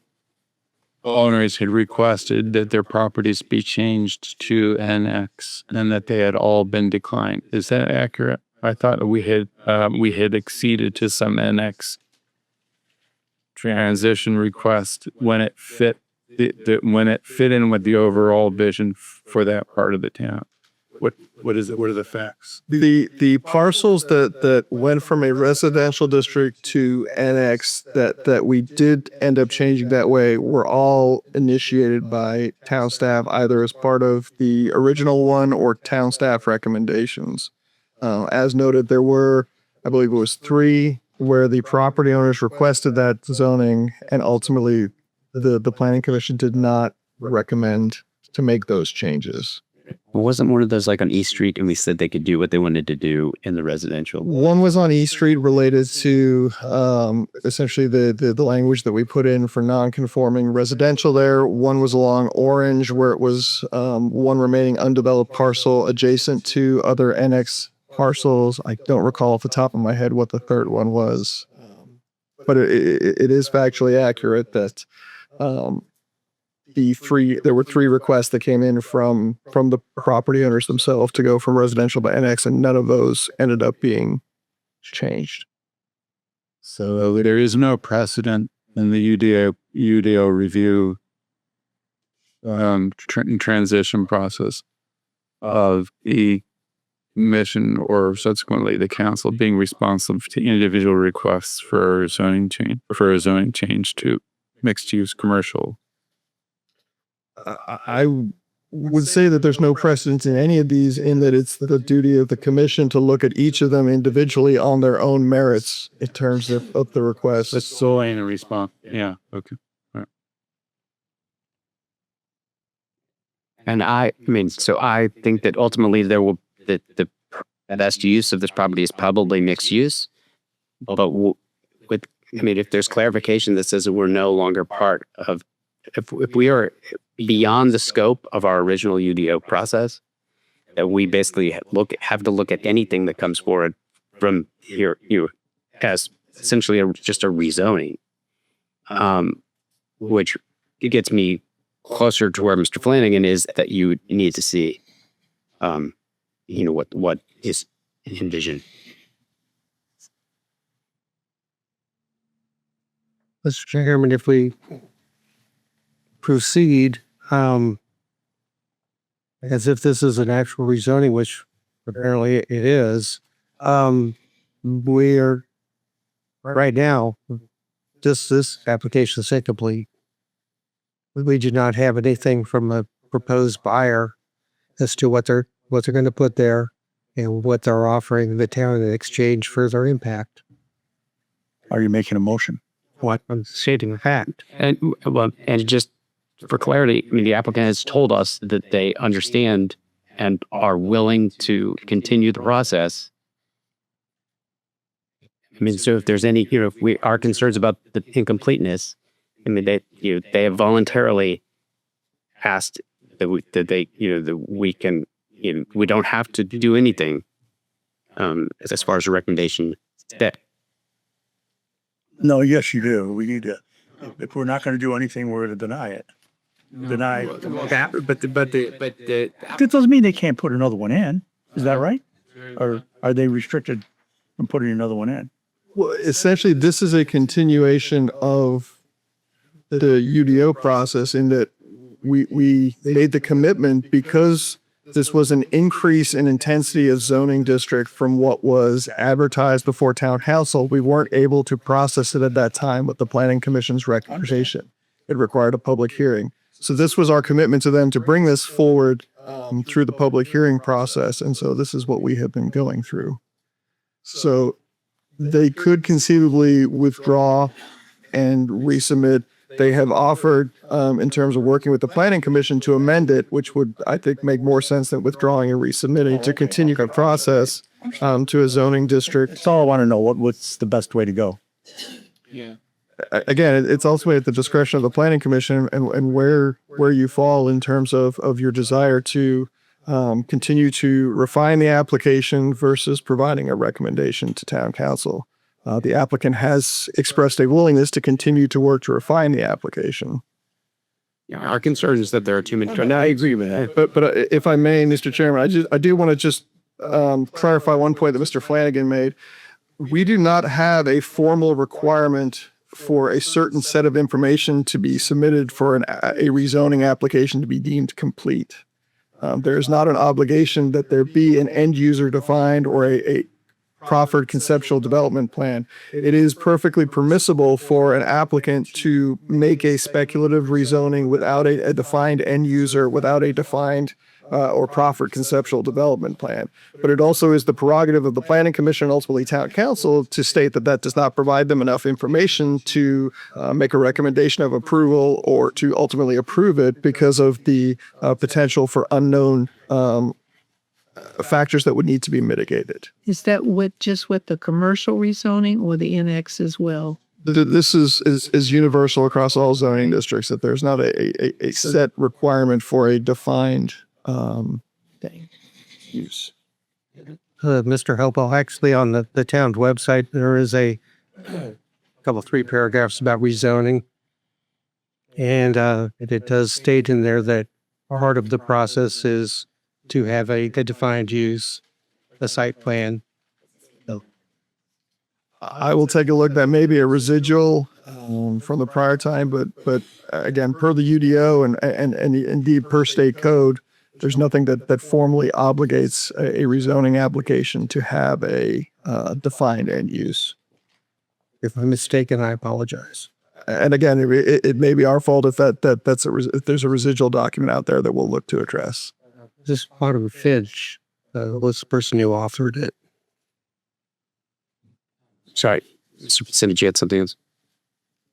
owners had requested that their properties be changed to NX and that they had all been declined. Is that accurate? I thought we had acceded to some NX transition request when it fit when it fit in with the overall vision for that part of the town. What is it? What are the facts? The parcels that went from a residential district to NX that we did end up changing that way were all initiated by town staff, either as part of the original one or town staff recommendations. As noted, there were, I believe it was 3 where the property owners requested that zoning, and ultimately the planning commission did not recommend to make those changes. wasn't one of those like on East Street, and we said they could do what they wanted to do in the residential. One was on East Street related to essentially the language that we put in for non-conforming residential there. One was along Orange, where it was one remaining undeveloped parcel adjacent to other NX parcels. I don't recall off the top of my head what the third one was. But it is factually accurate that there were 3 requests that came in from the property owners themselves to go from residential to NX, and none of those ended up being changed. So there is no precedent in the UDO review transition process of the commission or subsequently the council being responsive to individual requests for a zoning change to mixed use commercial. I would say that there's no precedent in any of these, in that it's the duty of the commission to look at each of them individually on their own merits in terms of the request. That's solely in a response. Yeah. Okay. All right. And I mean, so I think that ultimately the best use of this property is probably mixed use. But if there's clarification that says that we're no longer part of, if we are beyond the scope of our original UDO process, that we basically have to look at anything that comes forward from here, as essentially just a rezoning, which gets me closer to where Mr. Flanagan is, that you need to see, what is envisioned. Mr. Chairman, if we proceed as if this is an actual rezoning, which apparently it is, we are right now, just this application is incomplete. We do not have anything from a proposed buyer as to what they're going to put there and what they're offering the town in exchange for their impact. Are you making a motion? What? I'm stating a fact. And just for clarity, I mean, the applicant has told us that they understand and are willing to continue the process. I mean, so if there's any, if we are concerns about the incompleteness, I mean, they have voluntarily asked that we can, we don't have to do anything as far as a recommendation today. No, yes, you do. We need to, if we're not going to do anything, we're going to deny it. Deny. But the That doesn't mean they can't put another one in. Is that right? Or are they restricted from putting another one in? Well, essentially, this is a continuation of the UDO process in that we made the commitment because this was an increase in intensity of zoning district from what was advertised before town council. We weren't able to process it at that time with the planning commission's recommendation. It required a public hearing. So this was our commitment to them to bring this forward through the public hearing process. And so this is what we have been going through. So they could conceivably withdraw and resubmit. They have offered, in terms of working with the planning commission, to amend it, which would, I think, make more sense than withdrawing and resubmitting, to continue the process to a zoning district. That's all I want to know. What's the best way to go? Yeah. Again, it's ultimately at the discretion of the planning commission and where you fall in terms of your desire to continue to refine the application versus providing a recommendation to town council. The applicant has expressed a willingness to continue to work to refine the application. Yeah, our concern is that there are too many. No, I agree with that. But if I may, Mr. Chairman, I do want to just clarify one point that Mr. Flanagan made. We do not have a formal requirement for a certain set of information to be submitted for a rezoning application to be deemed complete. There is not an obligation that there be an end user defined or a proffered conceptual development plan. It is perfectly permissible for an applicant to make a speculative rezoning without a defined end user, without a defined or proffered conceptual development plan. But it also is the prerogative of the planning commission and ultimately town council to state that that does not provide them enough information to make a recommendation of approval or to ultimately approve it because of the potential for unknown factors that would need to be mitigated. Is that just with the commercial rezoning or the NX as well? This is universal across all zoning districts, that there's not a set requirement for a defined use. Mr. Hopel, actually on the town's website, there is a couple, 3 paragraphs about rezoning. And it does state in there that part of the process is to have a defined use, a site plan. I will take a look. That may be a residual from the prior time, but again, per the UDO and indeed per state code, there's nothing that formally obligates a rezoning application to have a defined end use. If I'm mistaken, I apologize. And again, it may be our fault if if there's a residual document out there that we'll look to address. This Autumn Finch was the person who authored it. Sorry, Mr. Percentage, you had something else?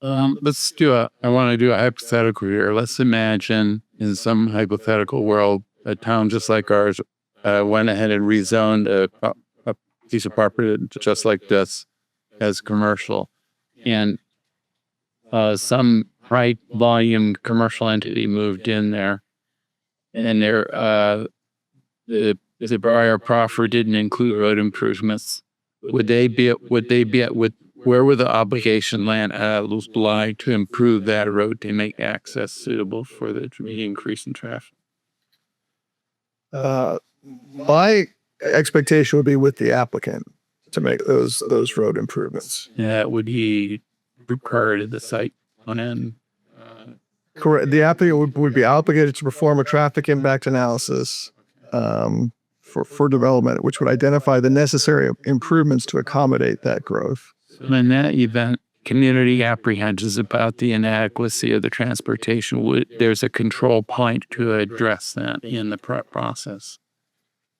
I want to do a hypothetical here. Let's imagine in some hypothetical world, a town just like ours went ahead and rezoned a piece of property just like this as commercial. And some high volume commercial entity moved in there. And the prior proffer didn't include road improvements. Would they be where would the obligation land lie to improve that road to make access suitable for the increase in traffic? My expectation would be with the applicant to make those road improvements. Yeah, would he require the site plan? Correct. The applicant would be obligated to perform a traffic impact analysis for development, which would identify the necessary improvements to accommodate that growth. So in that event, community apprehensions about the inadequacy of the transportation, there's a control point to address that in the process.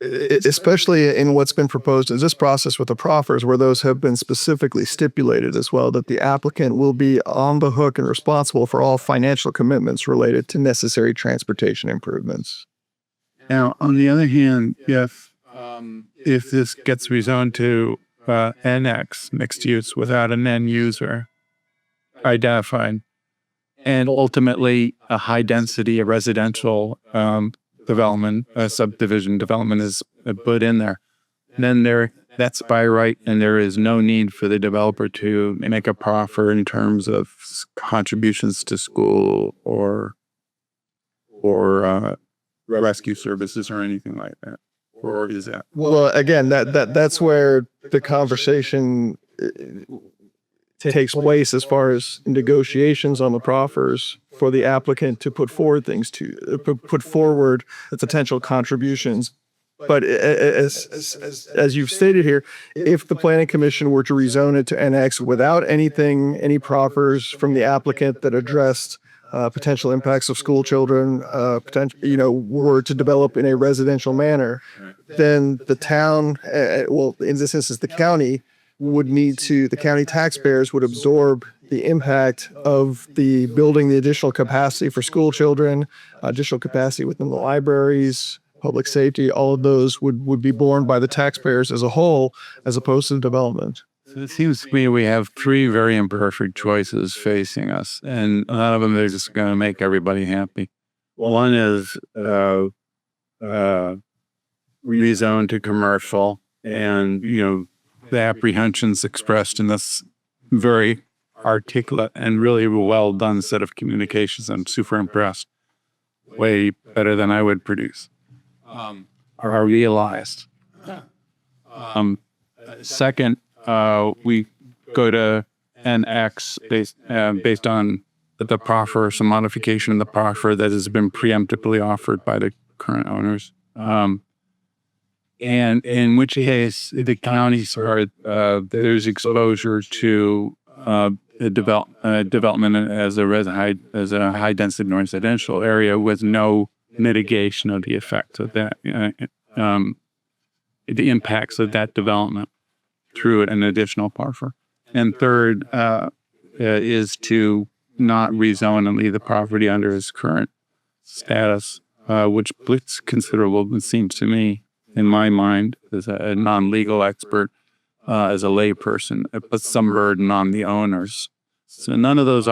Especially in what's been proposed as this process with the proffers, where those have been specifically stipulated as well, that the applicant will be on the hook and responsible for all financial commitments related to necessary transportation improvements. Now, on the other hand, if this gets rezoned to NX, mixed use, without an end user identified, and ultimately a high density, a residential development, a subdivision development is put in there. Then that's by right, and there is no need for the developer to make a proffer in terms of contributions to school or rescue services or anything like that. Or is that? Well, again, that's where the conversation takes place as far as negotiations on the proffers for the applicant to put forward put forward the potential contributions. But as you've stated here, if the planning commission were to rezone it to NX without any proffers from the applicant that addressed potential impacts of school children, were to develop in a residential manner, then the town, in this instance, the county the county taxpayers would absorb the impact of the building the additional capacity for school children, additional capacity within the libraries, public safety, all of those would be borne by the taxpayers as a whole, as opposed to the development. So it seems to me we have three very imperfect choices facing us, and none of them are just going to make everybody happy. One is rezone to commercial, and the apprehensions expressed in this very articulate and really well done set of communications. I'm super impressed. Way better than I would produce. Are realized. Second, we go to NX based on the proffer, some modification in the proffer that has been preemptively offered by the current owners. And in which case the counties there's exposure to development as a high density residential area with no mitigation of the effects of that, the impacts of that development through an additional proffer. And third is to not rezone and leave the property under its current status, which puts considerable, it seems to me, in my mind, as a non-legal expert, as a layperson, it puts some burden on the owners. So none of those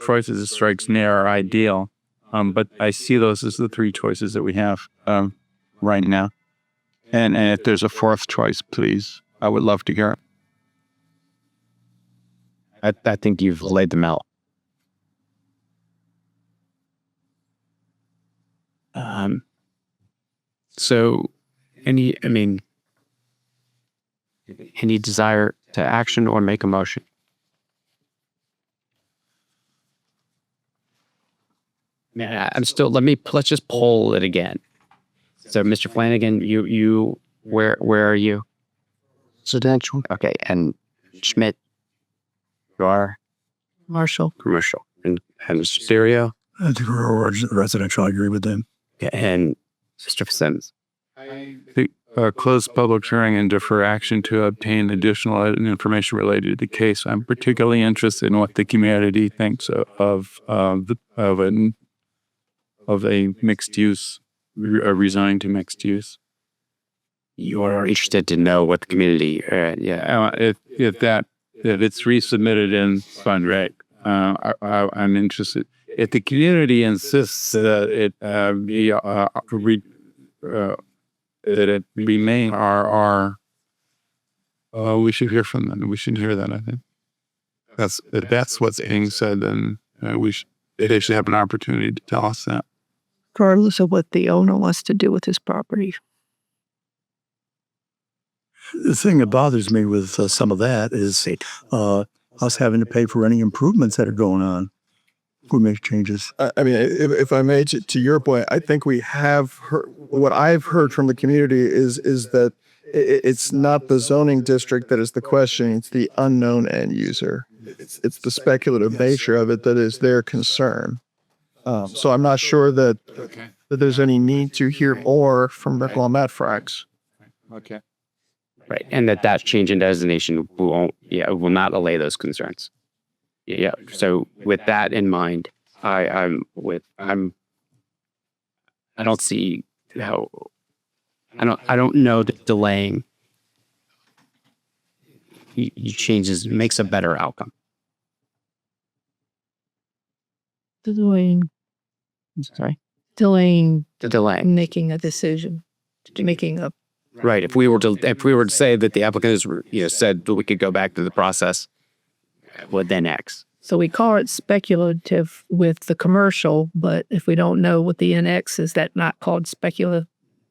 choices strikes me are ideal. But I see those as the three choices that we have right now. And if there's a fourth choice, please, I would love to hear it. I think you've laid them out. So any desire to action or make a motion? Yeah, let's just poll it again. So Mr. Flanagan, you where are you? Residential. Okay, and Schmidt, you are? Commercial. And Mr. Stereo? I think we're residential. I agree with them. Okay, and Mr. Sims? Close public hearing and defer action to obtain additional information related to the case. I'm particularly interested in what the community thinks of a mixed use, resigning to mixed use. You are interested to know what the community, if it's resubmitted in fund reg, I'm interested. If the community insists that it remain we should hear from them. We should hear that. I think if that's what's being said, then they should have an opportunity to tell us that. Regardless of what the owner wants to do with his property. The thing that bothers me with some of that is us having to pay for any improvements that are going on. We make changes. I mean, if I may, to your point, I think we have heard, what I've heard from the community is that it's not the zoning district that is the question, it's the unknown end user. It's the speculative nature of it that is their concern. So I'm not sure that there's any need to hear more from Rick Wilmette Frax. Okay. right, and that change in designation will not allay those concerns. Yeah. So with that in mind, I don't see how. I don't know that delaying changes makes a better outcome. Delaying, Sorry? delaying The delay. making a decision, making a Right. If we were to say that the applicant has, said that we could go back to the process, what then next? So we call it speculative with the commercial, but if we don't know what the NX is, that not called speculative?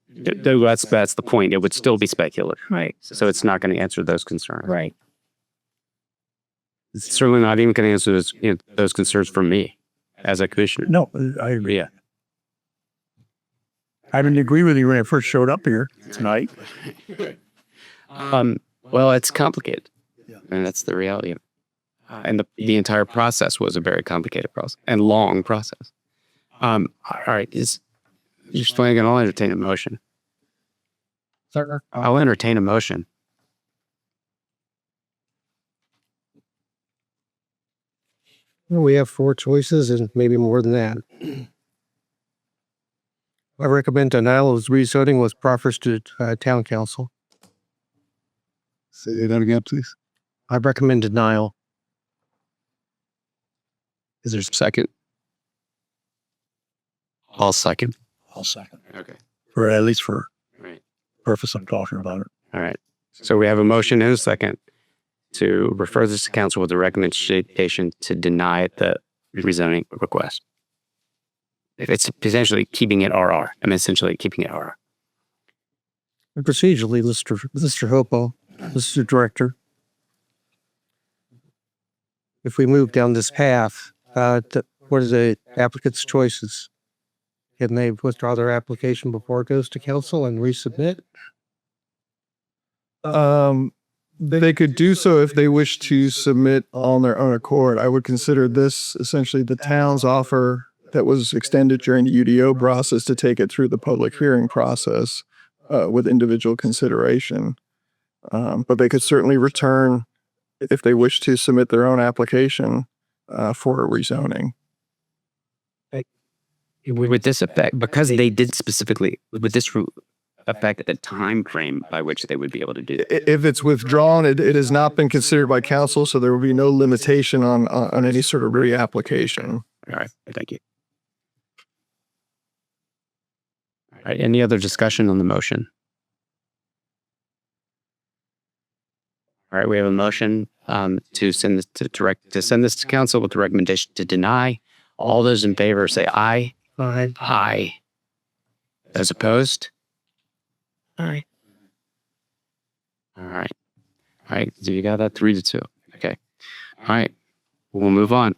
That's the point. It would still be speculative. Right. So it's not going to answer those concerns. Right. It's certainly not even going to answer those concerns for me as a commissioner. No, I agree. Yeah. I didn't agree with you when I first showed up here tonight. Well, it's complicated, and that's the reality of it. And the entire process was a very complicated process and long process. All right, you're explaining, I'll entertain a motion. Sir? I'll entertain a motion. Well, we have 4 choices and maybe more than that. I recommend denial of rezoning with proffers to town council. Say that again, please. I recommend denial. Is there a second? I'll second. I'll second. Okay. For at least for Right. purpose of talking about it. All right. So we have a motion and a second to refer this to council with a recommendation to deny the rezoning request. It's essentially keeping it RR. Essentially keeping it RR. Procedurally, Mr. Hopo, Mr. Director, if we move down this path, what are the applicant's choices? Can they withdraw their application before it goes to council and resubmit? They could do so if they wish to submit on their own accord. I would consider this essentially the town's offer that was extended during the UDO process to take it through the public hearing process with individual consideration. But they could certainly return if they wish to submit their own application for a rezoning. Would this affect, because they did specifically, would this affect the time frame by which they would be able to do that? If it's withdrawn, it has not been considered by council, so there will be no limitation on any sort of reapplication. All right. Thank you. All right. Any other discussion on the motion? All right. We have a motion to send this to send this to council with the recommendation to deny. All those in favor say aye. Aye. Aye. Those opposed? All right. All right. All right. So you got that 3-2. Okay. All right. We'll move on.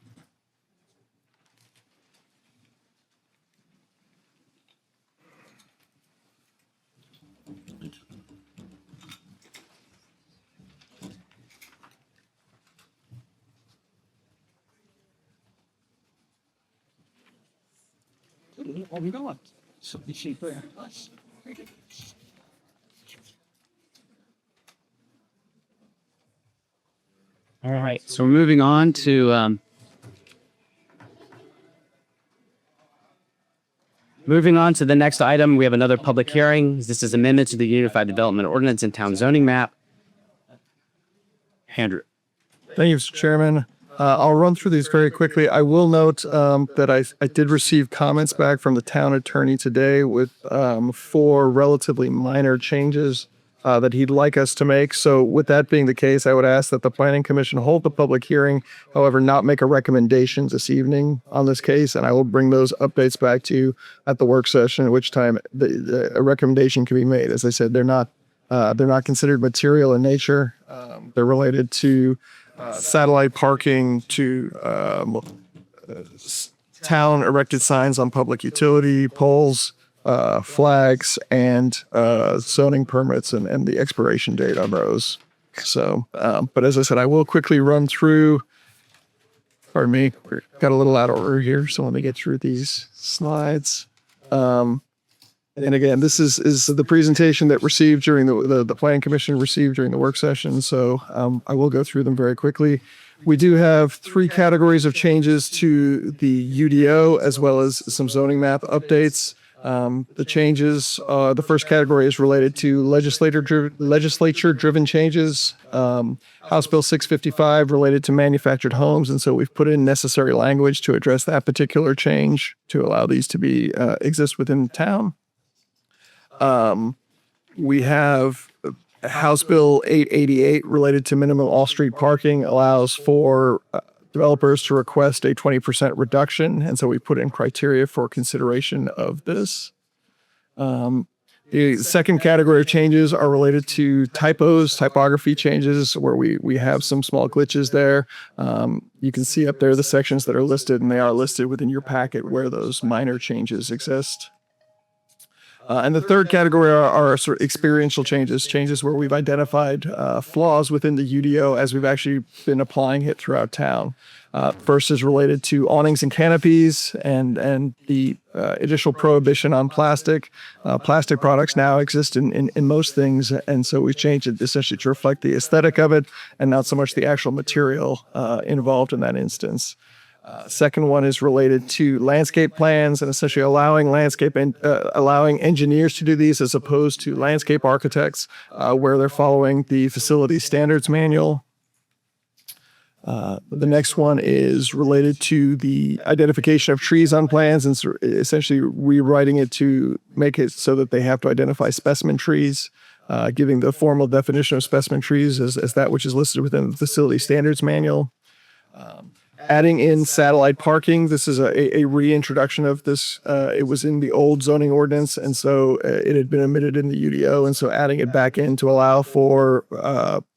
All right. So we're moving on to the next item. We have another public hearing. This is amendment to the Unified Development Ordinance and Town Zoning Map. Andrew. Thank you, Mr. Chairman. I'll run through these very quickly. I will note that I did receive comments back from the town attorney today with 4 relatively minor changes that he'd like us to make. So with that being the case, I would ask that the Planning Commission hold the public hearing, however, not make a recommendation this evening on this case, and I will bring those updates back to you at the work session, at which time a recommendation can be made. As I said, they're not considered material in nature. They're related to satellite parking, to town erected signs on public utility poles, flags, and zoning permits and the expiration date on those. So, but as I said, I will quickly run through. Pardon me, we got a little out of order here, so let me get through these slides. And again, this is the presentation that received during the Planning Commission received during the work session. So I will go through them very quickly. We do have 3 categories of changes to the UDO as well as some zoning map updates. The changes, the first category is related to legislature-driven changes. House Bill 655 related to manufactured homes, and so we've put in necessary language to address that particular change to allow these to be exist within town. We have House Bill 888 related to minimum off-street parking allows for developers to request a 20% reduction. And so we put in criteria for consideration of this. The second category of changes are related to typos, typography changes, where we have some small glitches there. You can see up there the sections that are listed, and they are listed within your packet where those minor changes exist. And the third category are sort of experiential changes where we've identified flaws within the UDO as we've actually been applying it throughout town. First is related to awnings and canopies and the additional prohibition on plastic. Plastic products now exist in most things, and so we changed it essentially to reflect the aesthetic of it and not so much the actual material involved in that instance. Second one is related to landscape plans and essentially allowing allowing engineers to do these as opposed to landscape architects where they're following the facility standards manual. The next one is related to the identification of trees on plans and essentially rewriting it to make it so that they have to identify specimen trees, giving the formal definition of specimen trees as that which is listed within the facility standards manual. Adding in satellite parking, this is a reintroduction of this. It was in the old zoning ordinance, and so it had been omitted in the UDO, and so adding it back in to allow for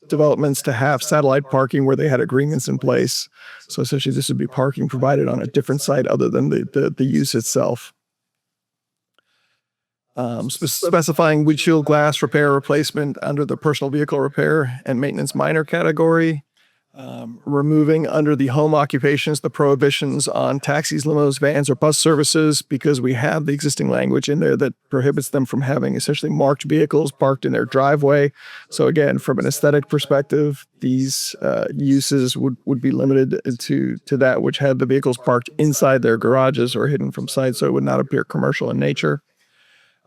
developments to have satellite parking where they had agreements in place. So essentially, this would be parking provided on a different site other than the use itself. Specifying windshield glass repair replacement under the personal vehicle repair and maintenance minor category. Removing under the home occupations the prohibitions on taxis, limos, vans, or bus services because we have the existing language in there that prohibits them from having essentially marked vehicles parked in their driveway. So again, from an aesthetic perspective, these uses would be limited to that which had the vehicles parked inside their garages or hidden from sight, so it would not appear commercial in nature.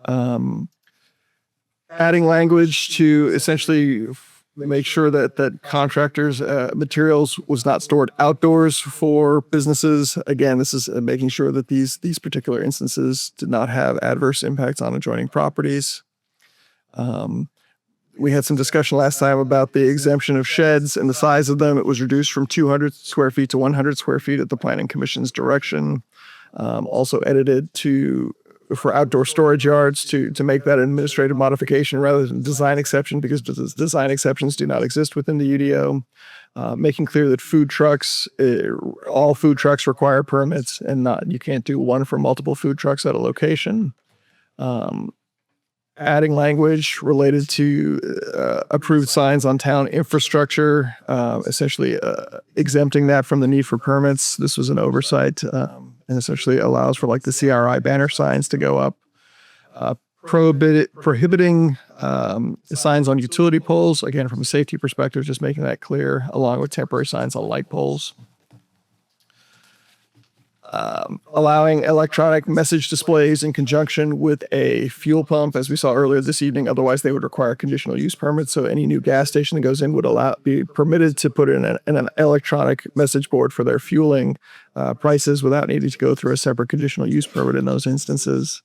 Adding language to essentially make sure that contractors' materials was not stored outdoors for businesses. Again, this is making sure that these particular instances did not have adverse impacts on adjoining properties. We had some discussion last time about the exemption of sheds and the size of them. It was reduced from 200 square feet to 100 square feet at the Planning Commission's direction. Also edited for outdoor storage yards to make that an administrative modification rather than design exception because design exceptions do not exist within the UDO. Making clear that all food trucks require permits and you can't do one for multiple food trucks at a location. Adding language related to approved signs on town infrastructure, essentially exempting that from the need for permits. This was an oversight and essentially allows for like the CRI banner signs to go up. Prohibiting signs on utility poles, again, from a safety perspective, just making that clear, along with temporary signs on light poles. Allowing electronic message displays in conjunction with a fuel pump, as we saw earlier this evening. Otherwise, they would require conditional use permits. So any new gas station that goes in would be permitted to put in an electronic message board for their fueling prices without needing to go through a separate conditional use permit in those instances.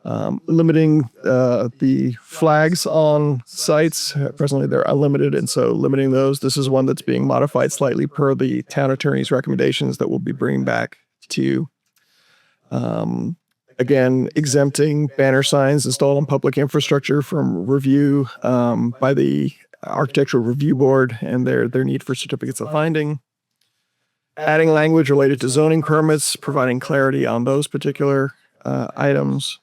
Limiting the flags on sites. Presently, they're unlimited, and so limiting those. This is one that's being modified slightly per the town attorney's recommendations that we'll be bringing back to you. Again, exempting banner signs installed on public infrastructure from review by the Architectural Review Board and their need for certificates of finding. Adding language related to zoning permits, providing clarity on those particular items.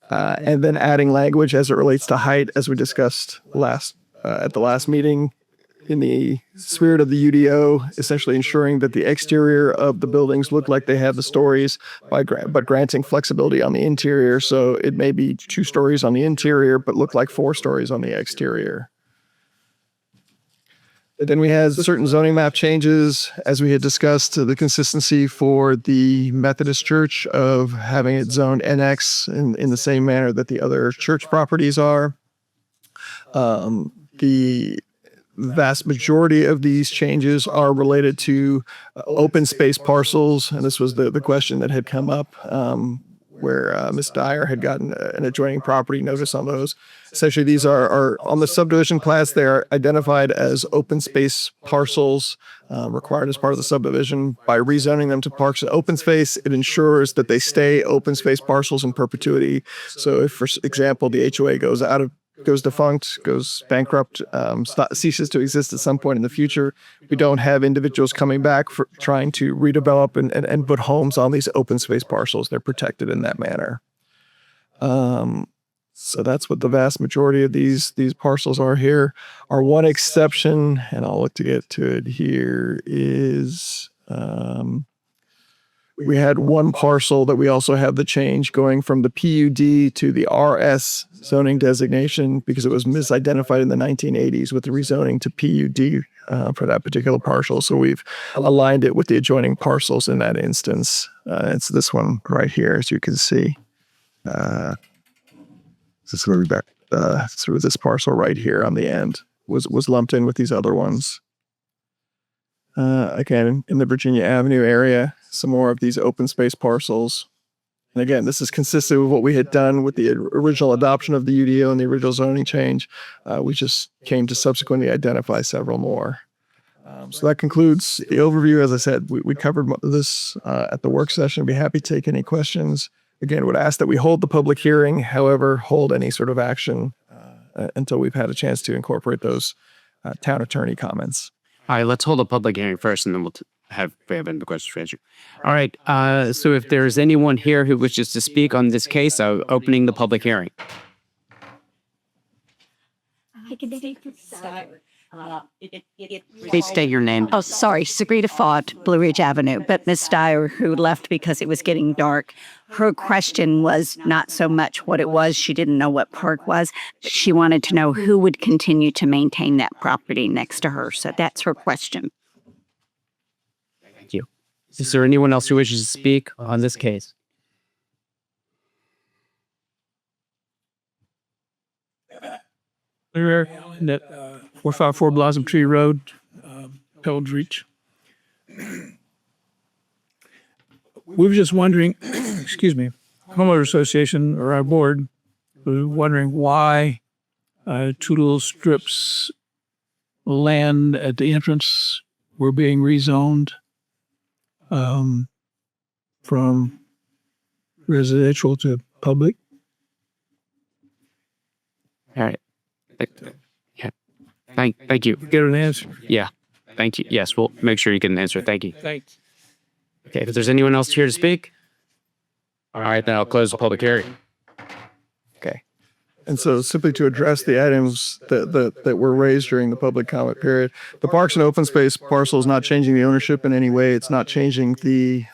And then adding language as it relates to height, as we discussed at the last meeting, in the spirit of the UDO, essentially ensuring that the exterior of the buildings look like they have the stories, but granting flexibility on the interior. So it may be 2 stories on the interior, but look like 4 stories on the exterior. Then we had certain zoning map changes, as we had discussed, the consistency for the Methodist Church of having it zoned NX in the same manner that the other church properties are. The vast majority of these changes are related to open space parcels, and this was the question that had come up where Ms. Dyer had gotten an adjoining property notice on those. Essentially, these are on the subdivision plats. They are identified as open space parcels required as part of the subdivision. By rezoning them to parks and open space, it ensures that they stay open space parcels in perpetuity. So if, for example, the HOA goes defunct, goes bankrupt, ceases to exist at some point in the future, we don't have individuals coming back for trying to redevelop and put homes on these open space parcels. They're protected in that manner. So that's what the vast majority of these parcels are here. Our one exception, and I'll look to get to it here, is we had one parcel that we also have the change going from the PUD to the RS zoning designation because it was misidentified in the 1980s with the rezoning to PUD for that particular parcel. So we've aligned it with the adjoining parcels in that instance. It's this one right here, as you can see. This is where we back through this parcel right here on the end was lumped in with these other ones. Again, in the Virginia Avenue area, some more of these open space parcels. And again, this is consistent with what we had done with the original adoption of the UDO and the original zoning change. We just came to subsequently identify several more. So that concludes the overview. As I said, we covered this at the work session. I'd be happy to take any questions. Again, would ask that we hold the public hearing, however, hold any sort of action until we've had a chance to incorporate those town attorney comments. All right, let's hold a public hearing first, and then we'll have any questions for Andrew. All right, so if there's anyone here who wishes to speak on this case, I'm opening the public hearing. Please state your name. Oh, sorry, Sagrita Fott, Blue Ridge Avenue. But Miss Dyer, who left because it was getting dark, her question was not so much what it was. She didn't know what park was. She wanted to know who would continue to maintain that property next to her. So that's her question. Thank you. Is there anyone else who wishes to speak on this case? We're at 454 Blossom Tree Road, Pelled Reach. We were just wondering, excuse me, homeowner association or our board was wondering why two little strips of land at the entrance were being rezoned from residential to public. All right. Yeah. Thank you. Get an answer. Yeah. Thank you. Yes, we'll make sure you get an answer. Thank you. Thanks. Okay, if there's anyone else here to speak, all right, then I'll close the public hearing. Okay. And so simply to address the items that were raised during the public comment period, the parks and open space parcel is not changing the ownership in any way. It's not changing the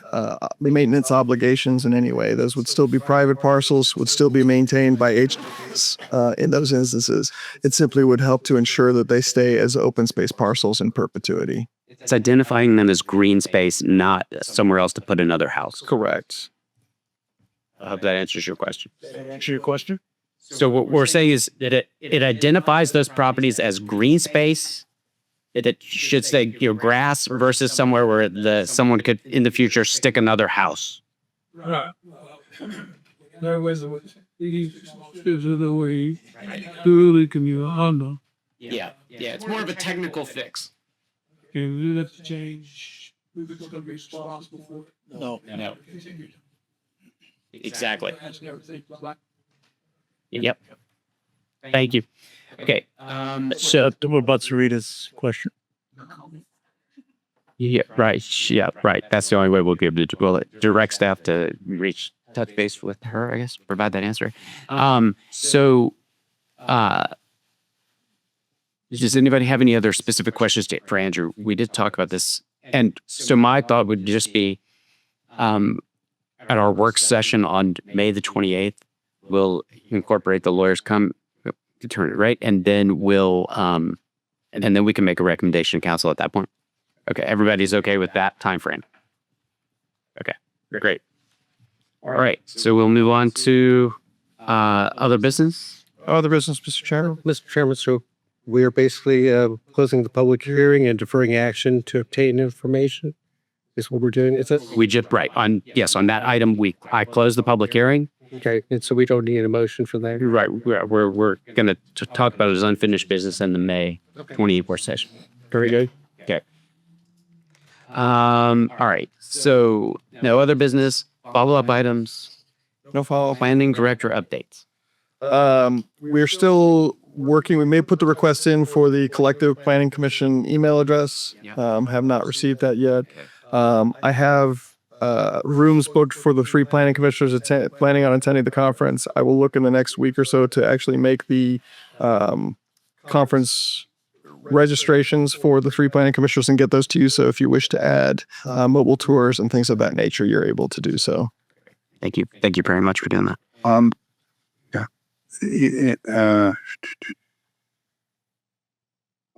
maintenance obligations in any way. Those would still be private parcels, would still be maintained by HOAs in those instances. It simply would help to ensure that they stay as open space parcels in perpetuity. It's identifying them as green space, not somewhere else to put another house. Correct. I hope that answers your question. Answer your question? So what we're saying is that it identifies those properties as green space. It should say, grass versus somewhere where someone could in the future stick another house. Right. There is the way truly can you handle. Yeah, it's more of a technical fix. Can we let the change? We're going to be responsible for it. No. Exactly. Yep. Thank you. Okay. So what about Sarita's question? Yeah, right. Yeah, right. That's the only way we'll be able to direct staff to touch base with her, I guess, provide that answer. Does anybody have any other specific questions for Andrew? We did talk about this. And so my thought would just be at our work session on May the 28th, we'll incorporate the lawyer's attorney, right? And then we'll And then we can make a recommendation to council at that point. Okay, everybody's okay with that time frame. Okay, great. All right, so we'll move on to other business. Other business, Mr. Chairman? Mr. Chairman, so we are basically closing the public hearing and deferring action to obtain information. Is what we're doing, is it? We just, right, on that item, I closed the public hearing. Okay, and so we don't need a motion for that? Right, we're going to talk about it as unfinished business in the May 28th work session. Very good. Okay. All right, so no other business, follow-up items, No follow-up. planning director updates. We're still working. We may put the request in for the collective planning commission email address. Have not received that yet. I have rooms booked for the 3 planning commissioners planning on attending the conference. I will look in the next week or so to actually make the conference registrations for the 3 planning commissioners and get those to you. So if you wish to add mobile tours and things of that nature, you're able to do so. Thank you. Thank you very much for doing that.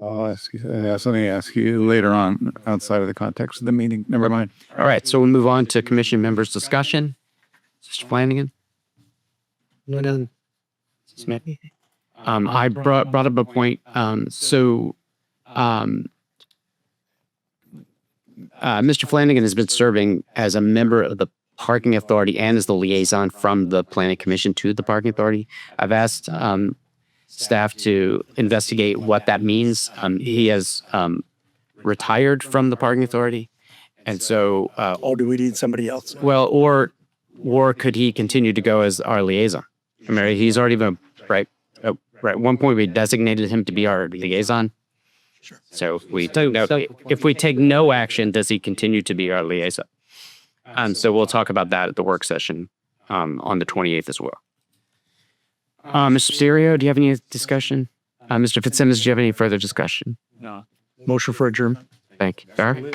I'll ask you, something to ask you later on outside of the context of the meeting. Never mind. All right, so we'll move on to commission members' discussion. Mr. Flanagan? No, done. Smith? I brought up a point. Mr. Flanagan has been serving as a member of the parking authority and as the liaison from the planning commission to the parking authority. I've asked staff to investigate what that means. He has retired from the parking authority, and so Or do we need somebody else? well, or could he continue to go as our liaison? I mean, he's already been right. Right. At one point, we designated him to be our liaison. Sure. So if we take no action, does he continue to be our liaison? So we'll talk about that at the work session on the 28th as well. Mr. Serio, do you have any discussion? Mr. Fitzsimmons, do you have any further discussion? No. Motion for adjournment. Thank you. Sir?